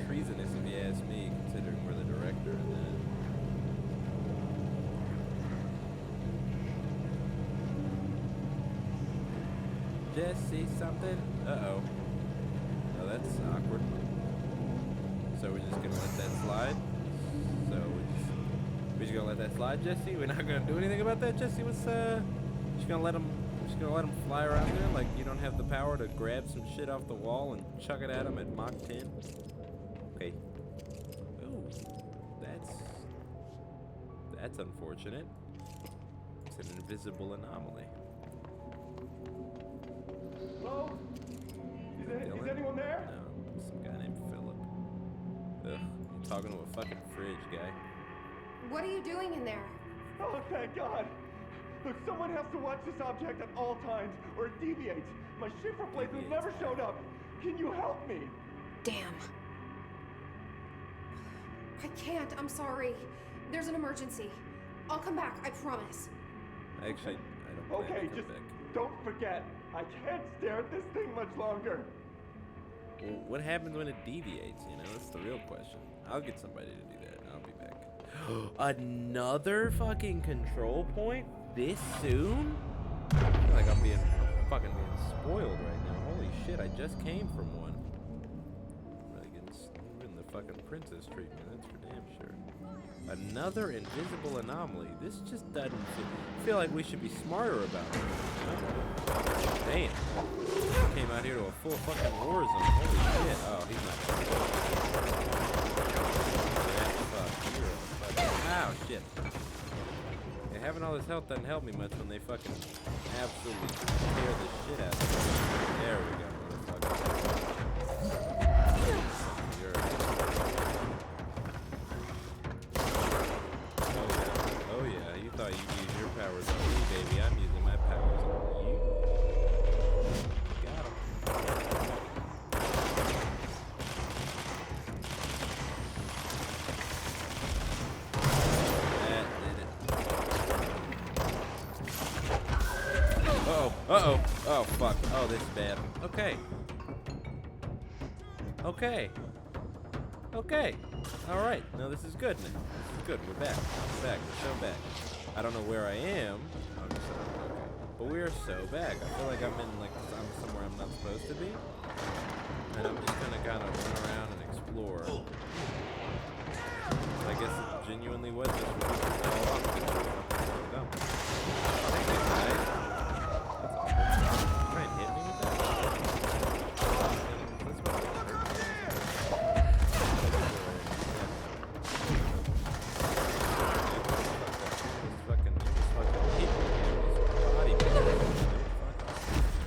treasonous if you ask me, considering we're the director and then... Jesse something? Uh-oh. Oh, that's awkward. So we're just gonna let that slide? So we're just gonna let that slide, Jesse? We're not gonna do anything about that, Jesse? What's just gonna let him fly around there like you don't have the power to grab some shit off the wall and chuck it at him at Mach 10? Okay. Ooh. That's unfortunate. It's an invisible anomaly. Hello? Is Dylan? anyone there? No, some guy named Philip. Ugh, you're talking to a fucking fridge guy. What are you doing in there? Oh, thank God. Look, someone has to watch this object at all times, or it deviates. My shift replacement never showed up. Can you help me? Damn. I can't. I'm sorry. There's an emergency. I'll come back. I promise. Actually, I don't plan Okay, to come just back. don't forget. I can't stare at this thing much longer. Well, what happens when it deviates, you know? That's the real question. I'll get somebody to do that. I'll be back. Another fucking control point? This soon? I feel like I'm fucking being spoiled right now. Holy shit, I just came from one. Really getting the fucking princess treatment, that's for damn sure. Another invisible anomaly. This just doesn't feel like we should be smarter about it. Damn. Came out here to a full fucking war zone. Holy shit. Oh, he's not. Ow, shit. Yeah, having all this health doesn't help me much when they fucking absolutely tear the shit out of me. There we go, motherfucker. Oh yeah, you thought you'd use your powers on me, baby. I'm using my powers on you. Got him. That did it. Uh-oh. Uh-oh. Oh, fuck. Oh, this is bad. Okay. Okay. Okay. Alright. No, this is good now. This is good. We're back. We're back. We're so back. I don't know where I am. Okay. But we are so back. I feel like I'm somewhere I'm not supposed to be. And I'm just gonna kind of run around and explore. I guess it genuinely was just all off. Thank you, guys. That's awesome. Try and hit me with that.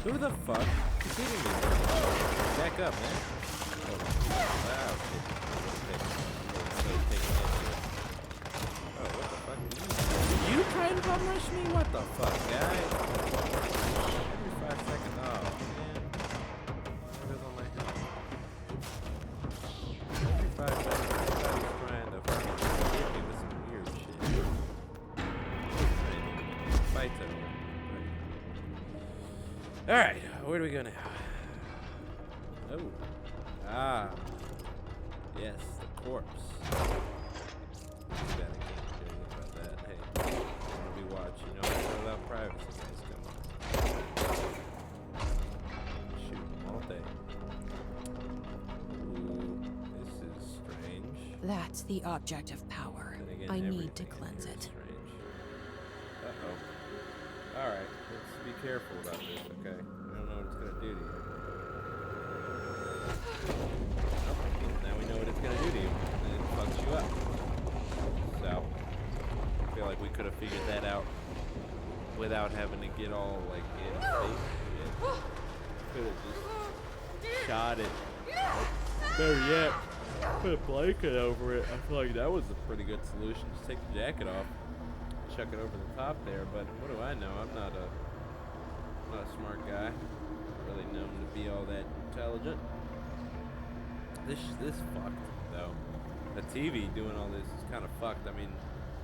Who the fuck is hitting me? Back up, man. Oh, wow, shit. Oh, what the fuck? Did you try and bum rush me? What the fuck, guy? Every 5 seconds. Oh, man. What is on my head? Every 5 seconds, somebody's trying to fucking hit me with some weird shit. Fight's over. Alright, where do we go now? Oh. Ah. Yes, the corpse. Too bad I can't do anything about that. Hey, I'm gonna be watching. You know, it's all about privacy, guys. Come on. Shoot them all day. That's the object of power. Then again, I need everything to in cleanse here is it. strange. Uh-oh. Alright, let's be careful about this, okay? I don't know what it's gonna do to you. Nope. Now we know what it's gonna do to you. And it fucks you up. So, I feel like we could have figured that out without having to get all, like, in face shit. Could have just shot it. Better yet, put a blanket over it. I feel like that was a pretty good solution. Just take the jacket off, chuck it over the top there. But what do I know? I'm not a smart guy. Not really known to be all that intelligent. This fucked though. The TV doing all this is kind of fucked. I mean,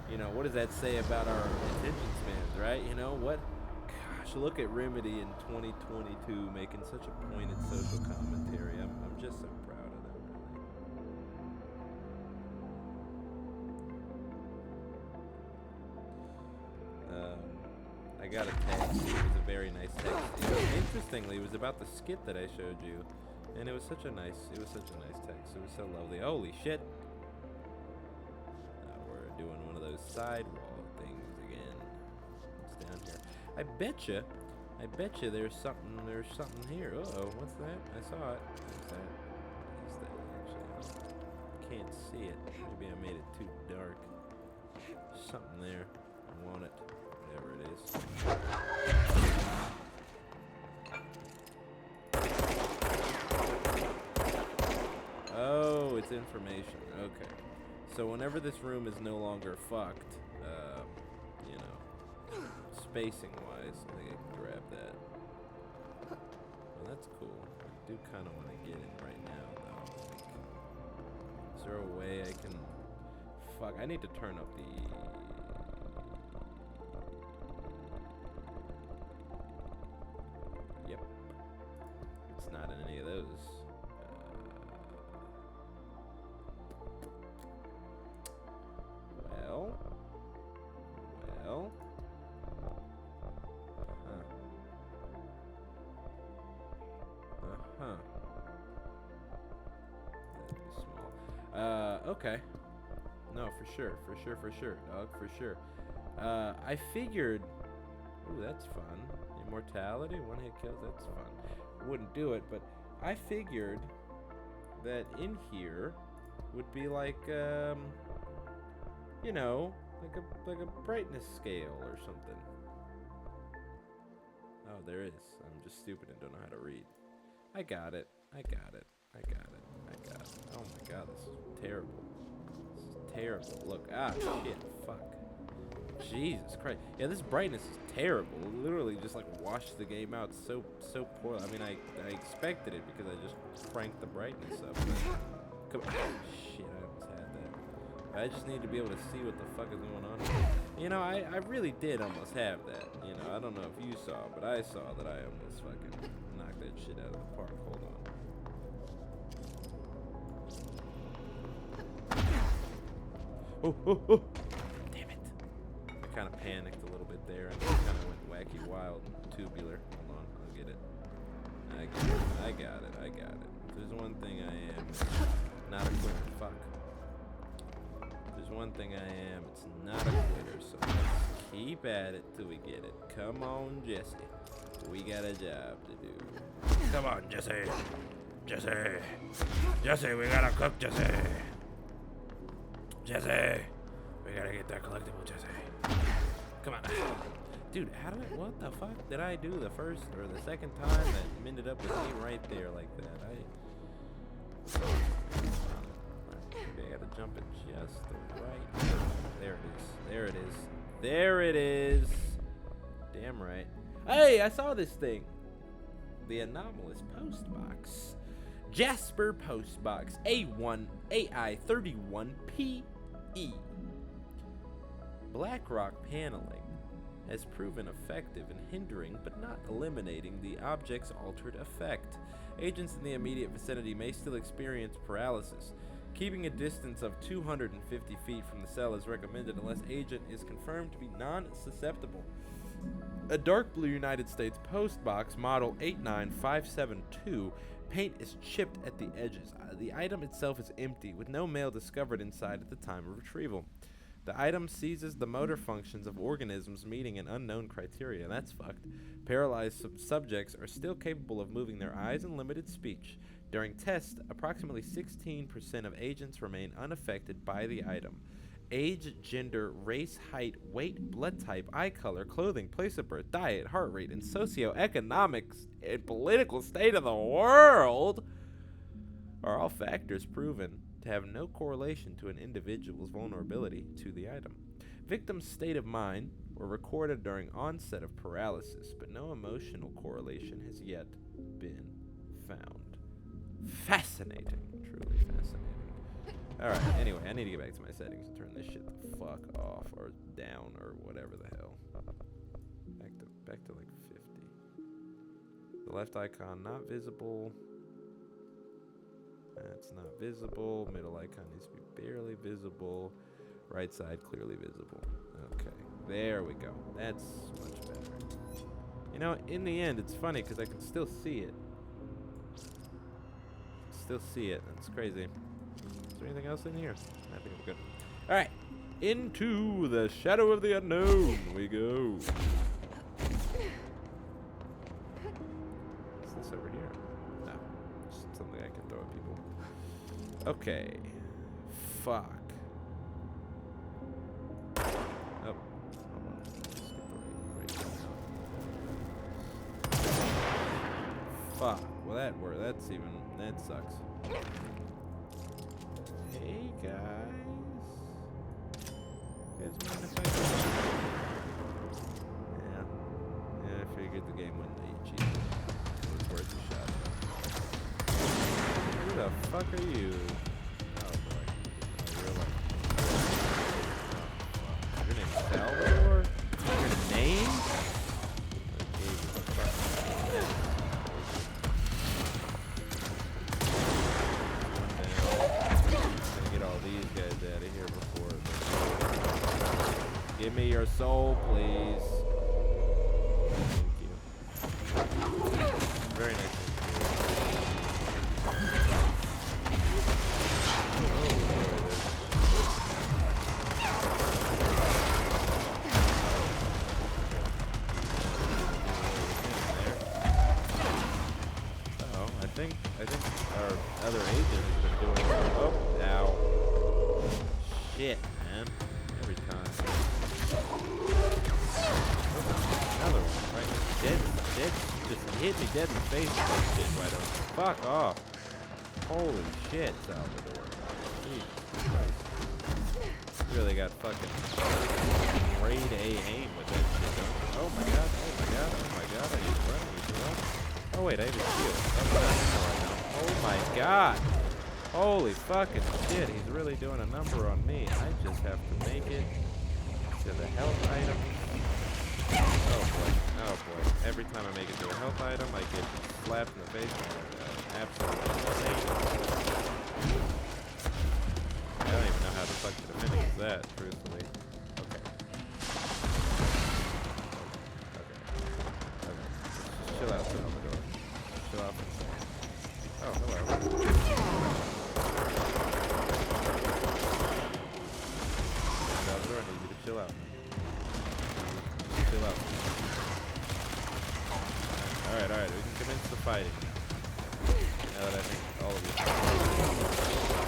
you know, what does that say about our attention spans, right? You know what? Gosh, look at Remedy in 2022 making such a pointed social commentary. I'm just so proud of them, really. I got a text. It was a very nice text. Interestingly, it was about the skit that I showed you, and it was such a nice text. It was so lovely. Holy shit! Now we're doing one of those sidewall things again. What's down here? I betcha there's something here. Uh-oh, what's that? I saw it. What's that? What is that actually? I can't see it. Maybe I made it too dark. Something there. I want it. Whatever it is. Oh, it's information. Okay. So whenever this room is no longer fucked, you know, spacing-wise, I think I can grab that. Well, that's cool. I do kind of want to get in right now, though. Like, is there a way I can... Fuck, I need to turn up the... Yep. It's not in any of those. Well. Uh-huh. That'd be small. Okay. No, for sure, dog, for sure. I figured... Ooh, that's fun. Immortality, one-hit kills, that's fun. Wouldn't do it, but I figured that in here would be like, you know, like a brightness scale or something. Oh, there is. I'm just stupid and don't know how to read. I got it. Oh my god, this is terrible. This is terrible. Look, shit, fuck. Jesus Christ. Yeah, this brightness is terrible. It literally just like washed the game out so poorly. I mean, I expected it because I just cranked the brightness up. But shit, I almost had that. I just need to be able to see what the fuck is going on here. You know, I really did almost have that. You know, I don't know if you saw, but I saw that I almost fucking knocked that shit out of the park. Hold on. Oh. Damn it. I kind of panicked a little bit there and kind of went wacky wild and tubular. Hold on, I'll get it. I got it. If there's one thing I am, it's not a quitter. Fuck. If there's one thing I am, it's not a quitter. So let's keep at it till we get it. Come on, Jesse. We got a job to do. Come on, Jesse. Jesse, we gotta cook, Jesse. Jesse, we gotta get that collectible, Jesse. Come on. Dude, what the fuck did I do the first or the second time that ended up with me right there like that? Maybe I gotta jump it just right. There it is. Damn right. Hey, I saw this thing. The anomalous postbox. Jasper postbox A1 AI 31PE. BlackRock paneling has proven effective in hindering but not eliminating the object's altered effect. Agents in the immediate vicinity may still experience paralysis. Keeping a distance of 250 feet from the cell is recommended unless agent is confirmed to be non-susceptible. A dark blue United States Post box model 89572. Paint is chipped at the edges. The item itself is empty, with no mail discovered inside at the time of retrieval. The item seizes the motor functions of organisms meeting an unknown criteria. That's fucked. Paralyzed subjects are still capable of moving their eyes and limited speech. During tests, approximately 16% of agents remain unaffected by the item. Age, gender, race, height, weight, blood type, eye color, clothing, place of birth, diet, heart rate, and socioeconomics and political state of the world are all factors proven to have no correlation to an individual's vulnerability to the item. Victims' state of mind were recorded during onset of paralysis, but no emotional correlation has yet been found. Fascinating. Truly fascinating. Alright, anyway, I need to get back to my settings and turn this shit the fuck off or down or whatever the hell. Back to like 50. The left icon not visible. That's not visible. Middle icon needs to be barely visible. Right side clearly visible. Okay, there we go. That's much better. You know, in the end, it's funny because I can still see it. Still see it. That's crazy. Is there anything else in here? I think I'm good. All right, into the shadow of the unknown we go. What's this over here? No, just something I can throw at people. Okay. Fuck. Oh. Hold on. Skip right. Fuck. Well, that sucks. Hey, guys. You guys mind if I go? Yeah, I figured the game wouldn't let you cheat. It was worth a shot. Who the fuck are you? Oh boy. Oh, you're like... Oh, your name's Salvador? Your name? Gonna get all these guys out of here before... Give me your soul, please. Thank you. Very nice. I think our other agent has been doing... Oh, ow. Shit, man. Every time. Another one, right? Dead, just hit me dead in the face with that shit right over. Fuck off. Holy shit, Salvador. Jesus Christ. You really got fucking grade A aim with that shit, don't you? Oh my god, oh my god, oh my god. I need to run, Oh wait, I have a shield. Oh my god. Holy fucking shit, he's really doing a number on me. I just have to make it to the health item. Oh boy, oh boy. Every time I make it to a health item, I get slapped in the face. Absolutely insane. I don't even know how the fuck to finish that, truthfully. Okay. Just chill out, Salvador. Chill out for a second. Oh, hello. Salvador, I need you to chill out. Chill out. Alright, we can commence the fighting now. Now that I think all of you...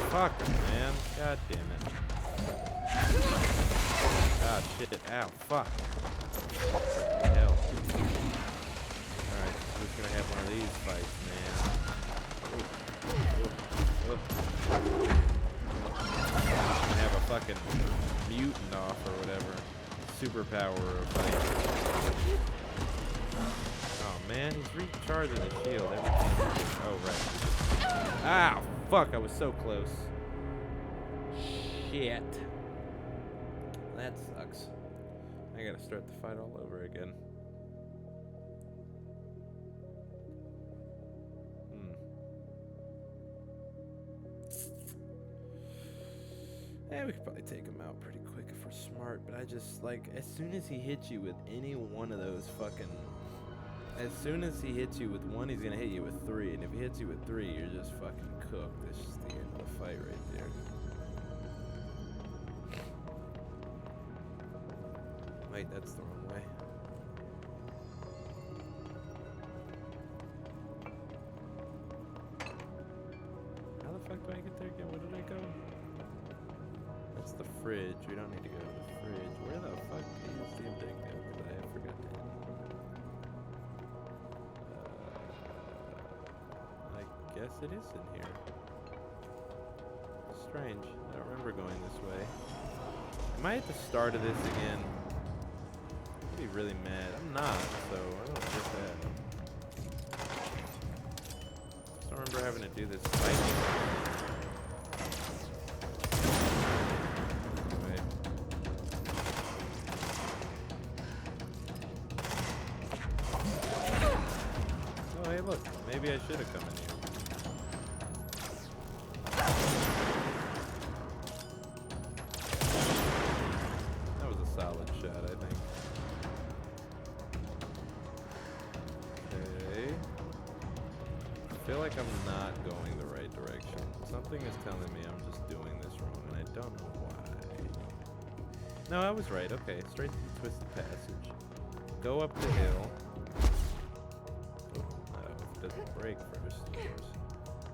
Fuck, man. God damn it. Ah, shit. Ow, fuck. Hell. Alright, we're just gonna have one of these fights, man. Gonna have a fucking mutant off or whatever. Superpower or fight. Oh man, he's recharging the shield every time. Oh right. Ow, fuck, I was so close. Shit. That sucks. I gotta start the fight all over again. Yeah, we could probably take him out pretty quick if we're smart, but I just, like, as soon as he hits you with any one of those fucking... As soon as he hits you with one, he's gonna hit you with three, and if he hits you with three, you're just fucking cooked. This is the end of the fight right there. Wait, that's the wrong way. How the fuck do I get there again? Where did I go? That's the fridge. We don't need to go to the fridge. Where the fuck is the objective? Because I have forgotten it. I guess it is in here. Strange. I don't remember going this way. Am I at the start of this again? I'd be really mad. I'm not, so I don't get that. I don't remember having to do this fighting. Oh, hey, look. Maybe I should have come in here. That was a solid shot, I think. Okay. I feel like I'm not going the right direction. Something is telling me I'm just doing this wrong, and I don't know why. No, I was right. Okay, straight to the twisted passage. Go up the hill. Doesn't break first, of course.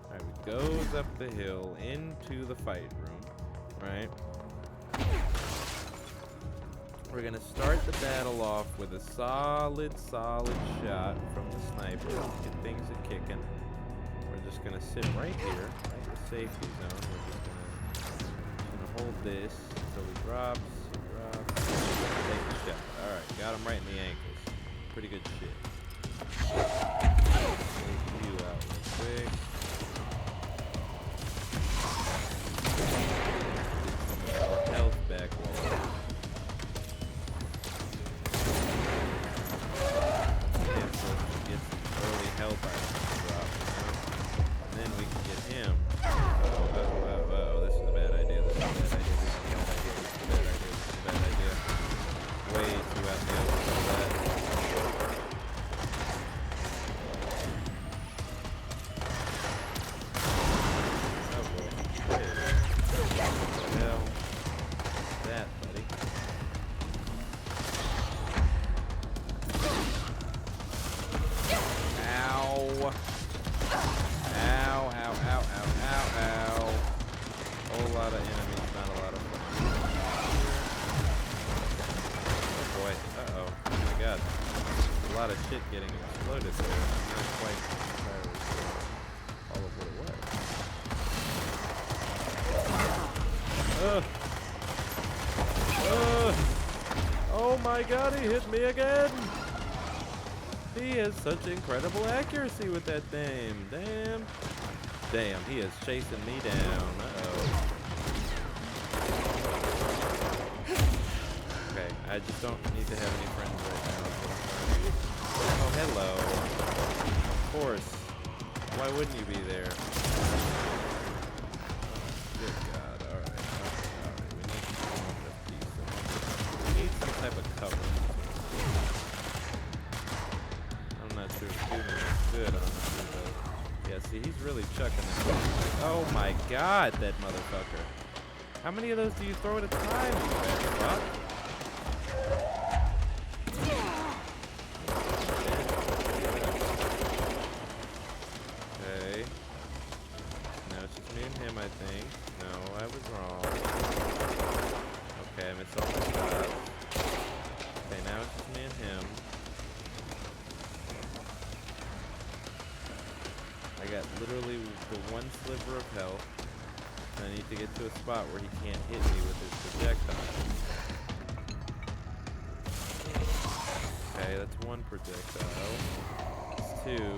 Alright, we goes up the hill into the fight room, right? We're gonna start the battle off with a solid shot from the sniper. Get things a-kicking. We're just gonna sit right here, right in the safety zone. We're just gonna hold this until he drops. Take the shot. Alright, got him right in the ankles. Pretty good shit. Take you out real quick. Get some of our health back while get some early health items drop. And then we can get him. Uh-oh, this is a bad idea. This is a bad idea. This is a bad idea. This is a bad idea. Way too out the open for that. Shit getting exploded there. I'm not quite entirely sure all of what it was. Oh my god, he hit me again! He has such incredible accuracy with that thing. Damn. Damn, he is chasing me down. Uh-oh. Okay, I just don't need to have any friends right now. Oh, hello. Of course. Why wouldn't you be there? Good God. Alright. We need some type of cover. I'm not sure if shooting is good, honestly, though. Yeah, see, he's really chucking this. Oh my God, that motherfucker. How many of those do you throw at a time, you bad fuck? I think. No, I was wrong. Okay, I missed all my shots. Okay, now it's just me and him. I got literally the one sliver of health. And I need to get to a spot where he can't hit me with his projectile. Okay, that's one projectile. That's two.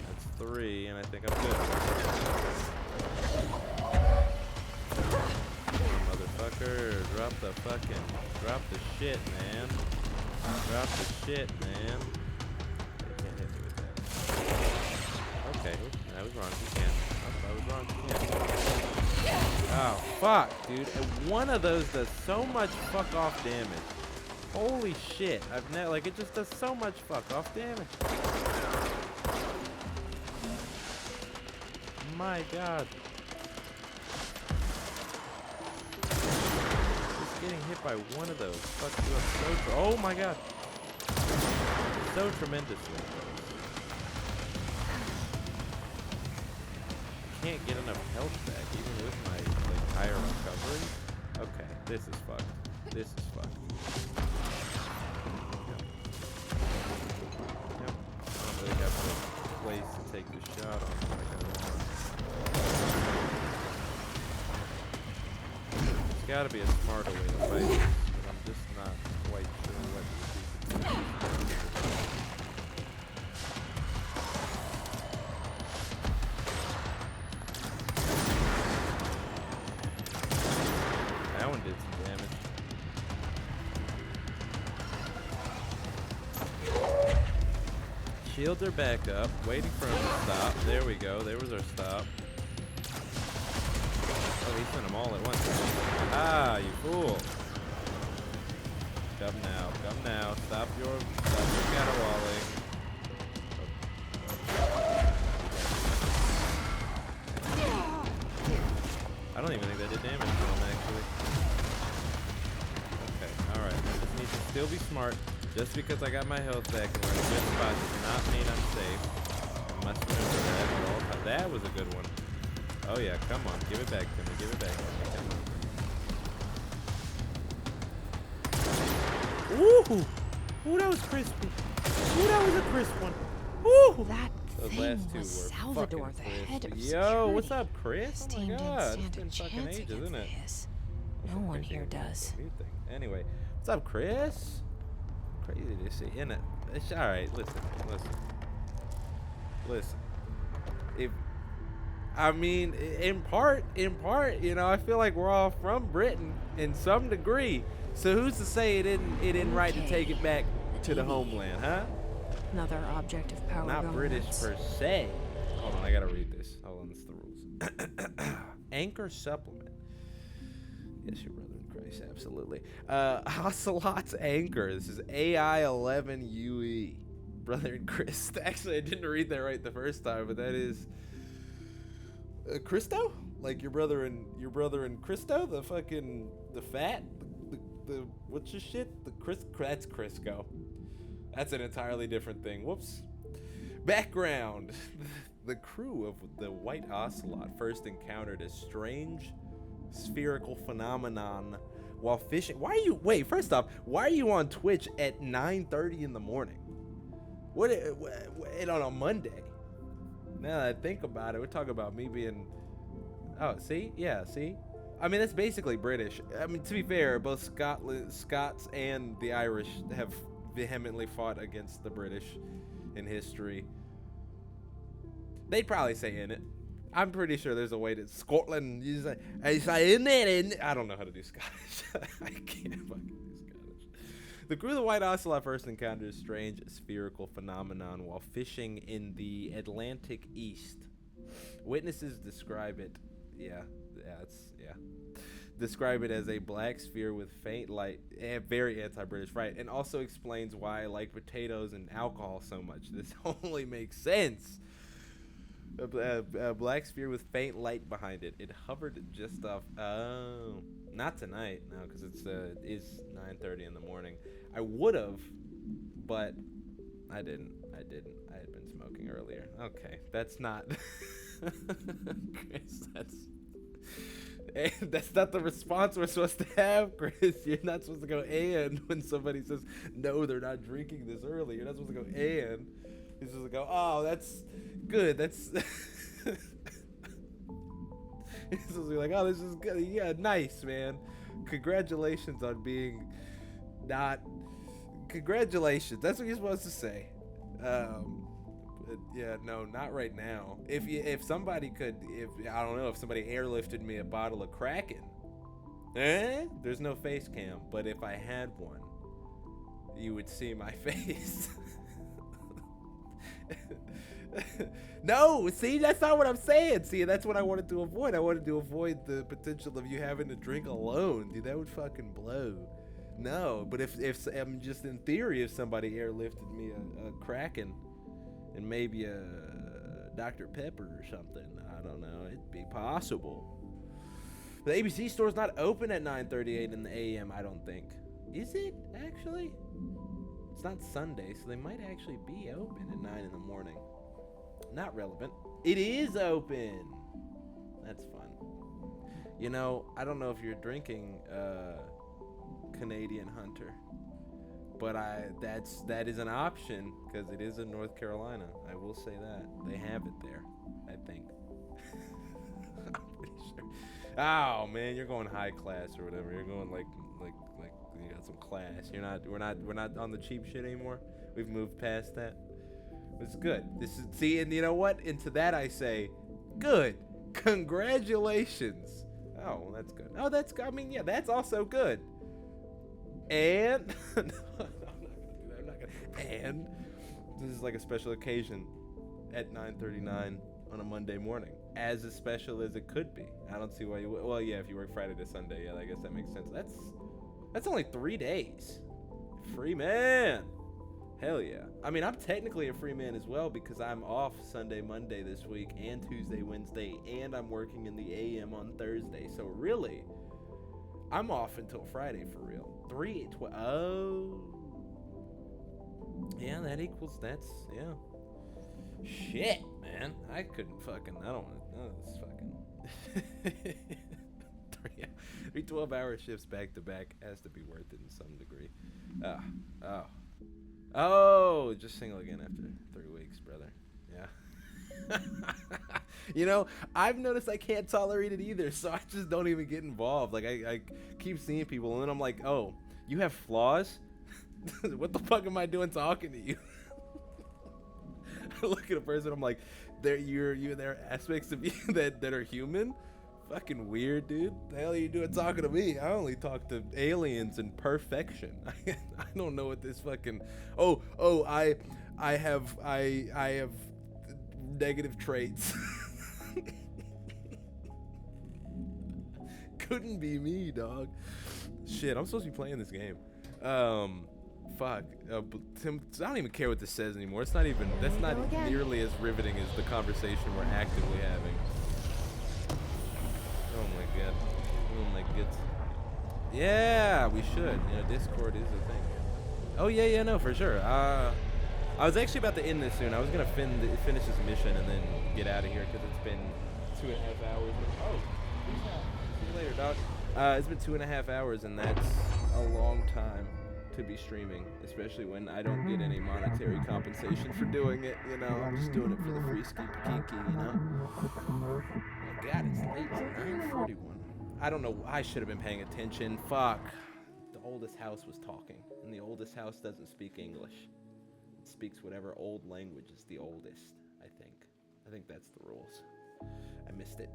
That's three, and I think I'm good. Motherfucker, drop the shit, man. Drop the shit, man. You can't hit me with that. Okay, I was wrong, you can. I was wrong, you can. Oh, fuck, dude. And one of those does so much fuck off damage. Holy shit. I've never, like, it just does so much fuck off damage. My god. Just getting hit by one of those fucks you up so, oh my god. So tremendously. Can't get enough health back even with my like higher recovery. Okay, this is fucked. This is fucked. Yep. I don't really have a place to take the shot on like I want. There's gotta be a smarter way to fight this, but I'm just not quite sure what to do. That one did some damage. Shields are back up, waiting for him to stop. There we go. There was our stop. Oh, he sent them all at once. Ah, you fool. Come now. Come now. Stop your caterwauling. I don't even think that did damage to him, actually. Okay, alright. I just need to still be smart. Just because I got my health back and we're in a good spot does not mean I'm safe. I must remember that at all times. That was a good one. Oh yeah, come on. Give it back to me. Give it back to me. Come on. Ooh! Ooh, that was crispy. Ooh, that was a crisp one. Ooh! That Those thing last two was were Salvador, the fucking head of crispy. security. Yo, what's up, Chris? This Oh team my didn't god, stand it's been a fucking chance ages, isn't it? against this. No one here does. Anyway, what's up, Chris? Crazy to see, isn't it? It's all right. Listen. If I mean, in part, you know, I feel like we're all from Britain in some degree. So who's to say it isn't right to take it back to the homeland, huh? Another object of power. Not British per se. Hold on, I gotta read this. Hold on, it's the rules. Anchor supplement. Yes, your brother in Christ, absolutely. Ocelot's Anchor. This is AI11UE. Brother in Christ. Actually, I didn't read that right the first time, but that is Christo? Like your brother in Christo? The fucking the fat? The what's your shit? That's Crisco. That's an entirely different thing. Whoops. Background. The crew of the White Ocelot first encountered a strange spherical phenomenon while fishing. First off, why are you on Twitch at 9:30 in the morning? What on a Monday? Now that I think about it, we're talking about me being, oh, see? Yeah, see? I mean, that's basically British. I mean, to be fair, both Scots and the Irish have vehemently fought against the British in history. They'd probably say in it. I'm pretty sure there's a way to Scotland. You say in it. I don't know how to do Scottish. I can't fucking do Scottish. The crew of the White Ocelot first encountered a strange spherical phenomenon while fishing in the Atlantic East. Witnesses describe it. Describe it as a black sphere with faint light. Very anti-British, right? And also explains why I like potatoes and alcohol so much. This only makes sense. A black sphere with faint light behind it. It hovered just off. Oh, not tonight. No, because it's 9:30 in the morning. I would have, but I didn't. I had been smoking earlier. Okay, that's not. Chris, that's not the response we're supposed to have, Chris. You're not supposed to go "and" when somebody says no, they're not drinking this early. You're not supposed to go "and." You're supposed to go, "Oh, that's good. That's." You're supposed to be like, "Oh, this is good. Yeah, nice, man. Congratulations on being not. Congratulations. That's what you're supposed to say." Yeah, no, not right now. If somebody could, I don't know, if somebody airlifted me a bottle of Kraken, there's no face cam, but if I had one, you would see my face. No, see, that's not what I'm saying. See, that's what I wanted to avoid. I wanted to avoid the potential of you having to drink alone, dude. That would fucking blow. No, but if I'm just in theory, if somebody airlifted me a Kraken and maybe a Dr. Pepper or something, I don't know, it'd be possible. The ABC store's not open at 9:38 in the a.m. I don't think. Is it actually? It's not Sunday, so they might actually be open at 9 in the morning. Not relevant. It is open. That's fun. You know, I don't know if you're drinking Canadian Hunter, but that is an option because it is in North Carolina. I will say that they have it there. I think. I'm pretty sure. Oh man, you're going high class or whatever. You're going like you got some class. We're not on the cheap shit anymore. We've moved past that. It's good. And you know what? And to that I say, good. Congratulations. Oh, well, that's good. Oh, that's also good. And no, I'm not gonna. And this is like a special occasion at 9:39 on a Monday morning, as special as it could be. I don't see why you. Well, yeah, if you work Friday to Sunday, yeah, I guess that makes sense. That's only 3 days. Free man. Hell yeah. I mean, I'm technically a free man as well because I'm off Sunday, Monday this week, and Tuesday, Wednesday, and I'm working in the AM on Thursday. So really, I'm off until Friday for real. 3/12. Oh. Yeah, yeah. Shit, man. I couldn't fucking, I don't want to, no, this fucking. 3 12-hour shifts back to back has to be worth it in some degree. Oh, just single again after 3 weeks, brother. Yeah. You know, I've noticed I can't tolerate it either, so I just don't even get involved. Like, I keep seeing people, and then I'm like, oh, you have flaws? What the fuck am I doing talking to you? I look at a person, I'm like, there are aspects of you that are human? Fucking weird, dude. The hell are you doing talking to me? I only talk to aliens in perfection. I don't know what this fucking. I have negative traits. Couldn't be me, dog. Shit, I'm supposed to be playing this game. Fuck. Tim, I don't even care what this says anymore. That's not nearly as riveting as the conversation we're actively having. Oh my god. Yeah, we should. You know, Discord is a thing. Oh yeah, no, for sure. I was actually about to end this soon. I was gonna finish this mission and then get out of here because it's been 2.5 hours. Oh, see you later, dog. It's been 2.5 hours, and that's a long time to be streaming, especially when I don't get any monetary compensation for doing it. You know, I'm just doing it for the free ski kiki. You know. Oh my god, it's late. It's 9:41. I don't know. I should have been paying attention. Fuck. The oldest house was talking, and the oldest house doesn't speak English. It speaks whatever old language is the oldest, I think. I think that's the rules. I missed it.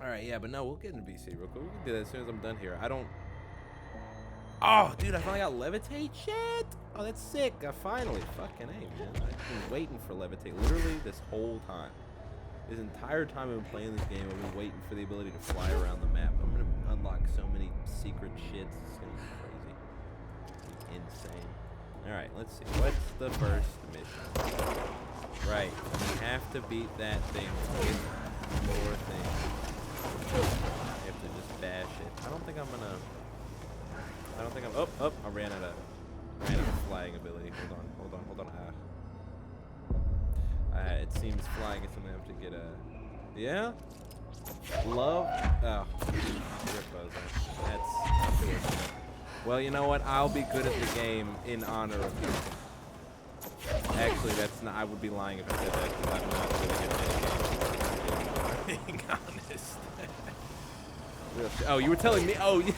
Alright, yeah, but no, we'll get into BC real quick. We can do that as soon as I'm done here. Oh, dude, I finally got Levitate? Shit! Oh, that's sick. I finally. Fucking A, man. I've been waiting for Levitate literally this whole time. This entire time I've been playing this game, I've been waiting for the ability to fly around the map. I'm gonna unlock so many secret shits. It's gonna be crazy. It's gonna be insane. Alright, let's see. What's the first mission? Right. You have to beat that thing with more things. You have to just bash it. I don't think I'm... Oh, I ran out of flying ability. Hold on. It seems flying is something I have to get a... Yeah? Love? Oh. That's unfortunate. Well, you know what? I'll be good at the game in honor of you. Actually, that's not... I would be lying if I said that, because I'm not really good at the game. Being honest. Oh, you were telling me... Oh, yeah.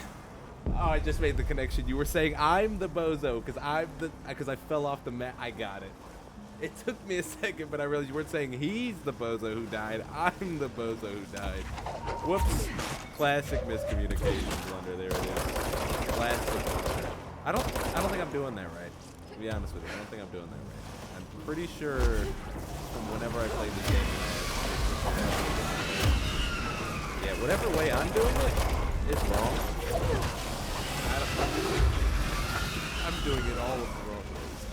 Oh, I just made the connection. You were saying I'm the bozo because I fell off the mat. I got it. It took me a second, but I realized you weren't saying he's the bozo who died. I'm the bozo who died. Whoops. Classic miscommunication blunder. There it is. Classic. I don't think I'm doing that right. To be honest with you, I don't think I'm doing that right. I'm pretty sure from whenever I played this game. Yeah, whatever way I'm doing it is wrong. I'm doing it all of the wrong ways.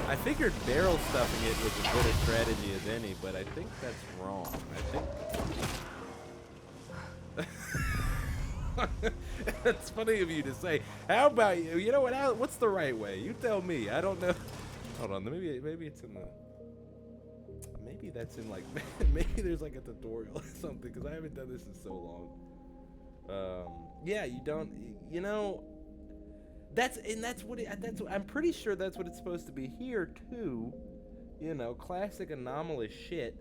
I figured barrel stuffing it was as good a strategy as any, but I think that's wrong. That's funny of you to say. How about you? You know what? What's the right way? You tell me. I don't know. Hold on. Maybe it's in the. Maybe that's in like. Maybe there's like a tutorial or something because I haven't done this in so long. Yeah, you don't. You know. That's what I'm pretty sure that's what it's supposed to be here too. You know, classic anomalous shit.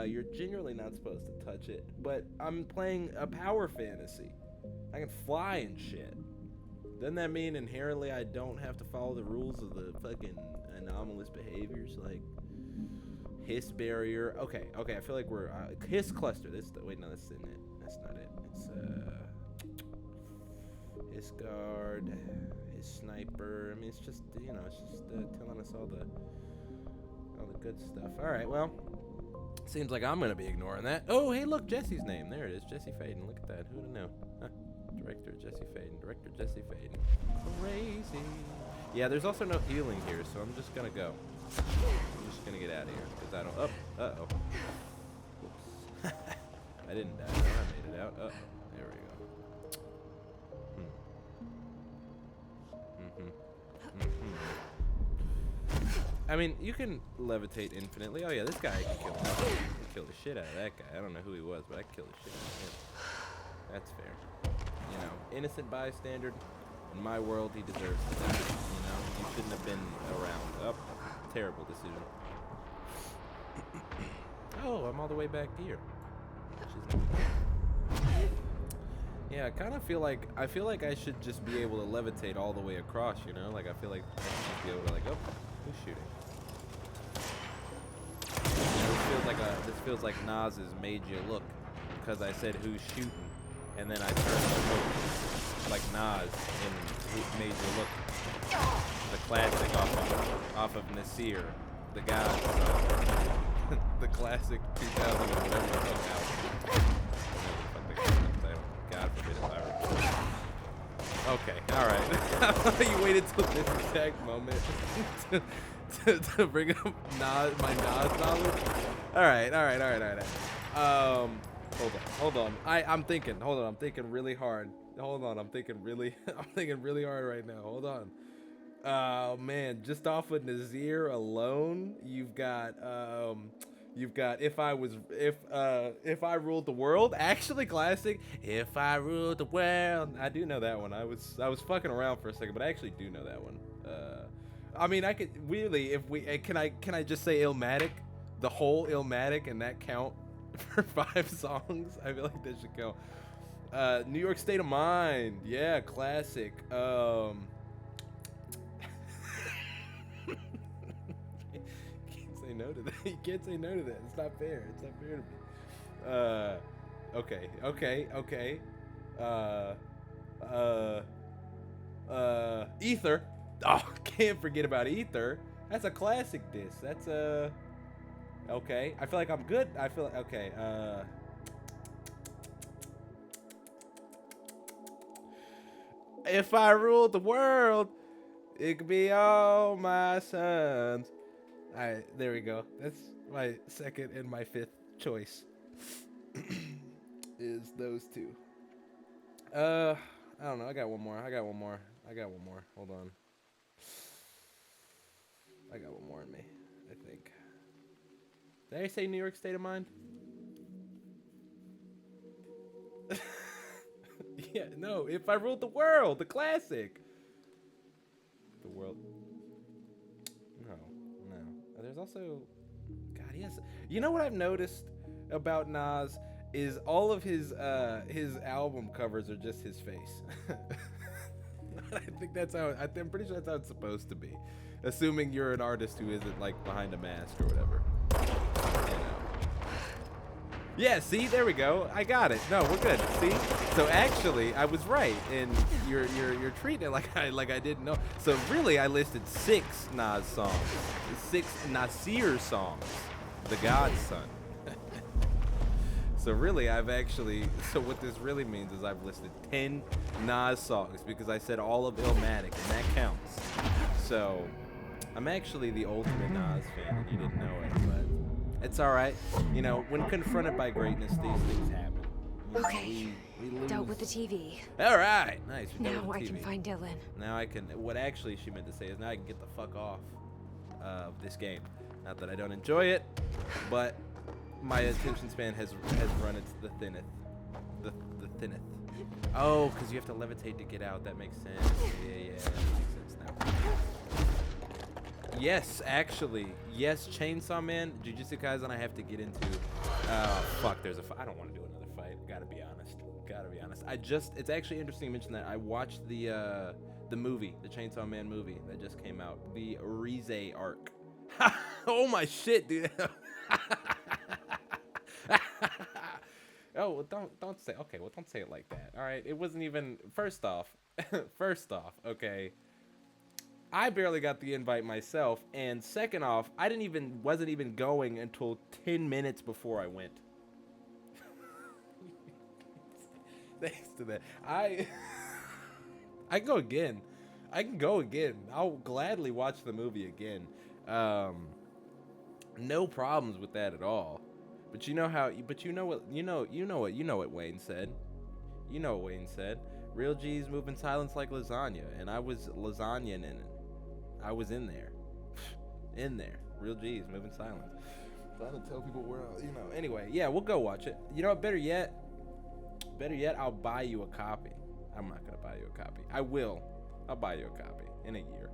You're generally not supposed to touch it, but I'm playing a power fantasy. I can fly and shit. Doesn't that mean inherently I don't have to follow the rules of the fucking anomalous behaviors like hiss barrier? Okay, I feel like we're hiss cluster. Wait, no, that's in it. That's not it. It's hiss guard, hiss sniper. I mean, it's just it's just telling us all the good stuff. All right, well. Seems like I'm gonna be ignoring that. Oh, hey, look, Jesse's name. There it is, Jesse Faden. Look at that. Who'd have known? Huh. Director Jesse Faden. Director Jesse Faden. Crazy. Yeah, there's also no healing here, so I'm just gonna go. I'm just gonna get out of here because I don't. Uh-oh. Whoops. I didn't die. I made it out. Oh, there we go. I mean, you can levitate infinitely. Oh yeah, this guy I can kill. I can kill the shit out of that guy. I don't know who he was, but I can kill the shit out of him. That's fair. You know, innocent bystander. In my world, he deserves to die. You know, you shouldn't have been around. Oh, terrible decision. Oh, I'm all the way back here. Yeah, I kind of feel like I should just be able to levitate all the way across. You know, like I feel like I should be able to like, oh, who's shooting? This feels like Nas's made you look because I said who's shooting, and then I turned to look like Nas in Who Made You Look, the classic off of Nasir, the guy, the classic 2000 or whatever the fuck album. God forbid if I okay, all right. You waited till this exact moment to bring up my Nas knowledge. All right. Hold on. I'm thinking really hard. I'm thinking really hard right now. Hold on. Oh man, just off of Nazir alone, you've got if I ruled the world. Actually, classic. If I ruled the world. I do know that one. I was fucking around for a second, but I actually do know that one. I mean, I could really, if we can I just say Illmatic, the whole Illmatic, and that count for 5 songs? I feel like that should count. New York State of Mind, yeah, classic. Can't say no to that. You can't say no to that. It's not fair. It's not fair to me. Ether. Oh, can't forget about Ether. That's a classic disc. That's okay. I feel like I'm good. I feel like okay. If I ruled the world, it could be all my sons. All right, there we go. That's my second and my 5th choice. Is those two. I don't know. I got one more. Hold on. I got one more in me, I think. Did I say New York State of Mind? Yeah, no. If I Ruled the World, the classic. The world. No. There's also, God, yes. You know what I've noticed about Nas is all of his album covers are just his face. I think that's how. I'm pretty sure that's how it's supposed to be, assuming you're an artist who isn't like behind a mask or whatever. You know. Yeah, see, there we go. I got it. No, we're good. See, so actually, I was right, and you're treating it like I didn't know. So really, I listed 6 Nas songs, 6 Nasir songs, the Godson. So really, so what this really means is I've listed 10 Nas songs because I said all of Illmatic, and that counts. So I'm actually the ultimate Nas fan, and you didn't know it, but it's all right. You know, when confronted by greatness, these things happen. You know, Okay. we lose. Dealt with the TV. All right, nice. We dealt Now with I the can TV. find Dylan. Now I can. What actually she meant to say is now I can get the fuck off of this game. Not that I don't enjoy it, but my attention span has run its the thinneth. The thinneth. Oh, because you have to levitate to get out. That makes sense. Yeah, that makes sense now. Yes, actually. Yes, Chainsaw Man, Jujutsu Kaisen I have to get into. Fuck, there's a I don't want to do another fight. Gotta be honest. It's actually interesting to mention that. I watched the movie, the Chainsaw Man movie that just came out. The Rize arc. Oh my shit, dude. Oh, well, don't say, okay, well, don't say it like that. All right, it wasn't even, first off, okay, I barely got the invite myself, and second off, wasn't even going until 10 minutes before I went. Thanks to that, I can go again. I'll gladly watch the movie again. No problems with that at all. But you know what Wayne said. You know what Wayne said. Real G's move in silence like lasagna, and I was lasagna in it. I was in there. Real G's move in silence. Trying to tell people where, Anyway, yeah, we'll go watch it. You know what? Better yet, I'll buy you a copy. I'm not gonna buy you a copy. I will. I'll buy you a copy in a year.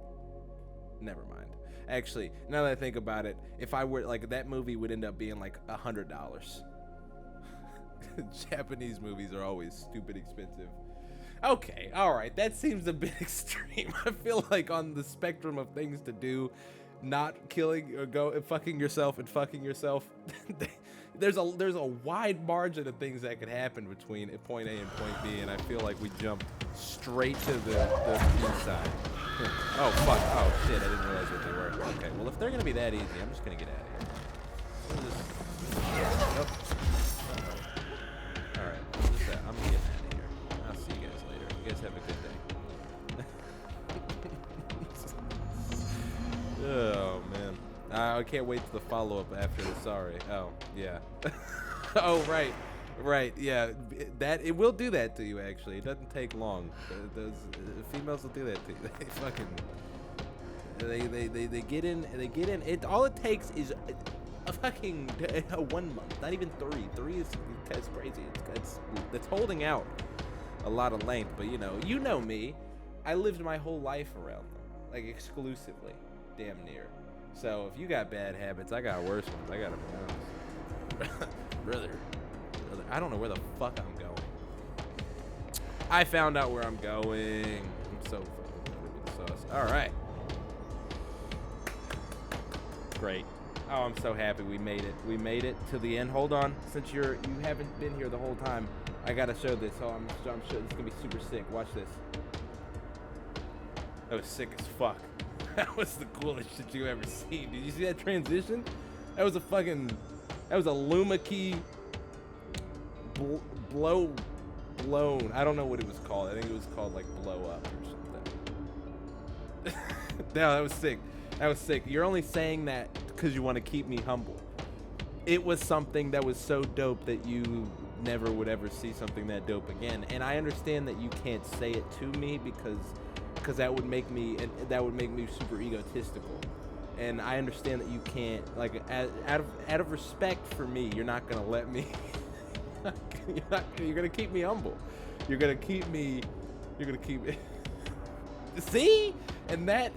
Never mind. Actually, now that I think about it, if I were that movie would end up being like $100. Japanese movies are always stupid expensive. Okay, all right, that seems a bit extreme. I feel like on the spectrum of things to do, not killing or fucking yourself, there's a wide margin of things that could happen between point A and point B, and I feel like we jumped straight to the B side. Oh fuck! Oh shit! I didn't realize what they were. Okay, well if they're gonna be that easy, I'm just gonna get out of here. Nope. All right, I'm getting out of here. I'll see you guys later. You guys have a good day. Oh man, I can't wait to the follow-up after the sorry. Oh yeah. Oh right, yeah. That it will do that to you. Actually, it doesn't take long. Those females will do that to you. They fucking. They get in. It all it takes is a fucking 1 month. Not even 3. 3 is crazy. It's holding out a lot of length. But you know me. I lived my whole life around them, like exclusively, damn near. So if you got bad habits, I got worse ones. I gotta be honest. brother, I don't know where the fuck I'm going. I found out where I'm going. I'm so fucking good with the sauce. All right. Great. Oh, I'm so happy we made it. We made it to the end. Hold on, since you haven't been here the whole time, I gotta show this. Oh, I'm sure this is gonna be super sick. Watch this. That was sick as fuck. That was the coolest shit you ever seen. Did you see that transition? That was a Luma key blown. I don't know what it was called. I think it was called like blow up or something. No, that was sick. That was sick. You're only saying that because you want to keep me humble. It was something that was so dope that you never would ever see something that dope again. And I understand that you can't say it to me because that would make me super egotistical. And I understand that you can't, like, out of respect for me, you're not gonna let me. You're gonna keep me humble. You're gonna keep me. See? And that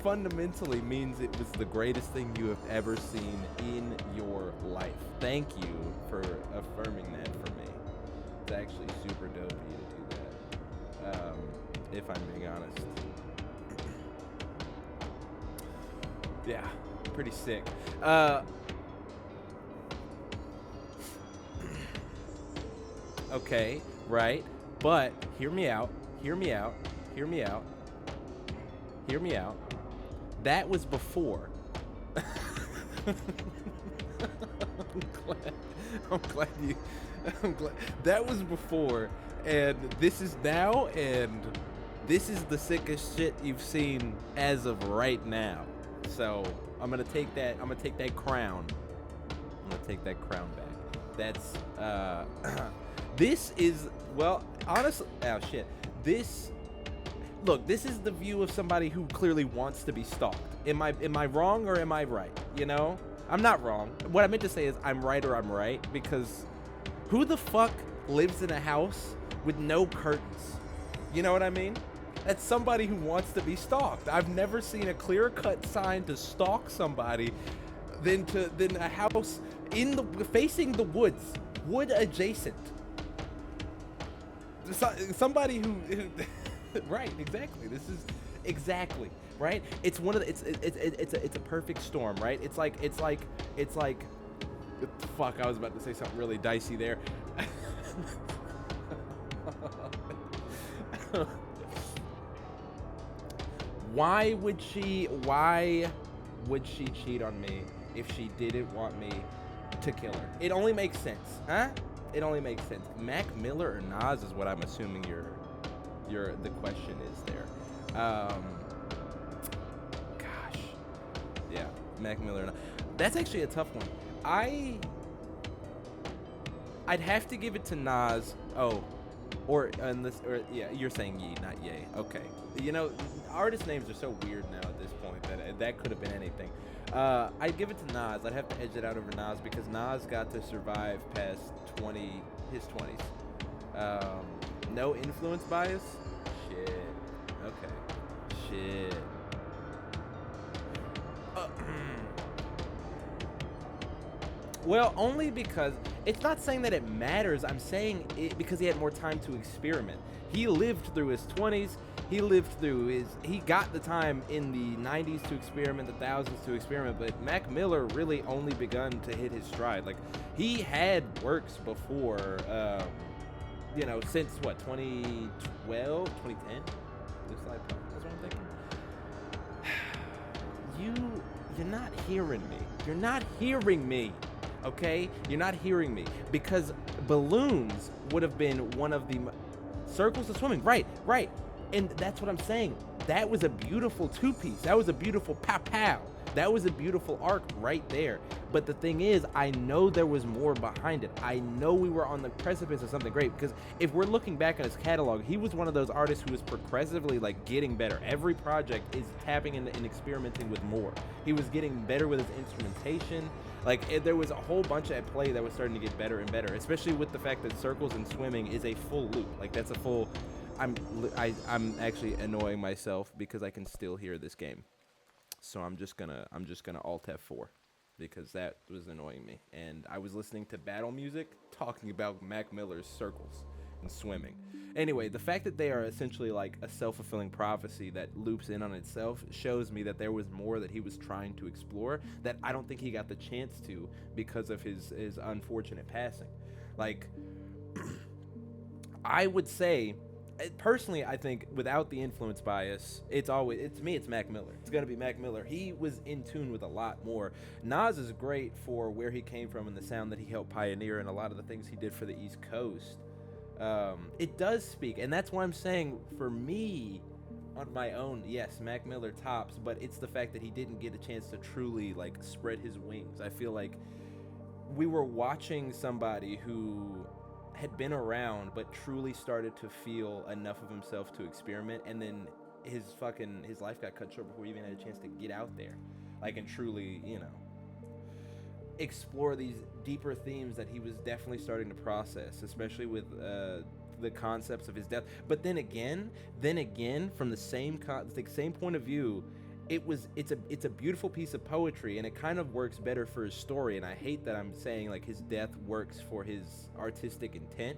fundamentally means it was the greatest thing you have ever seen in your life. Thank you for affirming that for me. It's actually super dope of you to do that. If I'm being honest. Yeah, pretty sick. Okay, right? But hear me out. Hear me out. Hear me out. Hear me out. That was before. I'm glad you. I'm glad that was before, and this is now, and this is the sickest shit you've seen as of right now. So I'm gonna take that. I'm gonna take that crown. I'm gonna take that crown back. That's this is, well, honestly, oh shit. Look, this is the view of somebody who clearly wants to be stalked. Am I wrong or am I right? You know? I'm not wrong. What I meant to say is I'm right or I'm right, because who the fuck lives in a house with no curtains? You know what I mean? That's somebody who wants to be stalked. I've never seen a clear-cut sign to stalk somebody than a house facing the woods, wood adjacent. Somebody who right, exactly. This is exactly right. It's one of the, it's a perfect storm, right? It's like fuck, I was about to say something really dicey there. Why would she cheat on me if she didn't want me to kill her? It only makes sense, huh? It only makes sense. Mac Miller or Nas is what I'm assuming the question is there. Gosh, yeah, Mac Miller. That's actually a tough one. I'd have to give it to Nas. Oh, or yeah, you're saying Ye, not Ye. Okay. You know, artist names are so weird now at this point that could have been anything. I'd give it to Nas. I'd have to edge it out over Nas because Nas got to survive past his 20s. No influence bias? Shit. Okay. Shit. Well, only because it's not saying that it matters. I'm saying it because he had more time to experiment. He lived through his 20s. He got the time in the 90s to experiment, the thousands to experiment, but Mac Miller really only begun to hit his stride. Like, he had works before, since what, 2012, 2010? That's what I'm thinking. You're not hearing me. You're not hearing me. Okay? You're not hearing me. Because balloons would have been one of the circles of swimming. Right. And that's what I'm saying. That was a beautiful two-piece. That was a beautiful pow-pow. That was a beautiful arc right there. But the thing is, I know there was more behind it. I know we were on the precipice of something great, because if we're looking back at his catalog, he was one of those artists who was progressively like getting better. Every project is tapping into and experimenting with more. He was getting better with his instrumentation. Like, there was a whole bunch at play that was starting to get better and better, especially with the fact that circles and swimming is a full loop. Like, that's a full... I'm actually annoying myself because I can still hear this game. So I'm just gonna Alt F4 because that was annoying me. And I was listening to battle music talking about Mac Miller's circles and swimming. Anyway, the fact that they are essentially like a self-fulfilling prophecy that loops in on itself shows me that there was more that he was trying to explore that I don't think he got the chance to because of his unfortunate passing. Like, I would say... Personally, I think without the influence bias, it's Mac Miller. It's gonna be Mac Miller. He was in tune with a lot more. Nas is great for where he came from and the sound that he helped pioneer and a lot of the things he did for the East Coast. It does speak, and that's why I'm saying, for me, on my own, yes, Mac Miller tops, but it's the fact that he didn't get a chance to truly like spread his wings. I feel like we were watching somebody who had been around but truly started to feel enough of himself to experiment, and then his life got cut short before he even had a chance to get out there, like, and truly, explore these deeper themes that he was definitely starting to process, especially with the concepts of his death. But then again, from the same point of view, it's a beautiful piece of poetry, and it kind of works better for his story. And I hate that I'm saying like his death works for his artistic intent,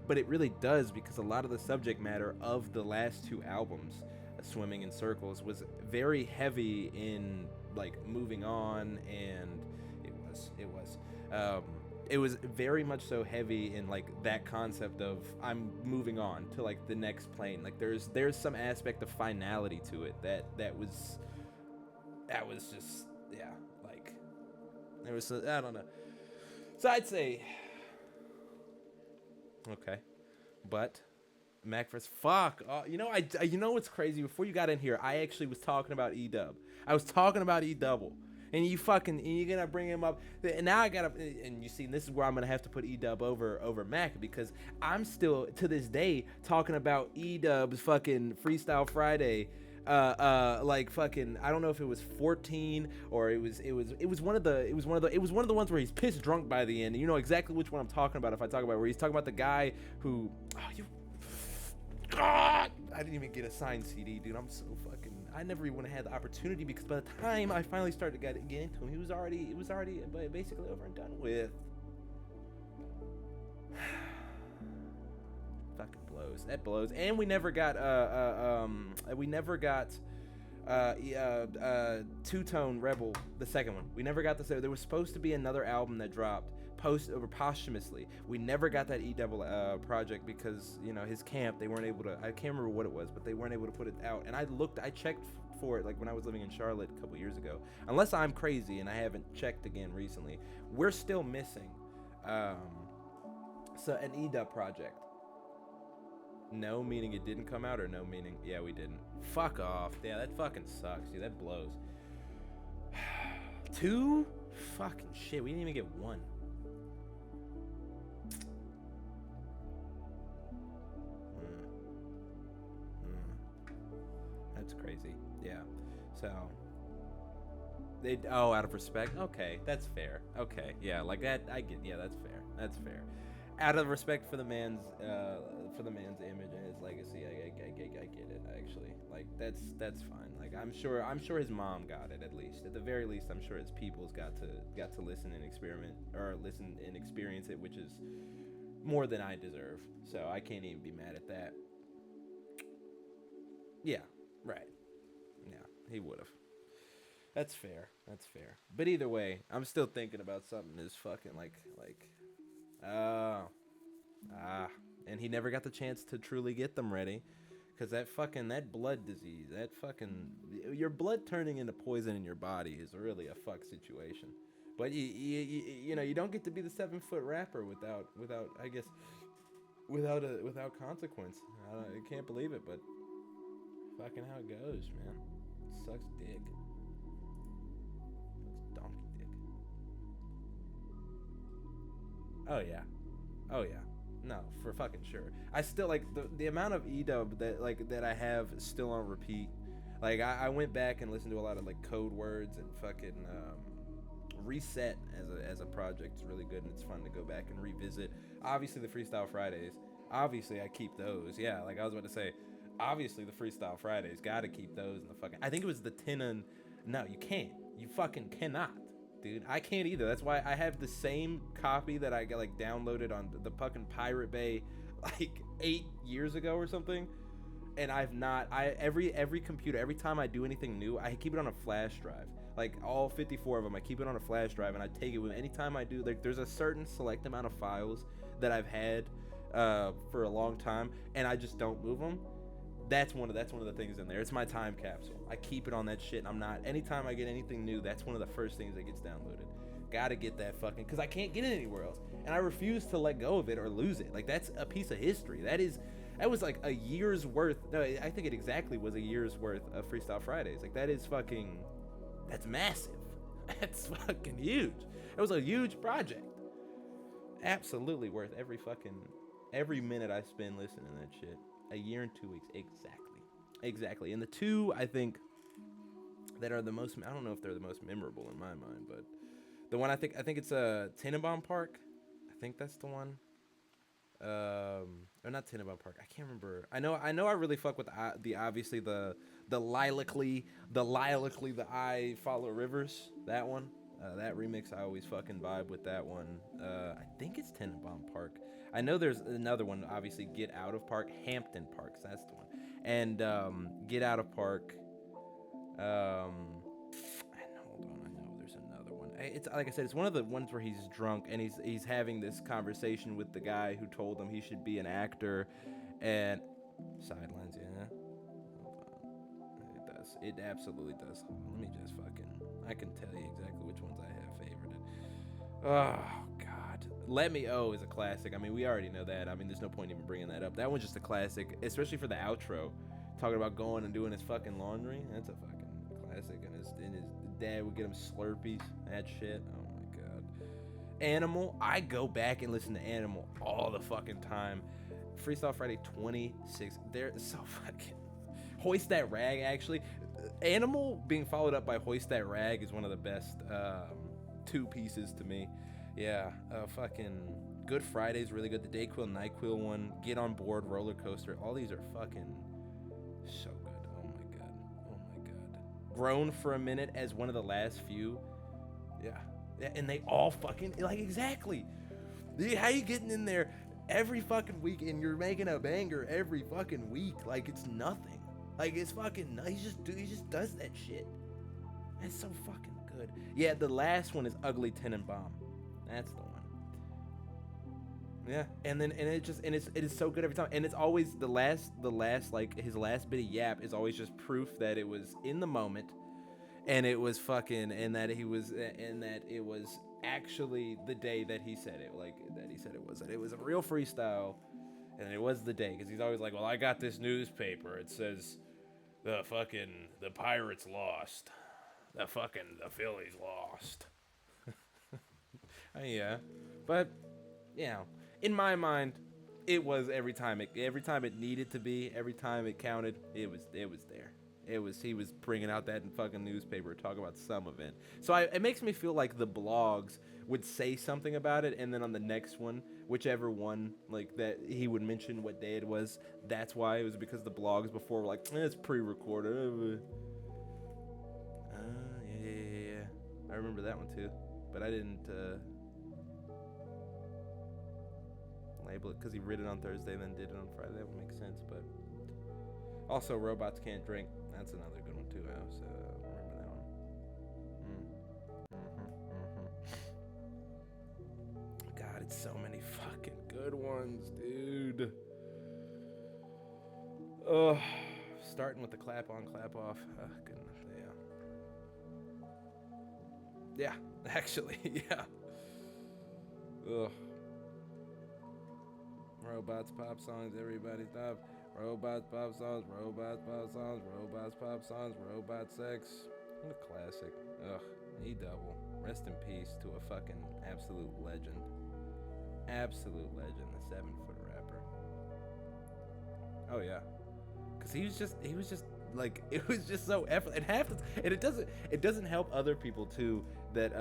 but it really does, because a lot of the subject matter of the last two albums, Swimming in Circles, was very heavy in like moving on, and it was very much so heavy in like that concept of I'm moving on to like the next plane. Like there's some aspect of finality to it that was just, yeah, like there was I don't know. So I'd say okay, but Mac vs. Fuck. You know, you know what's crazy? Before you got in here, I actually was talking about E-Dub. I was talking about E-Double. And you're gonna bring him up. And now I gotta, and you see, this is where I'm gonna have to put E-Dub over Mac, because I'm still, to this day, talking about E-Dub's fucking Freestyle Friday. Like fucking, I don't know if it was 14 or it was one of the ones where he's pissed drunk by the end. You know exactly which one I'm talking about if I talk about where he's talking about the guy who, God, I didn't even get a signed CD, dude. I'm so fucking. I never even had the opportunity, because by the time I finally started to get into him, it was already basically over and done with. Fucking blows. That blows. And we never got Two-Tone Rebel, the second one. We never got this. There was supposed to be another album that dropped posthumously. We never got that E-Double project because, you know, his camp, they weren't able to, I can't remember what it was, but they weren't able to put it out. And I checked for it like when I was living in Charlotte a couple years ago. Unless I'm crazy and I haven't checked again recently, we're still missing so an E-Dub project. No meaning it didn't come out, or no meaning yeah we didn't. Fuck off. Yeah, that fucking sucks, dude. That blows. 2? Fucking shit, we didn't even get 1. That's crazy. Yeah. So they out of respect. Okay, that's fair. Okay, yeah, like that. I get. Yeah, that's fair. That's fair. Out of respect for the man's image and his legacy, I get it. Actually, like that's fine. Like I'm sure his mom got it at least. At the very least, I'm sure his people's got to listen and experience it, which is more than I deserve. So I can't even be mad at that. Yeah. Right. Yeah, he would have. That's fair. That's fair. But either way, I'm still thinking about something as fucking and he never got the chance to truly get them ready, because that blood disease, your blood turning into poison in your body is really a fuck situation. But you know, you don't get to be the 7-foot rapper without I guess without consequence. I can't believe it, but fucking how it goes, man. Sucks dick. Sucks donkey dick. Oh yeah. No, for fucking sure. I still like the amount of E-Dub that I have still on repeat. Like I went back and listened to a lot of like Code Words and fucking Reset as a project. It's really good and it's fun to go back and revisit. Obviously the Freestyle Fridays. Obviously I keep those. Yeah, like I was about to say. Obviously, the Freestyle Fridays, gotta keep those in the fucking. I think it was the 10 and. No, you can't. You fucking cannot, dude. I can't either. That's why I have the same copy that I got like downloaded on the fucking Pirate Bay, like 8 years ago or something. And I've not. Every computer, every time I do anything new, I keep it on a flash drive. Like all 54 of them, I keep it on a flash drive, and I take it with. Anytime I do, like, there's a certain select amount of files that I've had for a long time, and I just don't move them. That's one of the things in there. It's my time capsule. I keep it on that shit, and I'm not. Anytime I get anything new, that's one of the first things that gets downloaded. Gotta get that fucking, because I can't get it anywhere else, and I refuse to let go of it or lose it. Like, that's a piece of history. That was like a year's worth. No, I think it exactly was a year's worth of Freestyle Fridays. Like, that's massive. That's fucking huge. It was a huge project. Absolutely worth every minute I spend listening to that shit. A year and 2 weeks, exactly. And the two, I think, that are the most, I don't know if they're the most memorable in my mind, but the one I think it's Tenenbaum Park. I think that's the one. Or not Tenenbaum Park. I can't remember. I know. I really fuck with the obviously the lyrically the I Follow Rivers. That one. That remix, I always fucking vibe with that one. I think it's Tenenbaum Park. I know there's another one, obviously, Get Out of Park. Hampton Parks, that's the one. And Get Out of Park. And hold on, I know there's another one. it's like I said, it's one of the ones where he's drunk and he's having this conversation with the guy who told him he should be an actor, and sidelines, yeah. It does. It absolutely does. Hold on, let me just I can tell you exactly which ones I have favorited. Oh God, Let Me Oh is a classic. I mean, we already know that. I mean, there's no point even bringing that up. That one's just a classic, especially for the outro, talking about going and doing his fucking laundry. That's a fucking classic. And his dad would get him Slurpees. That shit. Oh my God. Animal. I go back and listen to Animal all the fucking time. Freestyle Friday 26. They're so fucking. Hoist That Rag, actually. Animal being followed up by Hoist That Rag is one of the best two pieces to me. Yeah, fucking Good Friday's really good. The Dayquil Nyquil one, Get On Board, Roller Coaster. All these are fucking so good. Oh my God. Oh my God. Grown for a Minute as one of the last few. Yeah, and they all fucking, like, exactly. How you getting in there every fucking week and you're making a banger every fucking week? Like, it's nothing. Like, it's fucking, he just does that shit. That's so fucking good. Yeah, the last one is Ugly Tenenbaum. That's the one. Yeah, and it is so good every time, and it's always the last like his last bit of yap is always just proof that it was in the moment, and it was fucking, and that it was actually the day that he said it, like that he said it was, that it was a real freestyle, and it was the day, because he's always like, well, I got this newspaper, it says the Pirates lost, the Phillies lost. Yeah, but you know, in my mind, it was every time it needed to be, every time it counted, it was there. He was bringing out that fucking newspaper, talking about some event. So it makes me feel like the blogs would say something about it, and then on the next one, whichever one, like that, he would mention what day it was. That's why it was, because the blogs before were like, it's pre-recorded. Yeah. I remember that one too, but I didn't label it because he read it on Thursday and then did it on Friday. That would make sense, but also Robots Can't Drink. That's another good one too. I also remember that one. God, it's so many fucking good ones, dude. Starting with the clap on, clap off. Oh, goodness, yeah. Yeah, actually, yeah. Ugh. Robots, pop songs, everybody stop. Robots, pop songs, robots, pop songs, robots, pop songs, robot sex. What a classic. Ugh, E-Double. Rest in peace to a fucking absolute legend. Absolute legend, the 7-foot rapper. Oh yeah. Cause he was just like, it was just so effort, and it doesn't help other people too that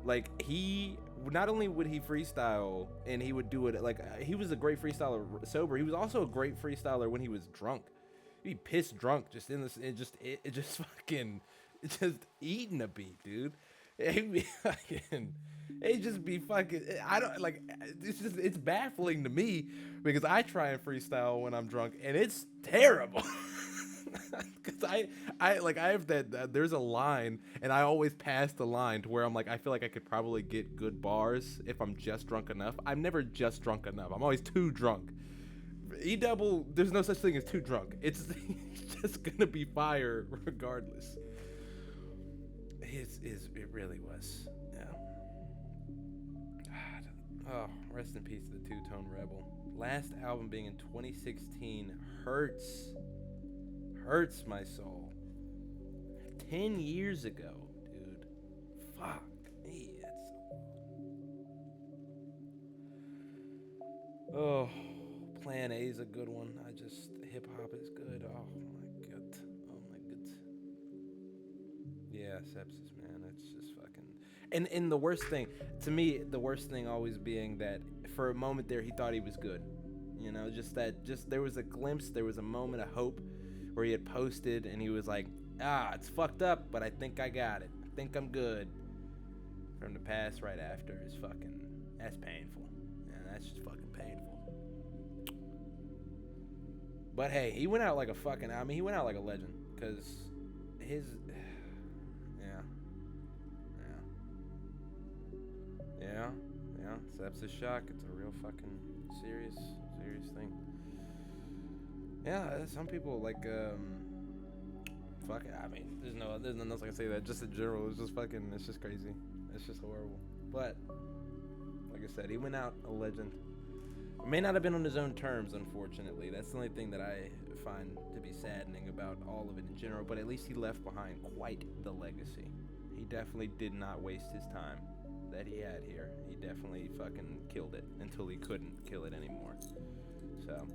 like, he not only would he freestyle and he would do it like, he was a great freestyler sober, he was also a great freestyler when he was drunk. He'd be pissed drunk, just in this, it just fucking eating a beat, dude. He'd be fucking, it'd just be fucking, I don't, like, it's baffling to me because I try and freestyle when I'm drunk and it's terrible. Because I have that, there's a line and I always pass the line to where I'm like, I feel like I could probably get good bars if I'm just drunk enough. I'm never just drunk enough. I'm always too drunk. E-Double, there's no such thing as too drunk. It's just gonna be fire regardless. It really was. Yeah. God. Oh, rest in peace to the Two-Tone Rebel. Last album being in 2016 hurts my soul. 10 years ago, dude. Fuck me. Oh, Plan A is a good one. Hip hop is good. Oh my god. Yeah, Sepsis, man. It's just fucking. And the worst thing, to me, the worst thing always being that for a moment there he thought he was good. You know, just there was a glimpse, there was a moment of hope where he had posted and he was like, it's fucked up, but I think I got it. I think I'm good. From the past right after is fucking, that's painful. Yeah, that's just fucking painful. But hey, he went out like he went out like a legend, because his, yeah. Yeah, sepsis shock. It's a real fucking serious thing. Yeah, some people like fuck it. I mean, there's nothing else I can say that. Just in general, it's just crazy. It's just horrible. But like I said, he went out a legend. May not have been on his own terms, unfortunately. That's the only thing that I find to be saddening about all of it in general. But at least he left behind quite the legacy. He definitely did not waste his time that he had here. He definitely fucking killed it until he couldn't kill it anymore. So,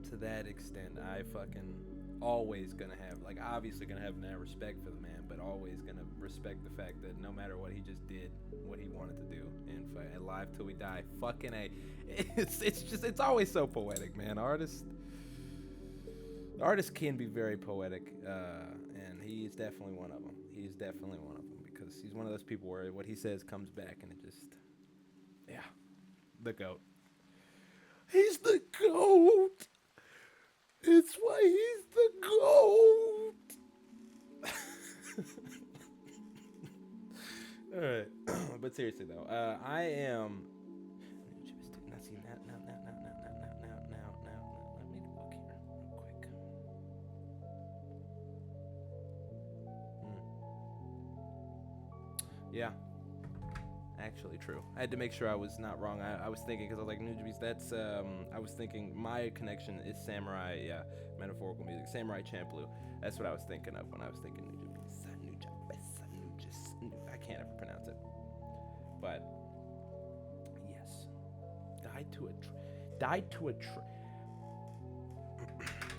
to that extent, I fucking always gonna have, like, obviously gonna have mad respect for the man, but always gonna respect the fact that no matter what, he just did what he wanted to do, and alive till we die. Fucking A. It's always so poetic, man. Artists can be very poetic, and he is definitely one of them. He's definitely one of them, because he's one of those people where what he says comes back, and it just, yeah, the GOAT. He's the GOAT. It's why he's the GOAT. All right, but seriously though, I am. Not seeing that. Now. Let me look here real quick. Yeah, actually true. I had to make sure I was not wrong. I was thinking, because I was like, Nujabes, that's I was thinking my connection is samurai, yeah, metaphorical music, Samurai Champloo. That's what I was thinking of when I was thinking Nujabes. I can't ever pronounce it. But yes, died to a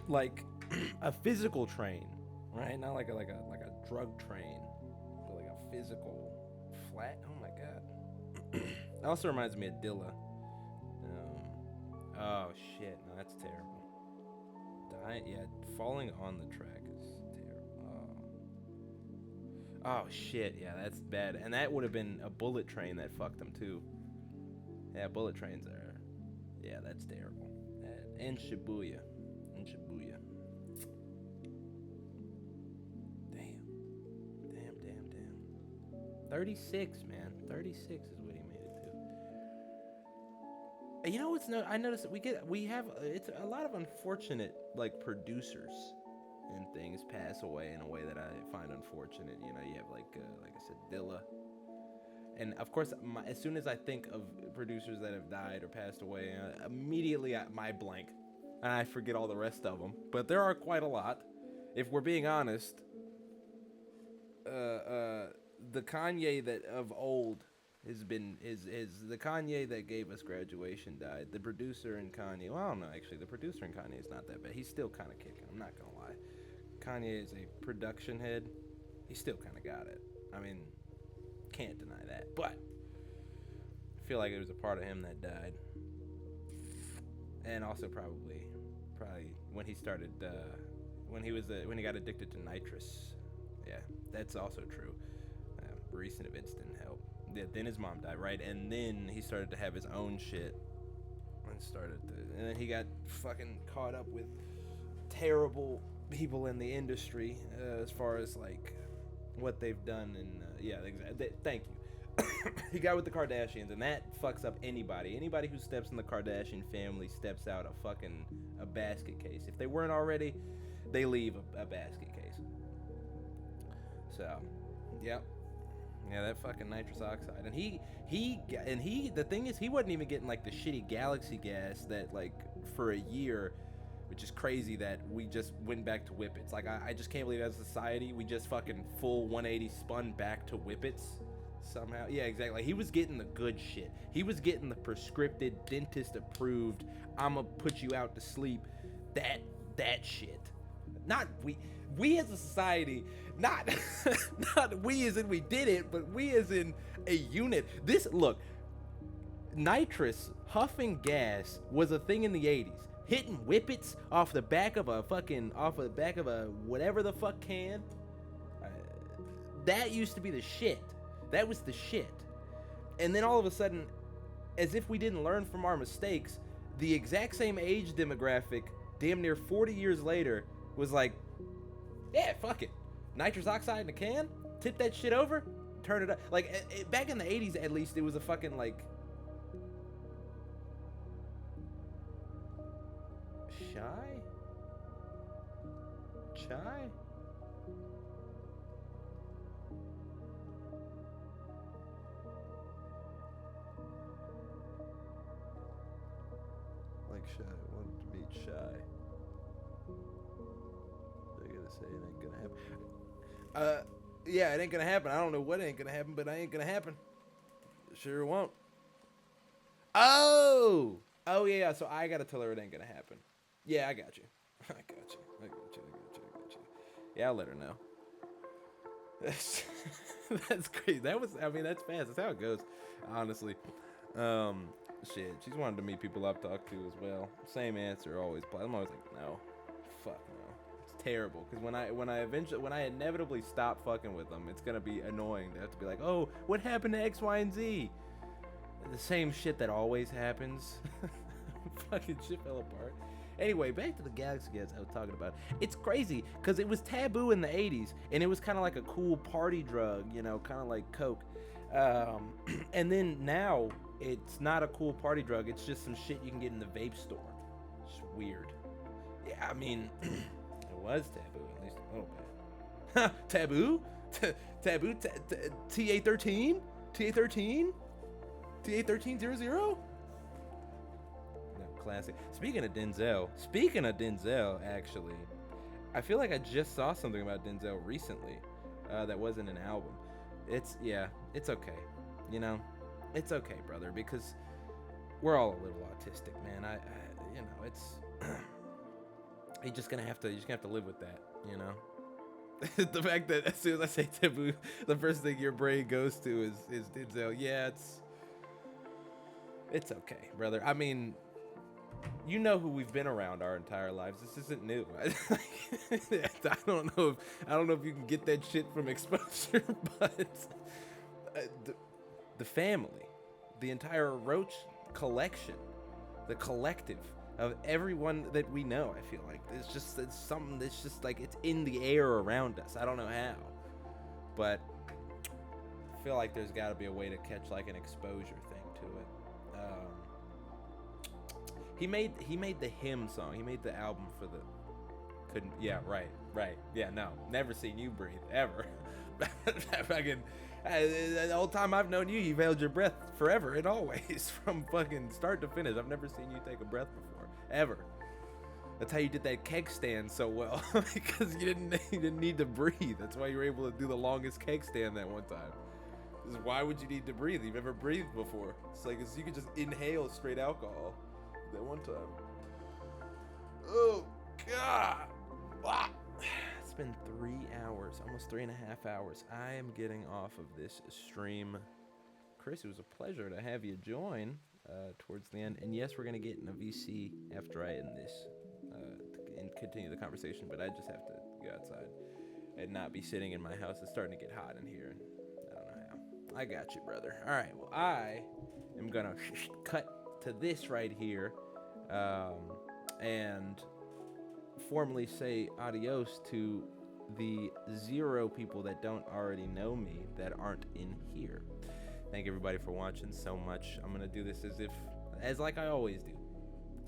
like a physical train, right? Not like a drug train, but like a physical flat. Oh my god. It also reminds me of Dilla. Oh shit, no, that's terrible. Falling on the track is terrible. Oh shit, yeah, that's bad. And that would have been a bullet train that fucked him too. Yeah, bullet trains are. Yeah, that's terrible. And Shibuya. Damn. 36, man. 36 is what he made it to. You know what's I noticed that we have it's a lot of unfortunate like producers and things pass away in a way that I find unfortunate. You know, you have like I said, Dilla. And of course, as soon as I think of producers that have died or passed away, immediately my blank, and I forget all the rest of them. But there are quite a lot. If we're being honest, the Kanye that of old has been is the Kanye that gave us Graduation died. The producer in Kanye, well, I don't know actually. The producer in Kanye is not that bad. He's still kind of kicking. I'm not gonna lie. Kanye is a production head. He still kind of got it. I mean, can't deny that. But I feel like it was a part of him that died, and also probably when he started when he got addicted to nitrous. Yeah, that's also true. Recent events didn't help. Yeah, then his mom died, right? And then he started to have his own shit, and then he got fucking caught up with terrible people in the industry as far as like what they've done. And thank you. He got with the Kardashians, and that fucks up anybody who steps in the Kardashian family steps out a basket case. If they weren't already, they leave a basket case. So yep. Yeah, that fucking nitrous oxide. And the thing is, he wasn't even getting like the shitty galaxy gas that like for a year, which is crazy that we just went back to whippets. Like I just can't believe as a society we just fucking full 180 spun back to whippets somehow. Yeah, exactly. Like, he was getting the good shit. He was getting the prescripted, dentist approved, I'ma put you out to sleep, that shit. Not we as a society, not we as in we did it, but we as in a unit. Look, nitrous, huffing gas was a thing in the 80s. Hitting whippets off the back of a whatever the fuck can. That used to be the shit. That was the shit. And then all of a sudden, as if we didn't learn from our mistakes, the exact same age demographic, damn near 40 years later, was like, yeah, fuck it. Nitrous oxide in a can? Tip that shit over? turn it up. Like back in the 80s, at least, it was a fucking like chai. Like shy, wanted to meet shy. They're gonna say it ain't gonna happen. Yeah, it ain't gonna happen. I don't know what ain't gonna happen, but it ain't gonna happen. Sure won't. Oh yeah. So I gotta tell her it ain't gonna happen. Yeah, I got you. I got you. Yeah, I'll let her know. That's great. That's fast. That's how it goes, honestly. Shit, she's wanted to meet people I've talked to as well. Same answer always. I'm always like, no, fuck no. It's terrible because when I inevitably stop fucking with them, it's gonna be annoying to have to be like, oh, what happened to X, Y, and Z? The same shit that always happens. Fucking shit fell apart. Anyway, back to the Galaxy Guys I was talking about. It's crazy because it was taboo in the 80s, and it was kind of like a cool party drug, you know, kind of like Coke. And then now it's not a cool party drug. It's just some shit you can get in the vape store. It's weird. Yeah, I mean, it was taboo, at least a little bit. Taboo? Taboo? TA13? TA13? TA1300? Classic. Speaking of Denzel, actually, I feel like I just saw something about Denzel recently that wasn't an album. It's okay, you know, it's okay, brother, because we're all a little autistic, man. You know, it's you're just gonna have to live with that, you know. The fact that as soon as I say taboo, the first thing your brain goes to is Denzel. Yeah, it's okay, brother. I mean, you know who we've been around our entire lives. This isn't new. I don't know if you can get that shit from exposure, but the family, the entire Roach collection, the collective of everyone that we know, I feel like it's something that's just like it's in the air around us. I don't know how, but I feel like there's got to be a way to catch like an exposure thing to it. He made the hymn song. He made the album for the right. Yeah, no. Never seen you breathe ever. Fucking the whole time I've known you, you've held your breath forever and always from fucking start to finish. I've never seen you take a breath before, ever. That's how you did that keg stand so well, because you didn't need to breathe. That's why you were able to do the longest keg stand that one time. Because why would you need to breathe? You've never breathed before. It's like you could just inhale straight alcohol. That one time. Oh God. Ah. It's been 3 hours, almost 3.5 hours. I am getting off of this stream. Chris, it was a pleasure to have you join towards the end. And yes, we're gonna get in a VC after I end this and continue the conversation. But I just have to go outside and not be sitting in my house. It's starting to get hot in here. I don't know how. I got you, brother. All right. Well, I am gonna cut to this right here and formally say adios to the 0 people that don't already know me that aren't in here. Thank everybody for watching so much. I'm gonna do this as like I always do.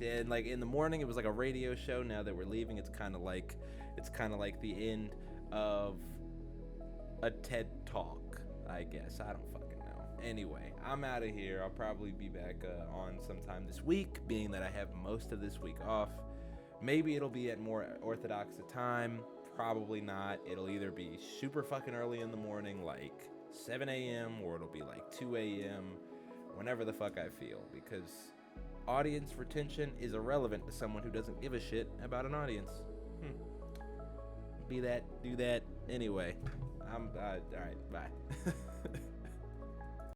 And like in the morning it was like a radio show. Now that we're leaving, it's kind of like the end of a TED Talk, I guess. I don't fucking know. Anyway, I'm out of here. I'll probably be back on sometime this week, being that I have most of this week off. Maybe it'll be at more orthodox a time. Probably not. It'll either be super fucking early in the morning, like 7 a.m., or it'll be like 2 a.m., whenever the fuck I feel, because audience retention is irrelevant to someone who doesn't give a shit about an audience. Be that, do that. Anyway, all right, bye.